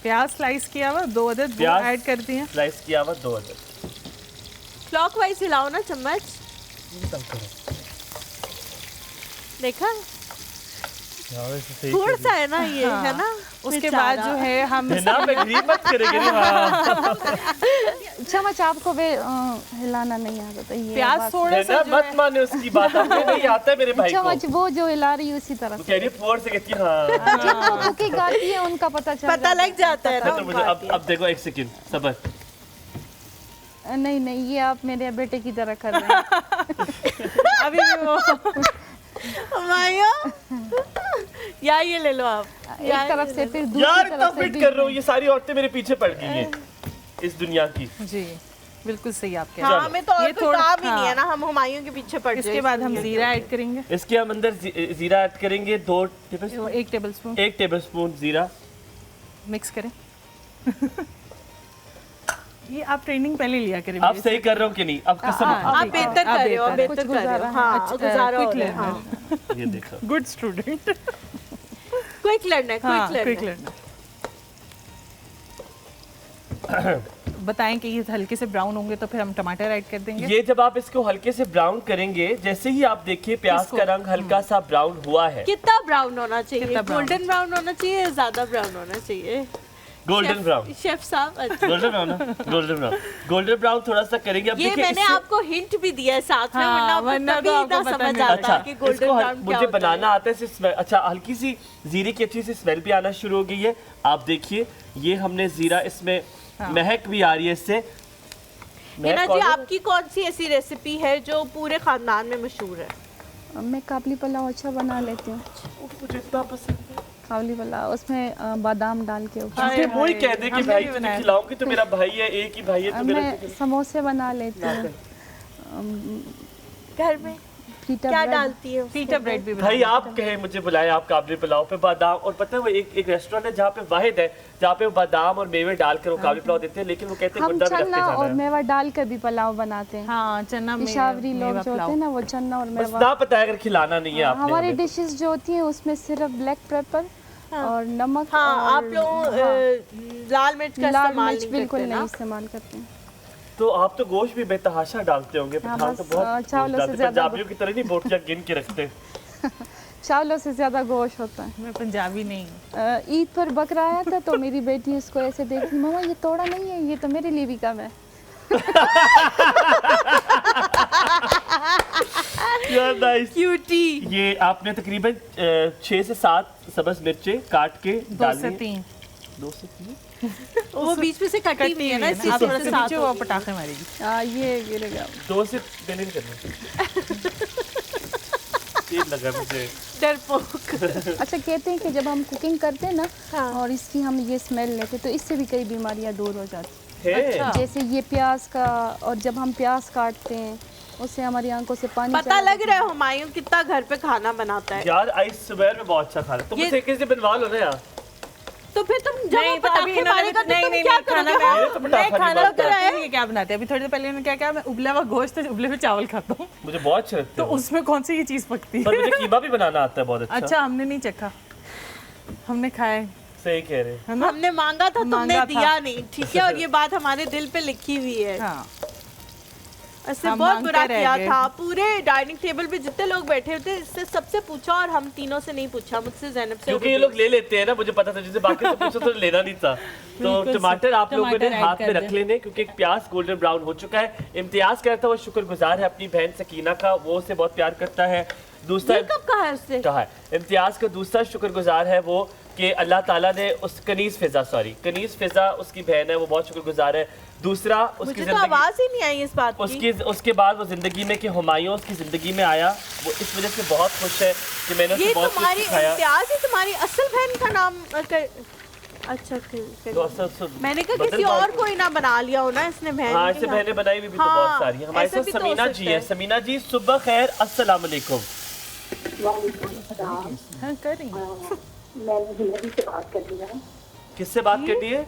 Speaker 3: प्याज स्लाइस किया हुआ 2 अदद वो
Speaker 2: प्याज
Speaker 3: ऐड कर दिए।
Speaker 2: स्लाइस किया हुआ 2 अदद।
Speaker 1: क्लॉकवाइज हिलाओ ना चम्मच। देखा थोड़ा सा है ना ये, है ना?
Speaker 3: उसके बाद जो है हम
Speaker 2: ना मैं ग्रीन मत करेंगे हाँ।
Speaker 4: चम्मच आपको वे हिलाना नहीं आता तो ये
Speaker 3: प्याज
Speaker 4: बात-
Speaker 3: थोड़ा सा
Speaker 2: ना
Speaker 3: जो
Speaker 2: मत
Speaker 3: है
Speaker 2: माने उसकी बात, आपको नहीं आता है मेरे भाई को।
Speaker 4: चम्मच वो जो हिला रही है उसी तरह
Speaker 2: वो
Speaker 4: से।
Speaker 2: कह रही है फोर से कहती है हाँ।
Speaker 4: जिनको कुकिंग आती है उनका पता
Speaker 1: पता लग जाता है ना
Speaker 2: तो मुझे
Speaker 1: उनको।
Speaker 2: अब देखो एक सेकंड सबर।
Speaker 4: नहीं नहीं, ये आप मेरे बेटे की तरह कर रहे हैं।
Speaker 3: अभी भी वो
Speaker 1: माया या ये ले लो आप।
Speaker 4: एक तरफ से फिर दूसरी
Speaker 2: यार इतना
Speaker 4: तरफ से
Speaker 2: फिट
Speaker 4: भी।
Speaker 2: कर रहा हूँ, ये सारी औरतें मेरे पीछे पड़ गई हैं इस दुनिया की।
Speaker 3: जी बिल्कुल सही आप कह
Speaker 1: हाँ,
Speaker 3: रहे हैं।
Speaker 1: हमें तो और
Speaker 3: ये
Speaker 1: कोई
Speaker 3: थोड़ा-
Speaker 1: काम ही नहीं है
Speaker 3: हाँ।
Speaker 1: ना, हम हुमायूं के पीछे पड़
Speaker 3: इसके
Speaker 1: जाए।
Speaker 3: बाद हम जीरा ऐड करेंगे,
Speaker 2: इसके हम अंदर जीरा ऐड करेंगे 2 टेबलस्पून,
Speaker 3: 1 टेबलस्पून
Speaker 2: 1 टेबलस्पून जीरा।
Speaker 3: मिक्स करें। ये आप ट्रेनिंग पहले लिया करें
Speaker 2: आप
Speaker 3: मेरे
Speaker 2: सही कर रहे हो कि नहीं? अब कसम
Speaker 3: हाँ,
Speaker 2: उठा।
Speaker 1: आप बेहतर कर रहे हो, आप
Speaker 3: बेहतर
Speaker 1: बेहतर
Speaker 4: कुछ
Speaker 1: कर रहे हो।
Speaker 4: गुजारा है।
Speaker 1: हाँ, गुजारा हो
Speaker 3: क्विक
Speaker 1: रहा है, हाँ।
Speaker 3: लर्नर,
Speaker 2: ये देखो
Speaker 3: गुड स्टूडेंट।
Speaker 1: क्विक लर्नर,
Speaker 3: हाँ,
Speaker 1: क्विक
Speaker 3: क्विक
Speaker 1: लर्नर।
Speaker 3: लर्नर। बताएं कि ये हल्के से ब्राउन होंगे तो फिर हम टमाटर ऐड कर देंगे।
Speaker 2: ये जब आप इसको हल्के से ब्राउन करेंगे, जैसे ही आप देखिए प्याज
Speaker 3: इसको-
Speaker 2: का रंग हल्का सा ब्राउन हुआ है,
Speaker 1: कितना ब्राउन होना चाहिए?
Speaker 3: कितना brown?
Speaker 1: गोल्डन ब्राउन होना चाहिए या ज्यादा ब्राउन होना चाहिए?
Speaker 2: गोल्डन ब्राउन,
Speaker 1: शेफ साहब अच्छा।
Speaker 2: Golden brown, golden brown, golden brown थोड़ा सा करेंगे। अब
Speaker 1: ये
Speaker 2: देखिए
Speaker 1: मैंने
Speaker 2: इससे-
Speaker 1: आपको हिंट भी दिया है साथ में,
Speaker 3: हाँ,
Speaker 1: वरना
Speaker 3: वरना
Speaker 1: तभी
Speaker 3: तो
Speaker 1: इतना
Speaker 3: आपको पता
Speaker 1: समझ
Speaker 3: नहीं
Speaker 1: आता
Speaker 2: अच्छा
Speaker 1: है कि गोल्डन
Speaker 2: इसको
Speaker 1: ब्राउन क्या
Speaker 2: मुझे
Speaker 1: होता
Speaker 2: बनाना आता है इससे अच्छा हल्की सी जीरे की अच्छी सी स्मेल भी आना शुरू हो गई है। आप देखिए ये हमने जीरा इसमें महक भी आ रही है इससे।
Speaker 1: हिना जी,
Speaker 2: कौन है?
Speaker 1: आपकी कौन सी ऐसी रेसिपी है जो पूरे खानदान में मशहूर है?
Speaker 4: मैं काबली पुलाव अच्छा बना लेती हूँ।
Speaker 2: मुझे इतना पसंद है।
Speaker 4: काबली पुलाव उसमें बादाम डाल के ऊपर।
Speaker 2: झूठे मुंह ही कह दे कि
Speaker 3: हमने
Speaker 2: भाई
Speaker 3: भी
Speaker 2: तुझे
Speaker 3: बनाया।
Speaker 2: खिलाऊंगी तो मेरा भाई है, एक ही भाई है तो मेरा
Speaker 4: मैं समोसे बना लेती हूँ।
Speaker 1: घर में
Speaker 4: पीटा
Speaker 1: क्या
Speaker 4: ब्रेड।
Speaker 1: डालती है?
Speaker 3: पीटा ब्रेड भी
Speaker 2: भाई आप कहे मुझे बुलाए आप काबली पुलाव पे बादाम, और पता है वो एक रेस्टोरेंट है जहाँ पे वाहिद है जहाँ पे वो बादाम और मेवे डालकर वो काबली पुलाव देते हैं, लेकिन वो कहते हैं
Speaker 4: हम
Speaker 2: गुड्डा भी रखते
Speaker 4: चना और
Speaker 2: जाना है।
Speaker 4: मेवा डाल कर भी पुलाव बनाते हैं।
Speaker 3: हाँ, चना में
Speaker 4: पिशावरी लोग
Speaker 3: मेवा
Speaker 4: जो होते
Speaker 3: पुलाव।
Speaker 4: हैं ना, वो चना और
Speaker 2: बस
Speaker 4: मेवा।
Speaker 2: ना पता है अगर खिलाना नहीं है आपने
Speaker 4: हमारी
Speaker 2: हमें।
Speaker 4: डिशेस जो होती हैं उसमें सिर्फ ब्लैक पेपर और नमक
Speaker 1: हाँ,
Speaker 4: और
Speaker 1: आप लोग लाल मिर्च का
Speaker 4: लाल
Speaker 1: इस्तेमाल
Speaker 4: मिर्च
Speaker 1: नहीं
Speaker 4: बिल्कुल
Speaker 1: करते
Speaker 4: नहीं
Speaker 1: ना?
Speaker 4: इस्तेमाल करते हैं।
Speaker 2: तो आप तो गोश्त भी बेतहाशा डालते होंगे।
Speaker 4: हाँ,
Speaker 2: पठान
Speaker 4: बस,
Speaker 2: तो बहुत
Speaker 4: चावलों से
Speaker 2: गोश्त डालते,
Speaker 4: ज्यादा
Speaker 2: पंजाबियों की तरह नहीं बोटियां गिन के रखते।
Speaker 4: चावलों से ज्यादा गोश्त होता है।
Speaker 3: मैं पंजाबी नहीं हूँ।
Speaker 4: ईद पर बकरा आया था तो मेरी बेटी उसको ऐसे देखती, मम्मा ये तोड़ा नहीं है, ये तो मेरे लिए भी कम है।
Speaker 2: यार नाइस।
Speaker 1: क्यूटी।
Speaker 2: ये आपने तकरीबन 6 से 7 सब्ज मिर्चें काट के
Speaker 3: 2
Speaker 2: डालनी
Speaker 3: से
Speaker 2: है।
Speaker 3: 3
Speaker 2: 2 से 3
Speaker 1: वो बीच में से कटी हुई है ना,
Speaker 3: आप
Speaker 1: इसलिए
Speaker 3: थोड़ा
Speaker 1: से
Speaker 3: सा
Speaker 1: साथ
Speaker 3: नीचे वो
Speaker 1: होगी।
Speaker 3: पटाखे मारेगी।
Speaker 4: ये गिरेगा।
Speaker 2: 2 से 3 नहीं करना। 3 लगा मुझे।
Speaker 1: डरपोक।
Speaker 4: अच्छा, कहते हैं कि जब हम कुकिंग करते हैं ना
Speaker 1: हाँ।
Speaker 4: और इसकी हम ये स्मेल लेते तो इससे भी कई बीमारियां दूर हो जाती।
Speaker 2: है।
Speaker 4: जैसे ये प्याज का, और जब हम प्याज काटते हैं उससे हमारी आंखों से पानी
Speaker 1: पता लग रहा है हुमायूं कितना घर पे खाना बनाता है
Speaker 2: यार आई स्वेयर में बहुत अच्छा खाना, तुम मुझसे कैसे बनवा लो ना यार।
Speaker 1: तो फिर तुम जब
Speaker 3: नहीं,
Speaker 1: वो
Speaker 3: तो अभी
Speaker 1: पटाखे
Speaker 3: इन्होंने
Speaker 1: मारेगा तो
Speaker 3: नहीं,
Speaker 1: तुम
Speaker 3: नहीं,
Speaker 1: क्या
Speaker 3: नहीं,
Speaker 1: करोगे?
Speaker 3: खाना
Speaker 1: हाँ?
Speaker 2: मेरे तो पटाखा
Speaker 3: मैं
Speaker 2: नहीं
Speaker 3: खाना
Speaker 2: बनता
Speaker 3: बताती हूँ ये क्या बनाते हैं। अभी थोड़ी देर पहले उन्होंने क्या कहा, मैं उबला हुआ गोश्त उबले हुए चावल खाता हूँ,
Speaker 2: मुझे बहुत अच्छा लगता
Speaker 3: तो
Speaker 2: है।
Speaker 3: उसमें कौन सी ये चीज़ पकती
Speaker 2: पर
Speaker 3: है?
Speaker 2: मुझे कीमा भी बनाना आता है बहुत अच्छा।
Speaker 3: अच्छा, हमने नहीं चखा, हमने खाए,
Speaker 2: सही कह रहे हैं।
Speaker 3: है ना?
Speaker 1: हमने मांगा था, तुमने
Speaker 3: मांगा था।
Speaker 1: दिया नहीं, ठीक है, और ये बात हमारे दिल पे लिखी हुई है।
Speaker 3: हाँ,
Speaker 1: इससे
Speaker 3: हम
Speaker 1: बहुत
Speaker 3: मांगते
Speaker 1: बुरा
Speaker 3: रह
Speaker 1: किया
Speaker 3: गए।
Speaker 1: था। पूरे डाइनिंग टेबल पे जितने लोग बैठे थे इससे सबसे पूछा, और हम तीनों से नहीं पूछा, मुझसे ज़ैनब से।
Speaker 2: क्योंकि ये लोग ले लेते हैं ना, मुझे पता था, जैसे बाकी से पूछो तो लेना नहीं था। तो टमाटर आप लोगों ने
Speaker 3: टमाटर ऐड
Speaker 2: हाथ में
Speaker 3: कर
Speaker 2: रख लेने, क्योंकि एक प्याज गोल्डन ब्राउन हो चुका है। इम्तियाज कहता है वो शुक्रगुजार है अपनी बहन सकीना का, वो उसे बहुत प्यार करता है। दूसरा
Speaker 1: ये कब कहा है उससे?
Speaker 2: कहा है इम्तियाज का दूसरा शुक्रगुजार है वो कि अल्लाह ताला ने उस कनीज़ फिजा उसकी बहन है, वो बहुत शुक्रगुजार है। दूसरा उसकी
Speaker 1: मुझे तो आवाज ही नहीं आई इस बात की।
Speaker 2: उसके बाद वो जिंदगी में कि हुमायूं उसकी जिंदगी में आया, वो इस वजह से बहुत खुश है कि मैंने उसे
Speaker 1: ये
Speaker 2: बहुत कुछ
Speaker 1: तुम्हारी
Speaker 2: सिखाया।
Speaker 1: इम्तियाज ही तुम्हारी असल बहन का नाम अच्छा
Speaker 2: तो असल
Speaker 1: मैंने कहा
Speaker 2: बदल
Speaker 1: किसी
Speaker 2: बात
Speaker 1: और
Speaker 2: है।
Speaker 1: कोई ना बना लिया हो ना इसने बहन
Speaker 2: हाँ,
Speaker 1: के
Speaker 2: ऐसे
Speaker 1: नाम।
Speaker 2: बहनें बनाई हुई भी तो
Speaker 1: हाँ,
Speaker 2: बहुत सारी हैं। हमारे
Speaker 1: ऐसा
Speaker 2: साथ
Speaker 1: भी तो हो
Speaker 2: समीना जी
Speaker 1: सकता
Speaker 2: है।
Speaker 1: है।
Speaker 2: समीना जी सुबह खैर, अस्सलाम वालेकुम।
Speaker 3: हाँ, कर रही हूँ।
Speaker 10: मैंने हिंदी से बात कर लिया है।
Speaker 2: किससे बात करनी है?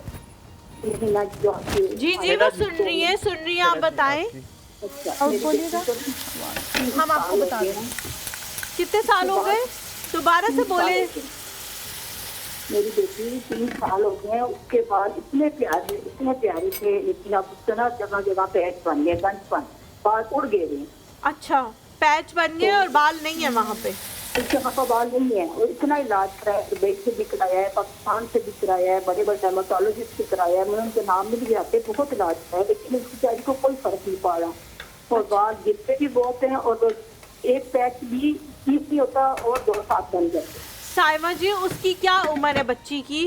Speaker 10: हिना जो आपकी
Speaker 1: जी जी वो सुन रही है, आप बताएं।
Speaker 4: और बोलिएगा।
Speaker 1: हम आपको बता दें कितने साल हो गए, दोबारा से बोले।
Speaker 10: मेरी बेटी 3 साल हो गए हैं, उसके बाद इतने प्यारे थे, लेकिन अब इतना जगह जगह पैच बन गए, बाल उड़ गए हैं।
Speaker 1: अच्छा, पैच बन गए और बाल नहीं है वहाँ पे।
Speaker 10: इस जगह पर बाल नहीं है, और इतना इलाज कराया, दुबई से भी कराया है, पाकिस्तान से भी कराया है, बड़े बड़े डर्मेटोलॉजिस्ट से कराया है, मैं उनके नाम में भी आते, बहुत इलाज कराया, लेकिन उस बेचारी को कोई फर्क नहीं पा रहा। और बाल गिरते भी बहुत हैं, और एक पैच भी ठीक नहीं होता, और 2 साल बन जाते।
Speaker 1: साइमा जी, उसकी क्या उम्र है बच्ची की?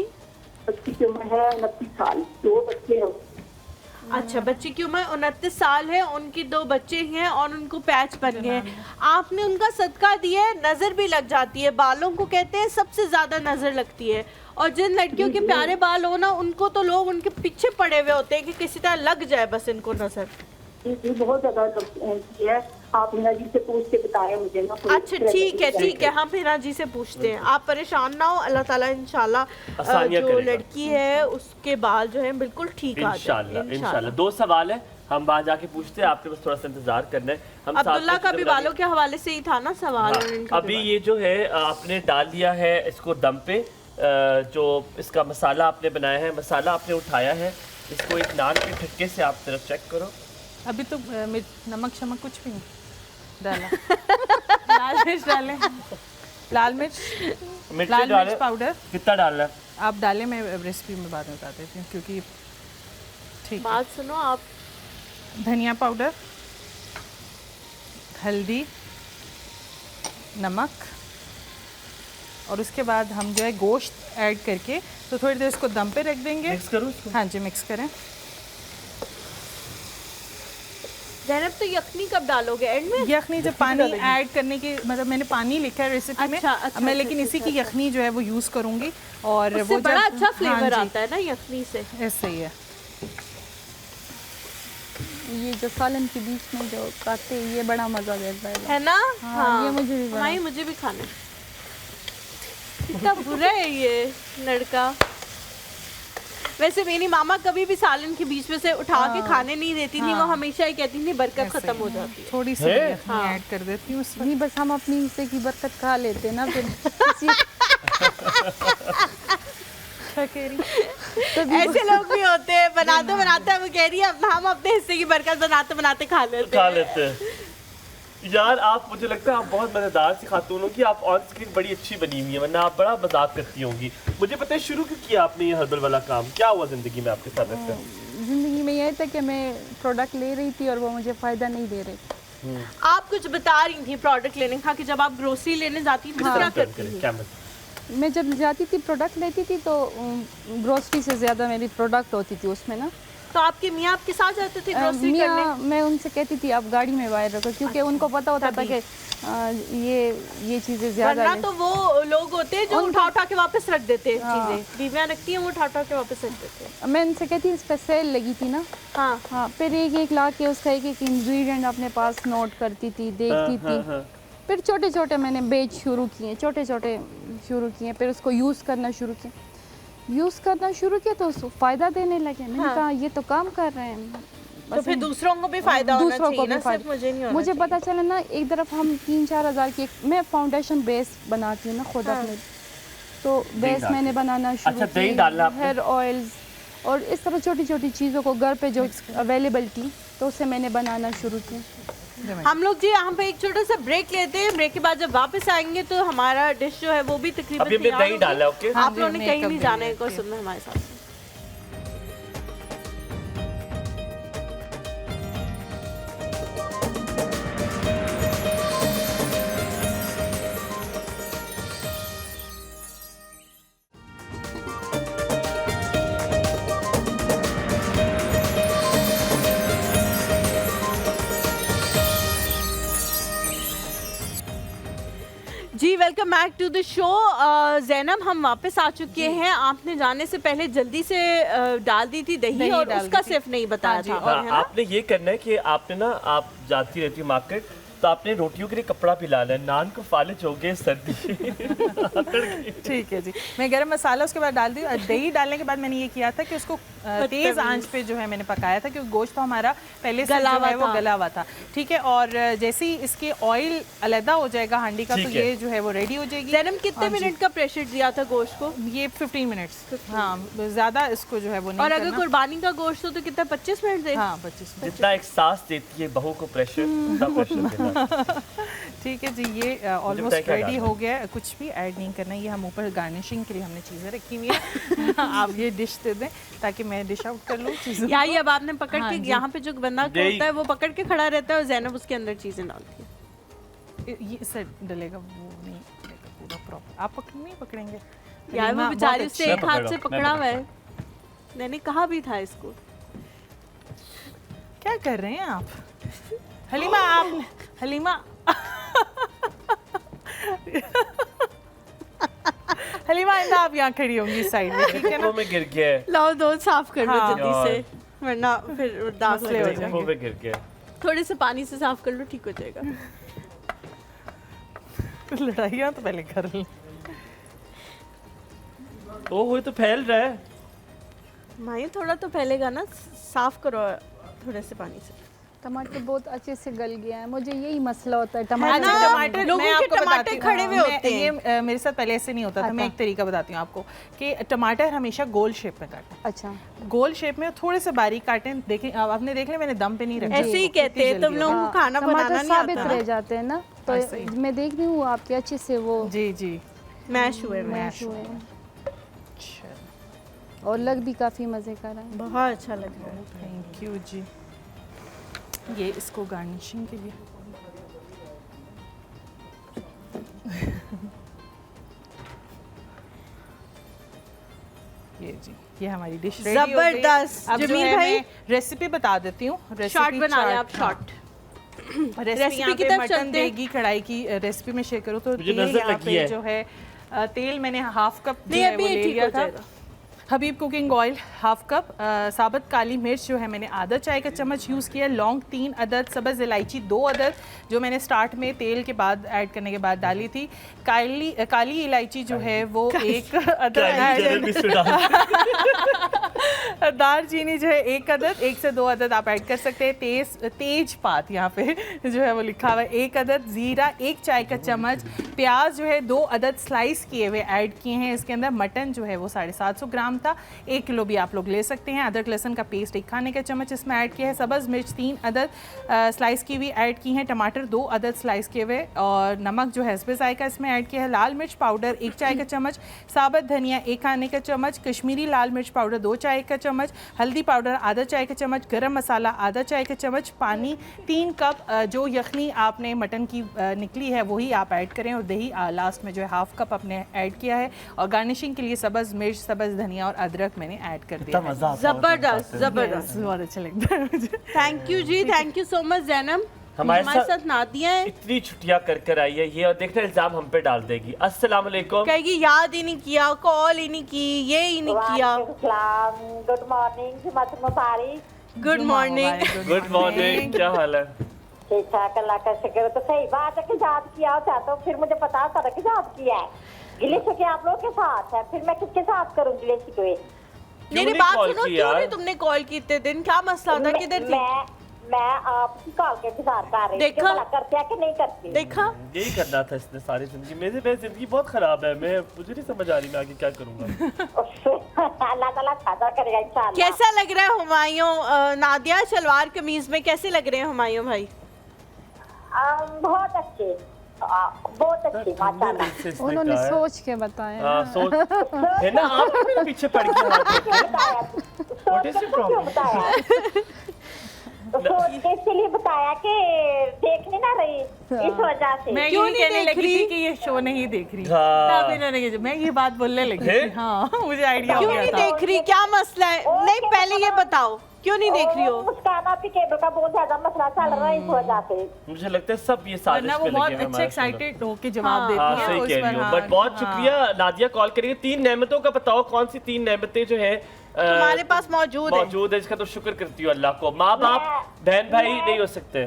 Speaker 10: बच्ची की उम्र है 29 साल, 2 बच्चे हैं।
Speaker 1: अच्छा, बच्ची की उम्र 29 साल है, उनकी 2 बच्चे हैं और उनको पैच बन गए हैं। आपने उनका सदका दिया है, नज़र भी लग जाती है। बालों को कहते हैं सबसे ज़्यादा नज़र लगती है, और जिन लड़कियों के प्यारे बाल हो ना, उनको तो लोग उनके पीछे पड़े हुए होते हैं कि किसी तरह लग जाए बस इनको नज़र।
Speaker 10: जी बहुत ज़्यादा है। आप हिना जी से पूछ के बताएं मुझे ना।
Speaker 1: अच्छा ठीक है, हम हिना जी से पूछते हैं। आप परेशान ना हो, अल्लाह ताला इंशाल्लाह
Speaker 2: आसानियाँ
Speaker 1: जो
Speaker 2: करेगा।
Speaker 1: लड़की है उसके बाल जो है बिल्कुल ठीक आ जाए
Speaker 2: इंशाल्लाह। 2 सवाल है, हम वहाँ जाके पूछते हैं, आपने बस थोड़ा सा इंतजार करना है। हम
Speaker 1: अब्दुल्ला का भी बालों के हवाले से ही था ना सवाल।
Speaker 2: हाँ,
Speaker 1: और इनका भी
Speaker 2: अभी
Speaker 1: बाल।
Speaker 2: ये जो है आपने डाल दिया है इसको दम पे, जो इसका मसाला आपने बनाया है, मसाला आपने उठाया है, इसको एक नान के ठक्के से आप तरफ चेक करो।
Speaker 3: अभी तो नमक शमक कुछ भी नहीं डाला। लाल मिर्च डालें, लाल मिर्च पाउडर
Speaker 2: कितना डालना है?
Speaker 3: आप डालें, मैं रेसिपी में बाद में बता देती हूँ, क्योंकि ठीक।
Speaker 1: बात सुनो आप।
Speaker 3: धनिया पाउडर, हल्दी, नमक, और उसके बाद हम जो है गोश्त ऐड करके तो थोड़ी देर उसको दम पे रख देंगे।
Speaker 2: मिक्स करूँ इसको?
Speaker 3: हाँ जी, मिक्स करें।
Speaker 1: ज़ैनब, तो यखनी कब डालोगे? एंड में?
Speaker 3: यखनी जब पानी ऐड करने की, मतलब मैंने पानी लिखा है रेसिपी में।
Speaker 1: अच्छा,
Speaker 3: मैं लेकिन इसी की यखनी जो है वो यूज़ करूँगी, और
Speaker 1: उससे
Speaker 3: वो
Speaker 1: बड़ा
Speaker 3: जब-
Speaker 1: अच्छा फ्लेवर
Speaker 3: हाँ जी,
Speaker 1: आता है ना यखनी से।
Speaker 3: ऐसे ही है।
Speaker 4: ये जो सालन के बीच में जो काटते हैं, ये बड़ा मज़ा देता है।
Speaker 1: है ना?
Speaker 4: हाँ, ये मुझे भी बड़ा-
Speaker 1: भाई मुझे भी खाना है। कितना बुरा है ये लड़का। वैसे मेरी मामा कभी भी सालन के बीच में से उठा के खाने नहीं देती थी, वो हमेशा ही कहती थी बरकत खत्म हो जाती है।
Speaker 3: थोड़ी सी
Speaker 2: है?
Speaker 3: यखनी ऐड कर देती हूँ उसमें।
Speaker 4: नहीं, बस हम अपनी हिस्से की बरकत खा लेते हैं ना फिर। किसी-
Speaker 3: क्या कह रही?
Speaker 1: ऐसे लोग भी होते हैं, बनाते बनाते वो कह रही है हम अपने हिस्से की बरकत बनाते बनाते खा लेते हैं।
Speaker 2: यार आप, मुझे लगता है आप बहुत मजेदार सी खातून हो कि आप ऑन स्क्रीन बड़ी अच्छी बनी हुई है, वरना आप बड़ा मजाक करती होंगी। मुझे पता है शुरू क्यों किया आपने ये हर्बल वाला काम, क्या हुआ जिंदगी में आपके साथ ऐसा?
Speaker 4: ज़िंदगी में यह था कि मैं प्रोडक्ट ले रही थी और वो मुझे फ़ायदा नहीं दे रहे।
Speaker 1: आप कुछ बता रही थी प्रोडक्ट लेने का, कि जब आप ग्रोसरी लेने जाती थी किस तरह करती थी?
Speaker 2: कैमरा
Speaker 4: मैं जब जाती थी प्रोडक्ट लेती थी तो ग्रोसरी से ज़्यादा मेरी प्रोडक्ट होती थी उसमें ना।
Speaker 1: तो आपके मियाँ आपके साथ जाते थे ग्रोसरी
Speaker 4: मियाँ,
Speaker 1: करने?
Speaker 4: मैं उनसे कहती थी आप गाड़ी में बाहर रखो, क्योंकि उनको पता होता था कि ये चीज़ें ज़्यादा
Speaker 1: वरना तो वो लोग होते हैं जो उठा उठा के वापस रख देते हैं चीज़ें, बीवियाँ रखती हैं वो उठा उठा के वापस रख देते हैं।
Speaker 4: मैं उनसे कहती इस पर सेल लगी थी ना, हाँ, फिर एक एक ला के उसका एक एक इंग्रेडिएंट अपने पास नोट करती थी, देखती थी। फिर छोटे छोटे मैंने बेच शुरू किए, छोटे छोटे शुरू किए, फिर उसको यूज़ करना शुरू किया तो उसको फ़ायदा देने लगे। मैंने कहा ये तो काम कर रहे हैं,
Speaker 1: तो फिर दूसरों को भी फायदा होना चाहिए ना, सिर्फ मुझे नहीं होना
Speaker 4: मुझे
Speaker 1: चाहिए।
Speaker 4: पता चला ना, एक तरफ हम 3-4 हज़ार की मैं फाउंडेशन बेस बनाती हूँ ना खुद अपने, तो बेस मैंने बनाना शुरू किया, हेयर ऑयल्स और इस तरह छोटी छोटी चीज़ों को घर पे जो अवेलेबल थी तो उससे मैंने बनाना शुरू किया।
Speaker 1: हम लोग जी यहाँ पे एक छोटा सा ब्रेक लेते हैं, ब्रेक के बाद जब वापस आएंगे तो हमारा डिश जो है वो भी तकरीबन
Speaker 2: अभी हमने दही डाला, ओके?
Speaker 1: आप लोगों ने कहीं नहीं जाने को सुनना हमारे साथ। जी welcome back to the show. Zainab हम वापस आ चुके हैं। आपने जाने से पहले जल्दी से डाल दी थी दही और उसका सिर्फ नहीं बताया था।
Speaker 2: हाँ, आपने ये करना है कि आपने ना, आप जाती रहती मार्केट, तो आपने रोटियों के लिए कपड़ा पिला लें, नान को फालिज हो गए सर्दी।
Speaker 3: ठीक है जी, मैं गरम मसाला उसके बाद डाल दी। दही डालने के बाद मैंने ये किया था कि उसको तेज़ आंच पे जो है मैंने पकाया था, क्योंकि गोश्त तो हमारा पहले से जो है वो गला हुआ था। ठीक है, और जैसे ही इसके ऑयल अलग हो जाएगा हांडी का, तो ये जो है वो रेडी हो जाएगी।
Speaker 1: ज़ैनब कितने मिनट का प्रेशर दिया था गोश्त को?
Speaker 3: ये 15 मिनट्स। हाँ, ज़्यादा इसको जो है वो नहीं
Speaker 1: और अगर कुर्बानी का गोश्त हो तो कितना, 25 मिनट दे?
Speaker 3: हाँ, 25 मिनट।
Speaker 2: जितना एक सांस देती है बहू को प्रेशर, उतना प्रेशर देना।
Speaker 3: ठीक है जी, ये ऑलमोस्ट रेडी हो गया है। कुछ भी ऐड नहीं करना है, ये हम ऊपर गार्निशिंग के लिए हमने चीज़ें रखी हुई है। आप ये डिश दे दें ताकि मैं डिश आउट कर लूँ चीज़ें।
Speaker 1: यार अब आपने पकड़ के, यहाँ पे जो बंदा होता है वो पकड़ के खड़ा रहता है और ज़ैनब उसके अंदर चीज़ें डालती है।
Speaker 3: ये इससे डलेगा, वो नहीं डलेगा पूरा प्रॉपर। आप नहीं पकड़ेंगे
Speaker 1: यार, वो बेचारी उससे एक हाथ से पकड़ा हुआ है। मैंने कहा भी था इसको।
Speaker 3: क्या कर रहे हैं आप हलीमा? आप हलीमा हलीमा इंदा, आप यहाँ खड़ी होंगी साइड में, ठीक है ना?
Speaker 2: वो में गिर गया है।
Speaker 1: लाओ दो साफ कर लो
Speaker 3: हाँ।
Speaker 1: जल्दी से, वरना फिर दाग लग जाएगा।
Speaker 2: वो में गिर गया।
Speaker 1: थोड़े से पानी से साफ कर लो, ठीक हो जाएगा।
Speaker 3: लड़ाइयाँ तो पहले कर लो।
Speaker 2: ओह, ये तो फैल रहा है।
Speaker 1: माही थोड़ा तो फैलेगा ना, साफ करो थोड़े से पानी से।
Speaker 4: टमाटर बहुत अच्छे से गल गया है, मुझे यही मसला होता है
Speaker 3: टमाटर।
Speaker 1: लोगों के टमाटर खड़े हुए होते हैं।
Speaker 3: ये मेरे साथ पहले ऐसे नहीं होता था। मैं एक तरीका बताती हूँ आपको कि टमाटर हमेशा गोल शेप में काटें।
Speaker 4: अच्छा,
Speaker 3: गोल शेप में थोड़े से बारीक काटें। देखें, आपने देख लिया मैंने दम पे नहीं रखा।
Speaker 1: ऐसे ही कहते हैं, तुम लोगों को खाना बनाना नहीं
Speaker 4: साबित
Speaker 1: आता।
Speaker 4: रह जाते हैं ना, तो मैं देख रही हूँ आपके अच्छे से वो
Speaker 3: जी जी
Speaker 1: मैश हुए।
Speaker 4: और लग भी काफ़ी मज़े का रहा है।
Speaker 1: बहुत अच्छा लग रहा है।
Speaker 3: थैंक यू जी। ये इसको गार्निशिंग के लिए ये जी, ये हमारी डिश रेडी हो गई।
Speaker 1: जबरदस्त।
Speaker 3: अब जो
Speaker 1: जमील
Speaker 3: है
Speaker 1: भाई,
Speaker 3: मैं रेसिपी बता देती हूँ।
Speaker 1: शॉर्ट बना लें आप, शॉर्ट।
Speaker 3: रेसिपी की तरफ मटन देगी कढ़ाई की रेसिपी में शेयर करूँ तो तेल यहाँ पे जो है तेल मैंने हाफ कप जो है वो ले लिया था। हबीब कुकिंग ऑयल हाफ कप, साबुत काली मिर्च जो है मैंने आधा चाय का चम्मच यूज़ किया, लौंग 3 अदद, सब्ज़ इलायची 2 अदद जो मैंने स्टार्ट में तेल के बाद ऐड करने के बाद डाली थी। काली इलायची जो है वो 1 अदद, दालचीनी जो है 1 अदद, 1 से 2 अदद आप ऐड कर सकते हैं। तेज पात यहाँ पे जो है वो लिखा हुआ है 1 अदद, ज़ीरा 1 चाय का चम्मच, प्याज जो है 2 अदद स्लाइस किए हुए ऐड किए हैं इसके अंदर। मटन जो है वो 750 ग्राम था, 1 किलो भी आप लोग ले सकते हैं। अदरक लहसुन का पेस्ट 1 खाने का चम्मच इसमें ऐड किया है। सब्ज़ मिर्च 3 अदद स्लाइस की हुई ऐड की हैं। टमाटर 2 अदद स्लाइस किए हुए, और नमक जो है हस्बे ज़ायका इसमें ऐड किया है। लाल मिर्च पाउडर 1 चाय का चम्मच, साबुत धनिया 1 खाने का चम्मच, कश्मीरी लाल मिर्च पाउडर 2 चाय का चम्मच, हल्दी पाउडर आधा चाय का चम्मच, गरम मसाला आधा चाय का चम्मच, पानी 3 कप। जो यखनी आपने मटन की निकली है वही आप ऐड करें, और दही लास्ट में जो है हाफ कप आपने ऐड किया है। और गार्निशिंग के लिए सब्ज़ मिर्च, सब्ज़ धनिया धनिया और अदरक मैंने ऐड कर दिया है।
Speaker 1: जबरदस्त जबरदस्त,
Speaker 3: Yes, बहुत अच्छा लगता है मुझे।
Speaker 1: थैंक यू जी, thank you so much Zainab.
Speaker 2: हमारे
Speaker 1: साथ नादिया है,
Speaker 2: इतनी छुट्टियां कर आई है ये, और देखना इल्जाम हम पे डाल देगी। अस्सलाम वालेकुम।
Speaker 1: कहेगी याद ही नहीं किया, कॉल ही नहीं की, ये ही नहीं किया।
Speaker 10: गुड मॉर्निंग मुबारक।
Speaker 1: Good morning.
Speaker 2: गुड मॉर्निंग, क्या हाल है?
Speaker 10: ठीक ठाक, अल्लाह का शुक्र। तो सही बात है कि याद किया होता तो फिर मुझे पता था कि याद किया है। गिले शिकवे आप लोगों के साथ है, फिर मैं किसके साथ करूँ गिले शिकवे?
Speaker 1: मेरी बात सुनो, क्यों नहीं तुमने कॉल की इतने दिन? क्या मसला था, किधर थी?
Speaker 10: मैं आपकी कॉल के इंतजार कर रही थी।
Speaker 1: देखा?
Speaker 10: करते हैं कि नहीं करते?
Speaker 1: देखा,
Speaker 2: यही करना था इसने सारी जिंदगी। मेरी जिंदगी बहुत खराब है, मुझे नहीं समझ आ रही मैं आगे क्या करूंगा।
Speaker 10: अल्लाह ताला फायदा करेगा इंशाल्लाह।
Speaker 1: कैसा लग रहा है हुमायूं? नादिया शलवार कमीज में कैसे लग रहे हैं हुमायूं भाई?
Speaker 10: बहुत अच्छे, बहुत अच्छे माशाल्लाह।
Speaker 4: उन्होंने सोच के बताया।
Speaker 2: सोच है ना, आप मेरे पीछे पड़ के What is your problem?
Speaker 10: सोच के इसलिए बताया कि देखने ना रही, इस वजह से।
Speaker 3: मैं
Speaker 1: क्यों
Speaker 3: यही
Speaker 1: नहीं
Speaker 3: कहने
Speaker 1: देख
Speaker 3: लगी
Speaker 1: रही?
Speaker 3: थी कि ये शो नहीं देख रही।
Speaker 2: हाँ।
Speaker 3: तब इन्होंने मैं ये बात बोलने लगी थी। हाँ, मुझे आइडिया हो
Speaker 1: क्यों
Speaker 3: गया
Speaker 1: नहीं
Speaker 3: था।
Speaker 1: देख रही, क्या मसला है? नहीं, पहले ये बताओ क्यों नहीं देख रही हो?
Speaker 10: मुस्कान आपकी केबल का बहुत ज्यादा मसला चल रहा है इस वजह से।
Speaker 2: मुझे लगता है सब ये साजिश
Speaker 3: वरना वो
Speaker 2: पे
Speaker 3: बहुत
Speaker 2: लगे हैं
Speaker 3: अच्छे
Speaker 2: हमारे
Speaker 3: एक्साइटेड होके जवाब देती
Speaker 2: हाँ,
Speaker 3: है
Speaker 2: सही
Speaker 3: उस
Speaker 2: कह
Speaker 3: पर।
Speaker 2: रही हो।
Speaker 3: हाँ,
Speaker 2: बट बहुत
Speaker 3: हाँ।
Speaker 2: शुक्रिया नादिया कॉल करिए। 3 नेमतों का बताओ, कौन सी 3 नेमतें जो है
Speaker 1: तुम्हारे पास मौजूद
Speaker 2: है, इसका तो शुक्र करती हूँ अल्लाह को। माँ बाप बहन भाई नहीं हो सकते।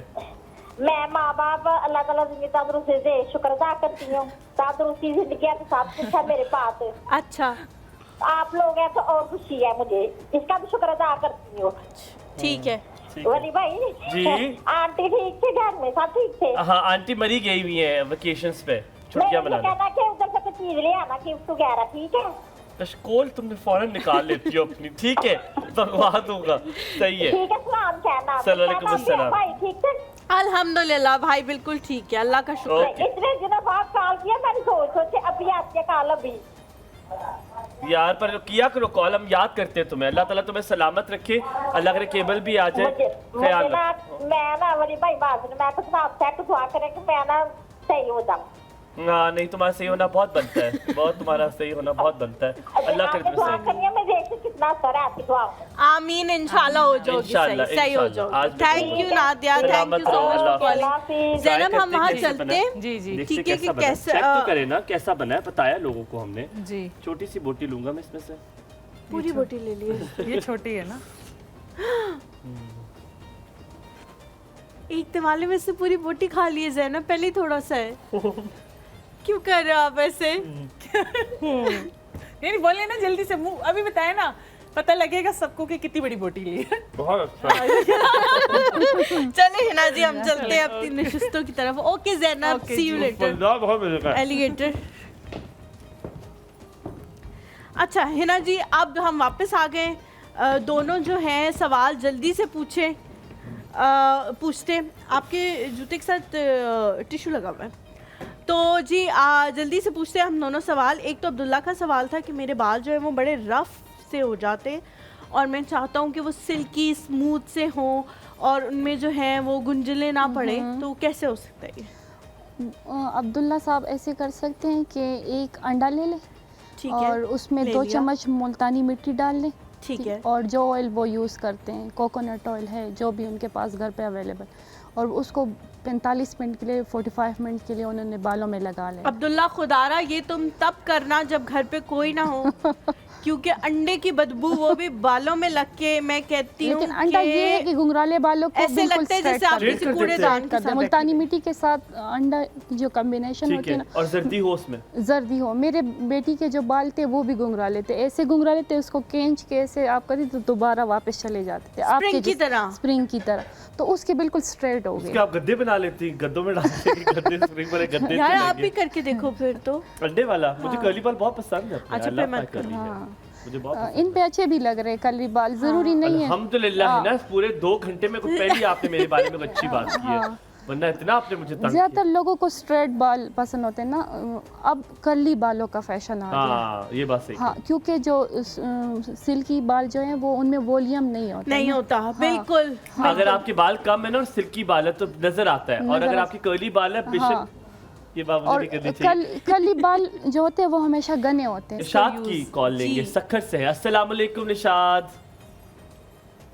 Speaker 10: मैं माँ बाप अल्लाह ताला जिंदगी तंदुरुस्ती दे शुक्र अदा करती हूँ। तंदुरुस्ती जिंदगी के साथ कुछ है मेरे पास।
Speaker 1: अच्छा,
Speaker 10: आप लोग हैं तो और खुशी है मुझे, इसका भी शुक्र अदा करती हूँ।
Speaker 1: ठीक है।
Speaker 10: वली भाई
Speaker 2: जी।
Speaker 10: आंटी ठीक थे घर में, सब ठीक थे?
Speaker 2: हाँ, आंटी मरी गई हुई है वेकेशंस पे, छुट्टियां
Speaker 10: मैं
Speaker 2: मनाने।
Speaker 10: कहना कि उधर से कुछ चीज ले आना, गिफ्ट वगैरह, ठीक है?
Speaker 2: कशकोल तुमने फौरन निकाल लेती हो अपनी, ठीक है, भगवा दूंगा। सही है,
Speaker 10: ठीक है, सलाम कहना।
Speaker 2: सलाम अलैकुम।
Speaker 10: भाई ठीक है?
Speaker 1: अल्हम्दुलिल्लाह भाई, बिल्कुल ठीक है, अल्लाह का शुक्र।
Speaker 2: ओके।
Speaker 10: इतने दिनों बाद कॉल किया, मैंने सोचे अभी आपके कॉल अभी।
Speaker 2: यार पर किया करो कॉल, हम याद करते हैं तुम्हें। अल्लाह ताला तुम्हें सलामत रखे, अल्लाह करे केबल भी आ जाए। ख्याल रखो।
Speaker 10: मैं ना वली भाई बात मैं कुछ आपसे दुआ करें कि मैं ना सही हो जाऊं।
Speaker 2: हाँ, नहीं, तुम्हारा सही होना बहुत बनता है, बहुत तुम्हारा सही होना बहुत बनता है। अल्लाह करे तुम्हें
Speaker 10: दुआ
Speaker 2: सही।
Speaker 10: करिए, मैं देखती कितना असर है आपकी दुआ।
Speaker 1: आमीन, इंशाल्लाह हो जाओगी,
Speaker 2: इंशाल्लाह,
Speaker 1: सही हो
Speaker 2: इंशाल्लाह।
Speaker 1: जाओगी।
Speaker 2: आज भी
Speaker 1: thank you Nadia, thank you so much for calling. Zainab, हम वहाँ चलते हैं।
Speaker 3: जी जी
Speaker 1: ठीक है कि कैसे
Speaker 2: चेक तो करे ना कैसा बना है, बताया लोगों को हमने।
Speaker 3: जी,
Speaker 2: छोटी सी बोटी लूंगा मैं इसमें से।
Speaker 1: पूरी बोटी ले लिए।
Speaker 3: ये छोटी है ना।
Speaker 1: एक तिमाले में से पूरी बोटी खा लिए जैनब, पहले ही थोड़ा सा है। क्यों कर रहे हो आप ऐसे?
Speaker 3: नहीं बोले ना जल्दी से, मुंह अभी बताया ना, पता लगेगा सबको कि कितनी बड़ी बोटी ली है।
Speaker 2: बहुत अच्छा।
Speaker 1: चले हिना जी, हम चलते हैं अपनी नशिस्तों की तरफ। Okay Zainab, see you later alligator. अच्छा हिना जी, अब हम वापस आ गए। दोनों जो हैं सवाल जल्दी से पूछते। आपके जूते के साथ टिश्यू लगा हुआ है, तो जी जल्दी से पूछते हैं हम दोनों सवाल। एक तो अब्दुल्ला का सवाल था कि मेरे बाल जो है वो बड़े रफ़ से हो जाते हैं और मैं चाहता हूँ कि वो सिल्की स्मूथ से हों और उनमें जो है वो गुंजले ना पड़े, तो कैसे हो सकता है ये?
Speaker 4: अब्दुल्ला साहब ऐसे कर सकते हैं कि एक अंडा ले लें,
Speaker 1: ठीक है,
Speaker 4: और उसमें
Speaker 1: ले
Speaker 4: 2
Speaker 1: लिया।
Speaker 4: चम्मच मुल्तानी मिट्टी डाल लें,
Speaker 1: ठीक है,
Speaker 4: और जो ऑयल वो यूज़ करते हैं, कोकोनट ऑयल है जो भी उनके पास घर पे अवेलेबल, और उसको 45 मिनट के लिए 45 मिनट के लिए उन्होंने बालों में लगा लें।
Speaker 1: अब्दुल्ला खुदारा, ये तुम तब करना जब घर पे कोई ना हो, क्योंकि अंडे की बदबू वो भी बालों में लग के, मैं कहती हूँ
Speaker 4: लेकिन अंडा ये है कि घुंघराले बालों को
Speaker 1: ऐसे
Speaker 4: बिल्कुल
Speaker 1: लगता है जैसे आप
Speaker 4: straight
Speaker 1: किसी
Speaker 4: कर देते
Speaker 1: कूड़ेदान
Speaker 4: हैं।
Speaker 1: के साथ
Speaker 4: मुल्तानी
Speaker 1: बैठे
Speaker 4: मिट्टी के साथ अंडा की जो कॉम्बिनेशन
Speaker 2: ठीक
Speaker 4: होती है
Speaker 2: है,
Speaker 4: ना,
Speaker 2: और जर्दी हो उसमें।
Speaker 4: जर्दी हो। मेरे बेटी के जो बाल थे वो भी घुंघराले थे, ऐसे घुंघराले थे, उसको खींच के ऐसे आप करती तो दोबारा वापस चले जाते थे आपके
Speaker 1: की तरह,
Speaker 4: स्प्रिंग की तरह, तो उसके बिल्कुल स्ट्रेट हो गए।
Speaker 2: आप गद्दे बना लेती, गद्दों में डालते गद्दे, स्प्रिंग वाले गद्दे।
Speaker 1: यार आप भी करके देखो फिर तो।
Speaker 2: अंडे वाला मुझे कर्ली बाल बहुत पसंद है।
Speaker 1: अच्छा, फिर मत करो।
Speaker 2: मुझे बहुत
Speaker 4: इन पे अच्छे भी लग रहे हैं कर्ली बाल, जरूरी नहीं है।
Speaker 2: अल्हम्दुलिल्लाह है ना, पूरे 2 घंटे में कुछ पहले आपने मेरे बारे में अच्छी बात की है, वरना इतना आपने मुझे तंग
Speaker 4: ज्यादातर लोगों को स्ट्रेट बाल पसंद होते हैं ना, अब कर्ली बालों का फैशन आ गया।
Speaker 2: हाँ, ये बात सही।
Speaker 4: हाँ, क्योंकि जो सिल्की बाल जो हैं वो उनमें वॉल्यूम नहीं होता,
Speaker 1: नहीं होता, बिल्कुल।
Speaker 2: अगर आपके बाल कम है ना और सिल्की बाल है तो नजर आता है, और अगर आपकी कर्ली बाल है बेशक ये बाबू
Speaker 4: और
Speaker 2: नहीं करनी चाहिए।
Speaker 4: कर्ली बाल जो होते हैं वो हमेशा घने होते हैं।
Speaker 2: निशाद की कॉल लेंगे, सखर से है। अस्सलाम वालेकुम निशाद।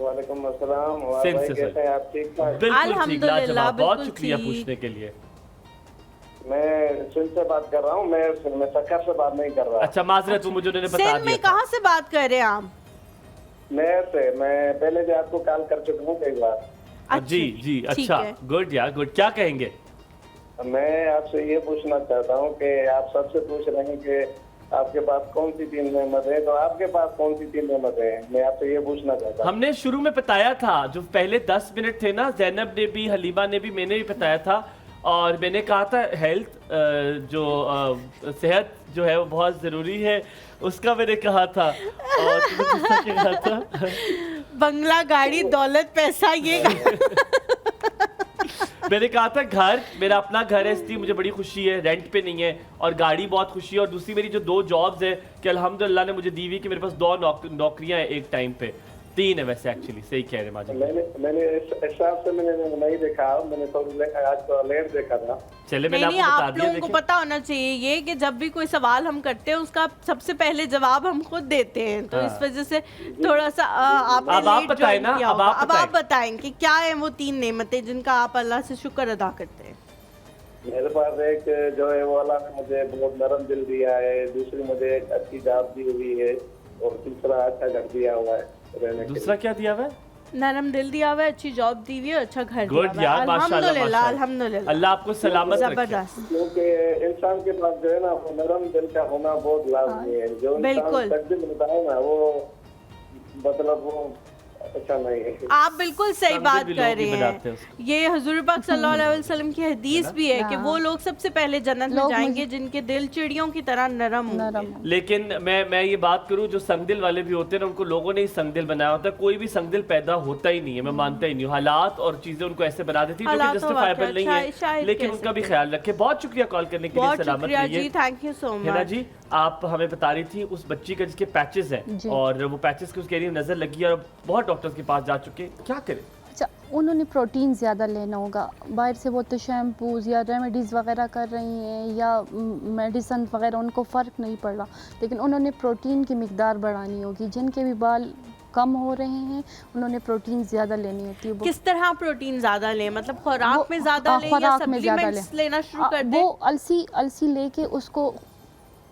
Speaker 11: वालेकुम अस्सलाम। वाह
Speaker 2: सेम
Speaker 11: भाई,
Speaker 2: से
Speaker 11: कैसे हैं आप? ठीक ठाक?
Speaker 2: बिल्कुल ठीक,
Speaker 1: अल्हम्दुलिल्लाह,
Speaker 2: लाजवाब, बहुत
Speaker 1: बिल्कुल
Speaker 2: शुक्रिया
Speaker 1: ठीक।
Speaker 2: पूछने के लिए।
Speaker 11: मैं सिंध से बात कर रहा हूँ, मैं सकर से बात नहीं कर रहा।
Speaker 2: अच्छा माजरत, वो मुझे उन्होंने बता
Speaker 1: सिंध
Speaker 2: दिया
Speaker 1: में
Speaker 2: था।
Speaker 1: कहाँ से बात कर रहे हैं आप?
Speaker 11: मैं पहले भी आपको कॉल कर चुका हूँ एक बार।
Speaker 2: जी जी,
Speaker 1: ठीक
Speaker 2: अच्छा,
Speaker 1: है।
Speaker 2: गुड यार गुड। क्या कहेंगे?
Speaker 11: मैं आपसे ये पूछना चाहता हूँ कि आप सबसे पूछ रहे हैं कि आपके पास कौन सी 3 नेमत है, तो आपके पास कौन सी 3 नेमत है? मैं आपसे ये पूछना चाहता हूँ।
Speaker 2: हमने शुरू में बताया था, जो पहले 10 मिनट थे ना, जैनब ने भी, हलीमा ने भी, मैंने भी बताया था, और मैंने कहा था हेल्थ, जो सेहत जो है वो बहुत ज़रूरी है, उसका मैंने कहा था। और तुमने क्या कहा था?
Speaker 1: बंगला, गाड़ी, दौलत, पैसा, ये
Speaker 2: मैंने कहा था घर, मेरा अपना घर है, इसलिए मुझे बड़ी खुशी है, रेंट पे नहीं है, और गाड़ी बहुत खुशी है, और दूसरी मेरी जो 2 जॉब्स है कि अल्हम्दुलिल्लाह ने मुझे दी हुई कि मेरे पास 2 नौकरियां हैं एक टाइम पे। 3 है वैसे, एक्चुअली सही कह रहे हैं माजी।
Speaker 11: मैंने इस हिसाब से मैंने नहीं देखा, मैंने थोड़ी आज तो लेट देखा था।
Speaker 2: चले मैंने
Speaker 1: नहीं,
Speaker 2: आपको बता
Speaker 1: आप
Speaker 2: दिया।
Speaker 1: लोगों को
Speaker 2: देखें,
Speaker 1: पता होना चाहिए ये कि जब भी कोई सवाल हम करते हैं उसका सबसे पहले जवाब हम खुद देते हैं, तो इस वजह से थोड़ा सा आपने
Speaker 2: अब आप
Speaker 1: लेट
Speaker 2: बताएं
Speaker 1: ज्वाइन
Speaker 2: ना,
Speaker 1: किया
Speaker 2: अब
Speaker 1: होगा।
Speaker 2: आप
Speaker 1: अब आप बताएं कि क्या है वो 3 नेमतें जिनका आप अल्लाह से शुक्र अदा करते हैं।
Speaker 11: मेरे पास एक जो है वो अल्लाह ने मुझे बहुत नरम दिल दिया है, दूसरी मुझे एक अच्छी जॉब दी हुई है, और तीसरा अच्छा घर दिया हुआ है रहने के
Speaker 2: दूसरा क्या दिया हुआ है?
Speaker 1: नरम दिल दिया हुआ है, अच्छी जॉब दी हुई है, अच्छा घर दिया
Speaker 2: गुड
Speaker 1: हुआ
Speaker 2: यार,
Speaker 1: है।
Speaker 2: माशाल्लाह
Speaker 1: अल्हम्दुलिल्लाह,
Speaker 2: माशाल्लाह।
Speaker 1: अल्हम्दुलिल्लाह,
Speaker 2: अल्लाह आपको सलामत रखे।
Speaker 1: जबरदस्त।
Speaker 11: क्योंकि इंसान के पास जो है ना वो नरम दिल का होना बहुत लाजमी है। जो इंसान
Speaker 1: बिल्कुल।
Speaker 11: तकदीर होता है ना वो मतलब वो अच्छा नहीं है।
Speaker 1: आप बिल्कुल सही
Speaker 2: समझे
Speaker 1: बात
Speaker 2: भी
Speaker 1: कर
Speaker 2: लोग
Speaker 1: रहे
Speaker 2: ही बनाते हैं
Speaker 1: हैं। ये हुजूर पाक सल्लल्लाहु अलैहि वसल्लम की हदीस भी है कि वो लोग सबसे पहले जन्नत में
Speaker 4: लोग
Speaker 1: जाएंगे जिनके दिल चिड़ियों की तरह नरम होंगे।
Speaker 2: लेकिन मैं ये बात करूं, जो संगदिल वाले भी होते हैं ना, उनको लोगों ने ही संगदिल बनाया होता है। कोई भी संगदिल पैदा होता ही नहीं है, मैं मानता ही नहीं हूँ। हालात और चीजें उनको ऐसे बना देती है जो कि
Speaker 1: हालात तो
Speaker 2: जस्टिफाइबल
Speaker 1: वाकई
Speaker 2: नहीं है,
Speaker 1: शायद
Speaker 2: लेकिन
Speaker 1: कह
Speaker 2: उनका भी
Speaker 1: सकते
Speaker 2: ख्याल रखें। बहुत शुक्रिया कॉल करने के लिए,
Speaker 1: बहुत
Speaker 2: सलामत
Speaker 1: शुक्रिया
Speaker 2: रहिए।
Speaker 1: जी, thank you so
Speaker 2: Hina
Speaker 1: much.
Speaker 2: जी, आप हमें बता रही थी उस बच्ची का जिसके पैचेस हैं,
Speaker 4: जी।
Speaker 2: और वो पैचेस की उसके एरिया में नजर लगी और बहुत डॉक्टर्स के पास जा चुके, क्या करें?
Speaker 4: अच्छा, उन्होंने प्रोटीन ज़्यादा लेना होगा। बाहर से वो तो शैम्पूज़ या रेमेडीज़ वगैरह कर रही हैं या मेडिसन वगैरह, उनको फ़र्क नहीं पड़ रहा, लेकिन उन्होंने प्रोटीन की मिकदार बढ़ानी होगी। जिनके भी बाल कम हो रहे हैं उन्होंने प्रोटीन ज़्यादा लेनी होती है।
Speaker 1: किस तरह प्रोटीन ज्यादा लें? मतलब खुराक में ज्यादा लें या
Speaker 4: खुराक में ज़्यादा
Speaker 1: सप्लीमेंट्स लेना शुरू कर दें?
Speaker 4: वो अलसी लेके उसको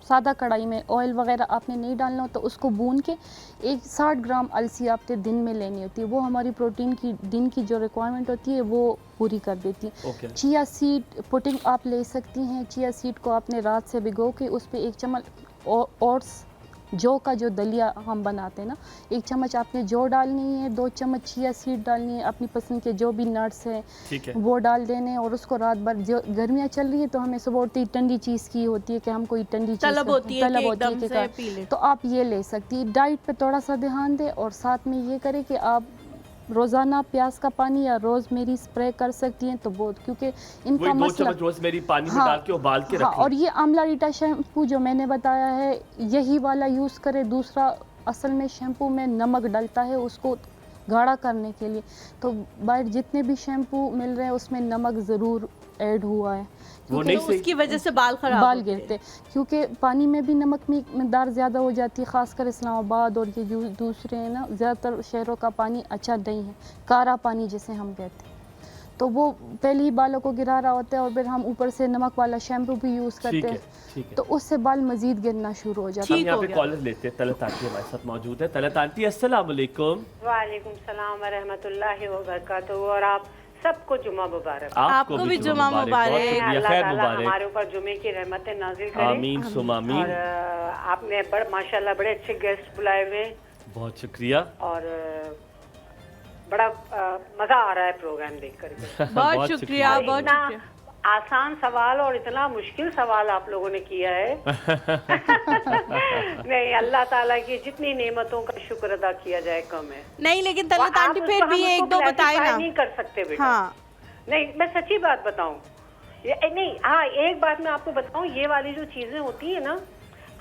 Speaker 4: सादा कढ़ाई में ऑयल वगैरह आपने नहीं डालना होता, उसको भून के 60 ग्राम अलसी आपने दिन में लेनी होती है। वो हमारी प्रोटीन की दिन की जो रिक्वायरमेंट होती है वो पूरी कर देती है।
Speaker 2: ओके।
Speaker 4: चिया सीड पुडिंग आप ले सकती हैं। चिया सीड को आपने रात से भिगो के उस पर 1 चम्मच ओट्स, जौ का जो दलिया हम बनाते हैं ना, 1 चम्मच आपने जौ डालनी है, 2 चम्मच चिया सीड डालनी है, अपनी पसंद के जो भी नट्स हैं
Speaker 2: ठीक है।
Speaker 4: वो डाल देने, और उसको रात भर, जो गर्मियाँ चल रही है तो हमें सुबह उठते ही ठंडी चीज़ की होती है कि हम कोई ठंडी चीज़
Speaker 1: तलब होती है कि एकदम से
Speaker 4: खाएं।
Speaker 1: पी लें।
Speaker 4: तो आप ये ले सकती है। डाइट पे थोड़ा सा ध्यान दें, और साथ में ये करें कि आप रोज़ाना प्याज का पानी या रोज़मेरी स्प्रे कर सकती हैं, तो बहुत, क्योंकि इनका
Speaker 2: वही 2
Speaker 4: मसला,
Speaker 2: चम्मच रोज़मेरी पानी में
Speaker 4: हाँ,
Speaker 2: डाल के उबाल के
Speaker 4: हाँ,
Speaker 2: रखें।
Speaker 4: और ये आंवला रीटा शैम्पू जो मैंने बताया है यही वाला यूज़ करें। दूसरा, असल में शैम्पू में नमक डलता है उसको गाढ़ा करने के लिए, तो बाहर जितने भी शैम्पू मिल रहे हैं उसमें नमक ज़रूर ऐड हुआ है,
Speaker 2: वो नहीं सही।
Speaker 1: उसकी वजह से बाल खराब
Speaker 4: बाल
Speaker 1: होते हैं।
Speaker 4: गिरते, क्योंकि पानी में भी नमक की मिकदार ज़्यादा हो जाती है, ख़ासकर इस्लामाबाद और ये जो दूसरे हैं ना, ज़्यादातर शहरों का पानी अच्छा नहीं है, कारा पानी जिसे हम कहते हैं, तो वो पहले ही बालों को गिरा रहा होता है, और फिर हम ऊपर से नमक वाला शैम्पू भी यूज़
Speaker 2: ठीक
Speaker 4: करते
Speaker 2: है,
Speaker 4: हैं,
Speaker 2: ठीक है।
Speaker 4: तो उससे बाल मज़ीद गिरना शुरू हो जाता
Speaker 2: हम
Speaker 4: है।
Speaker 2: यहाँ
Speaker 1: हो
Speaker 2: पे
Speaker 1: गया।
Speaker 2: कॉलर लेते हैं। तलत आंटी हमारे साथ मौजूद है। तलत आंटी, अस्सलाम वालेकुम।
Speaker 7: वालेकुम सलाम व रहमतुल्लाहि व बरकातहू। और आप सबको जुमा मुबारक।
Speaker 1: आपको भी जुमा
Speaker 2: बहुत
Speaker 1: मुबारक।
Speaker 2: शुक्रिया,
Speaker 7: अल्लाह
Speaker 2: खैर
Speaker 7: ताला
Speaker 2: मुबारक।
Speaker 7: हमारे ऊपर जुमे की रहमतें नाजिल करे।
Speaker 2: आमीन सुम आमीन।
Speaker 7: और आपने माशाल्लाह बड़े अच्छे गेस्ट बुलाए हुए हैं,
Speaker 2: बहुत शुक्रिया।
Speaker 7: और बड़ा मजा आ रहा है प्रोग्राम देख करके।
Speaker 1: बहुत शुक्रिया,
Speaker 7: और
Speaker 1: बहुत
Speaker 7: इतना
Speaker 1: शुक्रिया।
Speaker 7: आसान सवाल और इतना मुश्किल सवाल आप लोगों ने किया है। नहीं, अल्लाह ताला की जितनी नेमतों का शुक्र अदा किया जाए कम है।
Speaker 1: नहीं, लेकिन तलत
Speaker 7: आप
Speaker 1: आंटी
Speaker 7: उसको
Speaker 1: फिर भी
Speaker 7: हम
Speaker 1: एक
Speaker 7: उसको
Speaker 1: दो बताए
Speaker 7: classify
Speaker 1: ना।
Speaker 7: नहीं कर सकते बेटा।
Speaker 1: हाँ,
Speaker 7: नहीं, मैं सच्ची बात बताऊं, नहीं, हाँ, एक बात मैं आपको बताऊं, ये वाली जो चीजें होती है ना,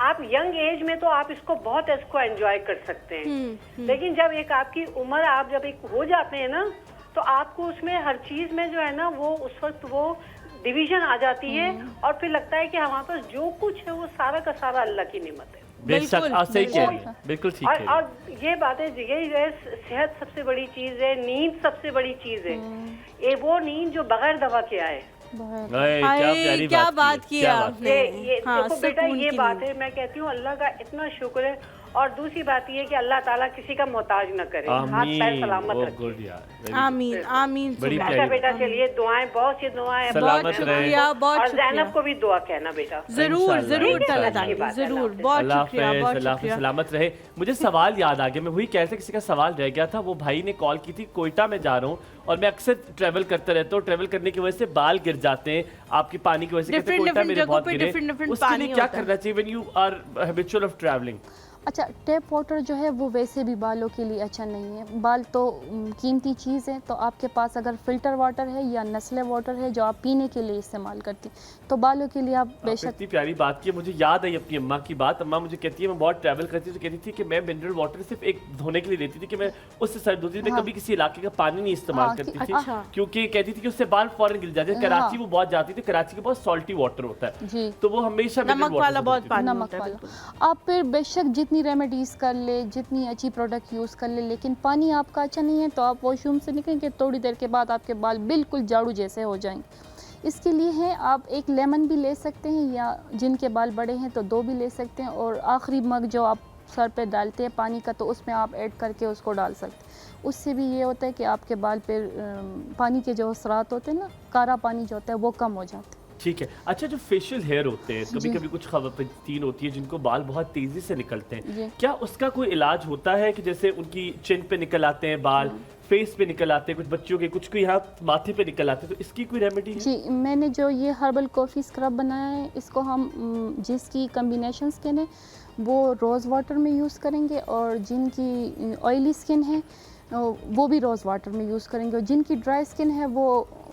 Speaker 7: आप यंग एज में तो आप इसको बहुत इसको एंजॉय कर सकते हैं, लेकिन जब एक आपकी उम्र, आप जब एक हो जाते हैं ना, तो आपको उसमें हर चीज में जो है ना, वो उस वक्त वो डिवीजन आ जाती है और फिर लगता है कि हमारे पास जो कुछ है वो सारा का सारा अल्लाह की नेमत है।
Speaker 2: बेशक आप सही कह रही हैं, बिल्कुल ठीक है।
Speaker 7: और ये बातें यही है, सेहत सबसे बड़ी चीज है, नींद सबसे बड़ी चीज है। ये वो नींद जो बगैर दवा के आए।
Speaker 2: क्या
Speaker 1: बात की आपने।
Speaker 7: ये देखो बेटा, ये बात है, मैं कहती हूँ अल्लाह का इतना शुक्र है। और दूसरी बात ये है कि अल्लाह ताला किसी का मोहताज न करे, हाथ पैर सलामत रखे।
Speaker 1: आमीन आमीन।
Speaker 7: अच्छा बेटा, चलिए दुआएं, बहुत सी दुआएं,
Speaker 1: बहुत शुक्रिया, बहुत
Speaker 7: और
Speaker 1: शुक्रिया।
Speaker 7: ज़ैनब को भी दुआ कहना बेटा।
Speaker 1: जरूर जरूर ताला
Speaker 7: अच्छी बात है,
Speaker 1: जरूर।
Speaker 7: अल्लाह
Speaker 1: बहुत
Speaker 2: अल्लाह
Speaker 1: शुक्रिया,
Speaker 2: हाफ़िज़,
Speaker 1: बहुत
Speaker 2: अल्लाह हाफ़िज़,
Speaker 1: शुक्रिया।
Speaker 2: सलामत रहे। मुझे सवाल याद आ गया, मैं वही कह रहा था, किसी का सवाल रह गया था। वो भाई ने कॉल की थी, कोयटा में जा रहा हूँ और मैं अक्सर ट्रैवल करता रहता हूँ। ट्रैवल करने की वजह से बाल गिर जाते हैं आपकी पानी की वजह से। कहते हैं, कोयटा मेरे बहुत गिरे। उसके लिए क्या करना चाहिए when you are habitual of travelling?
Speaker 4: अच्छा, टैप वाटर जो है वो वैसे भी बालों के लिए अच्छा नहीं है। बाल तो कीमती चीज़ है, तो आपके पास अगर फ़िल्टर वाटर है या नस्ले वाटर है जो आप पीने के लिए इस्तेमाल करती, तो बालों के लिए आप बेशक।
Speaker 2: इतनी प्यारी बात की, मुझे याद आई अपनी अम्मा की बात। अम्मा मुझे कहती है, मैं बहुत ट्रैवल करती थी, तो कहती थी कि मैं मिनरल वाटर सिर्फ एक धोने के लिए लेती थी, कि मैं उससे सर धोती थी। मैं कभी किसी इलाके का पानी नहीं इस्तेमाल करती थी, क्योंकि कहती थी कि उससे बाल फौरन गिर जाते हैं। कराची वो बहुत जाती थी, कराची का बहुत सॉल्टी वाटर होता है, तो वो हमेशा
Speaker 1: नमक वाला बहुत पानी होता है।
Speaker 4: आप फिर बेशक जितनी रेमेडीज कर ले, जितनी अच्छी प्रोडक्ट यूज़ कर ले, लेकिन पानी आपका अच्छा नहीं है तो आप वॉशरूम से निकलेंगे, थोड़ी देर के बाद आपके बाल बिल्कुल झाड़ू जैसे हो जाएंगे। इसके लिए है आप एक लेमन भी ले सकते हैं, या जिनके बाल बड़े हैं तो 2 भी ले सकते हैं। और आखिरी मग जो आप सर पे डालते हैं पानी का, तो उसमें आप ऐड करके उसको डाल सकते हैं। उससे भी ये होता है कि आपके बाल पे पानी के जो असरात होते हैं ना, कारा पानी जो होता है वो कम हो जाता है।
Speaker 2: ठीक है। अच्छा, जो फेशियल हेयर होते हैं, कभी कभी कुछ खवातीन होती है जिनको बाल बहुत तेजी से निकलते हैं, क्या उसका कोई इलाज होता है? कि जैसे उनकी चिन पे निकल आते हैं बाल, फेस पे निकल आते हैं, कुछ बच्चों के, कुछ को यहाँ माथे पे निकल आते हैं, तो इसकी कोई रेमेडी है?
Speaker 4: जी, मैंने जो ये हर्बल कॉफ़ी स्क्रब बनाया है, इसको हम जिसकी कम्बिनेशन स्किन है वो रोज़ वाटर में यूज़ करेंगे, और जिनकी ऑयली स्किन है वो भी रोज़ वाटर में यूज़ करेंगे, और जिनकी ड्राई स्किन है वो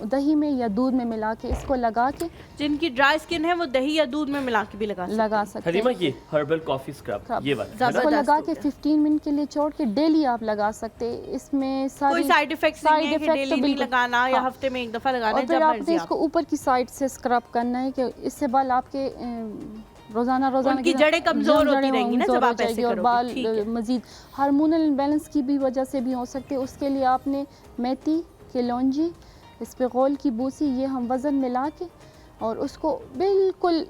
Speaker 4: दही में या दूध में मिला के इसको लगा के।
Speaker 1: जिनकी ड्राई स्किन है वो दही या दूध में मिला के भी लगा
Speaker 4: सकते हैं।
Speaker 2: हलीमा, ये हर्बल कॉफ़ी स्क्रब ये वाला
Speaker 4: इसको लगा के 15 मिनट के लिए छोड़ के डेली आप लगा सकते हैं। इसमें
Speaker 1: कोई साइड इफेक्ट्स नहीं है कि डेली नहीं लगाना, या हफ्ते में एक दफ़ा लगाना है।
Speaker 4: और फिर आपने इसको ऊपर की साइड से स्क्रब करना है, कि इससे बाल आपके रोजाना
Speaker 1: उनकी जड़ें कमजोर होती रहेंगी ना जब आप ऐसे करोगे।
Speaker 4: और बाल मजीद हार्मोनल इम्बैलेंस की भी वजह से भी हो सकते हैं। उसके लिए आपने मेथी, कलौंजी, इस्पगोल की बूसी, ये हम वज़न मिला के और उसको बिल्कुल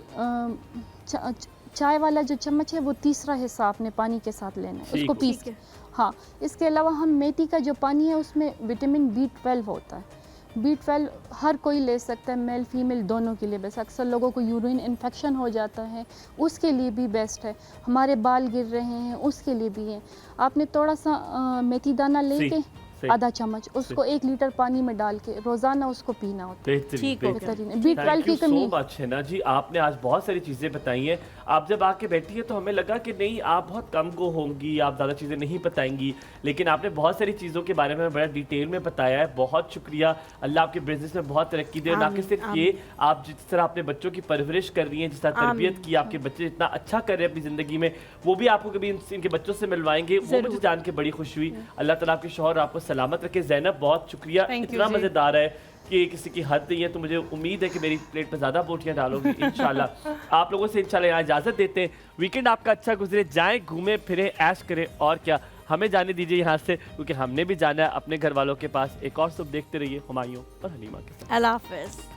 Speaker 4: चाय वाला जो चम्मच है वो तीसरा हिस्सा आपने पानी के साथ लेना है, उसको पीस के। हाँ, इसके अलावा हम मेथी का जो पानी है उसमें विटामिन B12 होता है। B12 हर कोई ले सकता है, मेल फीमेल दोनों के लिए बेस्ट। अक्सर लोगों को यूरिन इन्फेक्शन हो जाता है, उसके लिए भी बेस्ट है। हमारे बाल गिर रहे हैं उसके लिए भी है। आपने थोड़ा सा मेथी दाना लेके आधा चम्मच उसको 1 लीटर पानी में डाल के रोजाना उसको पीना होता है। बेहतरीन B12 की कमी
Speaker 2: है ना जी। आपने आज बहुत सारी चीज़ें बताई हैं। आप जब आके बैठी है तो हमें लगा कि नहीं, आप बहुत कम गो होंगी, आप ज़्यादा चीज़ें नहीं बताएंगी, लेकिन आपने बहुत सारी चीज़ों के बारे में बड़ा डिटेल में बताया है। बहुत शुक्रिया। अल्लाह आपके बिजनेस में बहुत तरक्की दे। ना कि सिर्फ ये, आप जिस तरह अपने बच्चों की परवरिश कर रही हैं, जिस तरह तरबियत की, आपके बच्चे जितना अच्छा कर रहे हैं अपनी ज़िंदगी में, वो भी आपको कभी इनके बच्चों से मिलवाएंगे, वो मुझे जान के बड़ी खुशी हुई। अल्लाह ताला आपके शौहर आपको सलामत रखे। ज़ैनब, बहुत शुक्रिया। इतना मज़ेदार है कि किसी की हद नहीं है, तो मुझे उम्मीद है कि मेरी प्लेट पर ज़्यादा बोटियाँ डालोगी इंशाल्लाह। आप लोगों से इंशाल्लाह यहाँ इजाज़त देते हैं। वीकेंड आपका अच्छा गुजरे, जाएं घूमें फिरें, ऐश करें, और क्या, हमें जाने दीजिए यहाँ से, क्योंकि हमने भी जाना है अपने घर वालों के पास। एक और सुबह देखते रहिए हुमायूं और हलीमा के साथ।
Speaker 1: अल्लाह हाफ़िज़।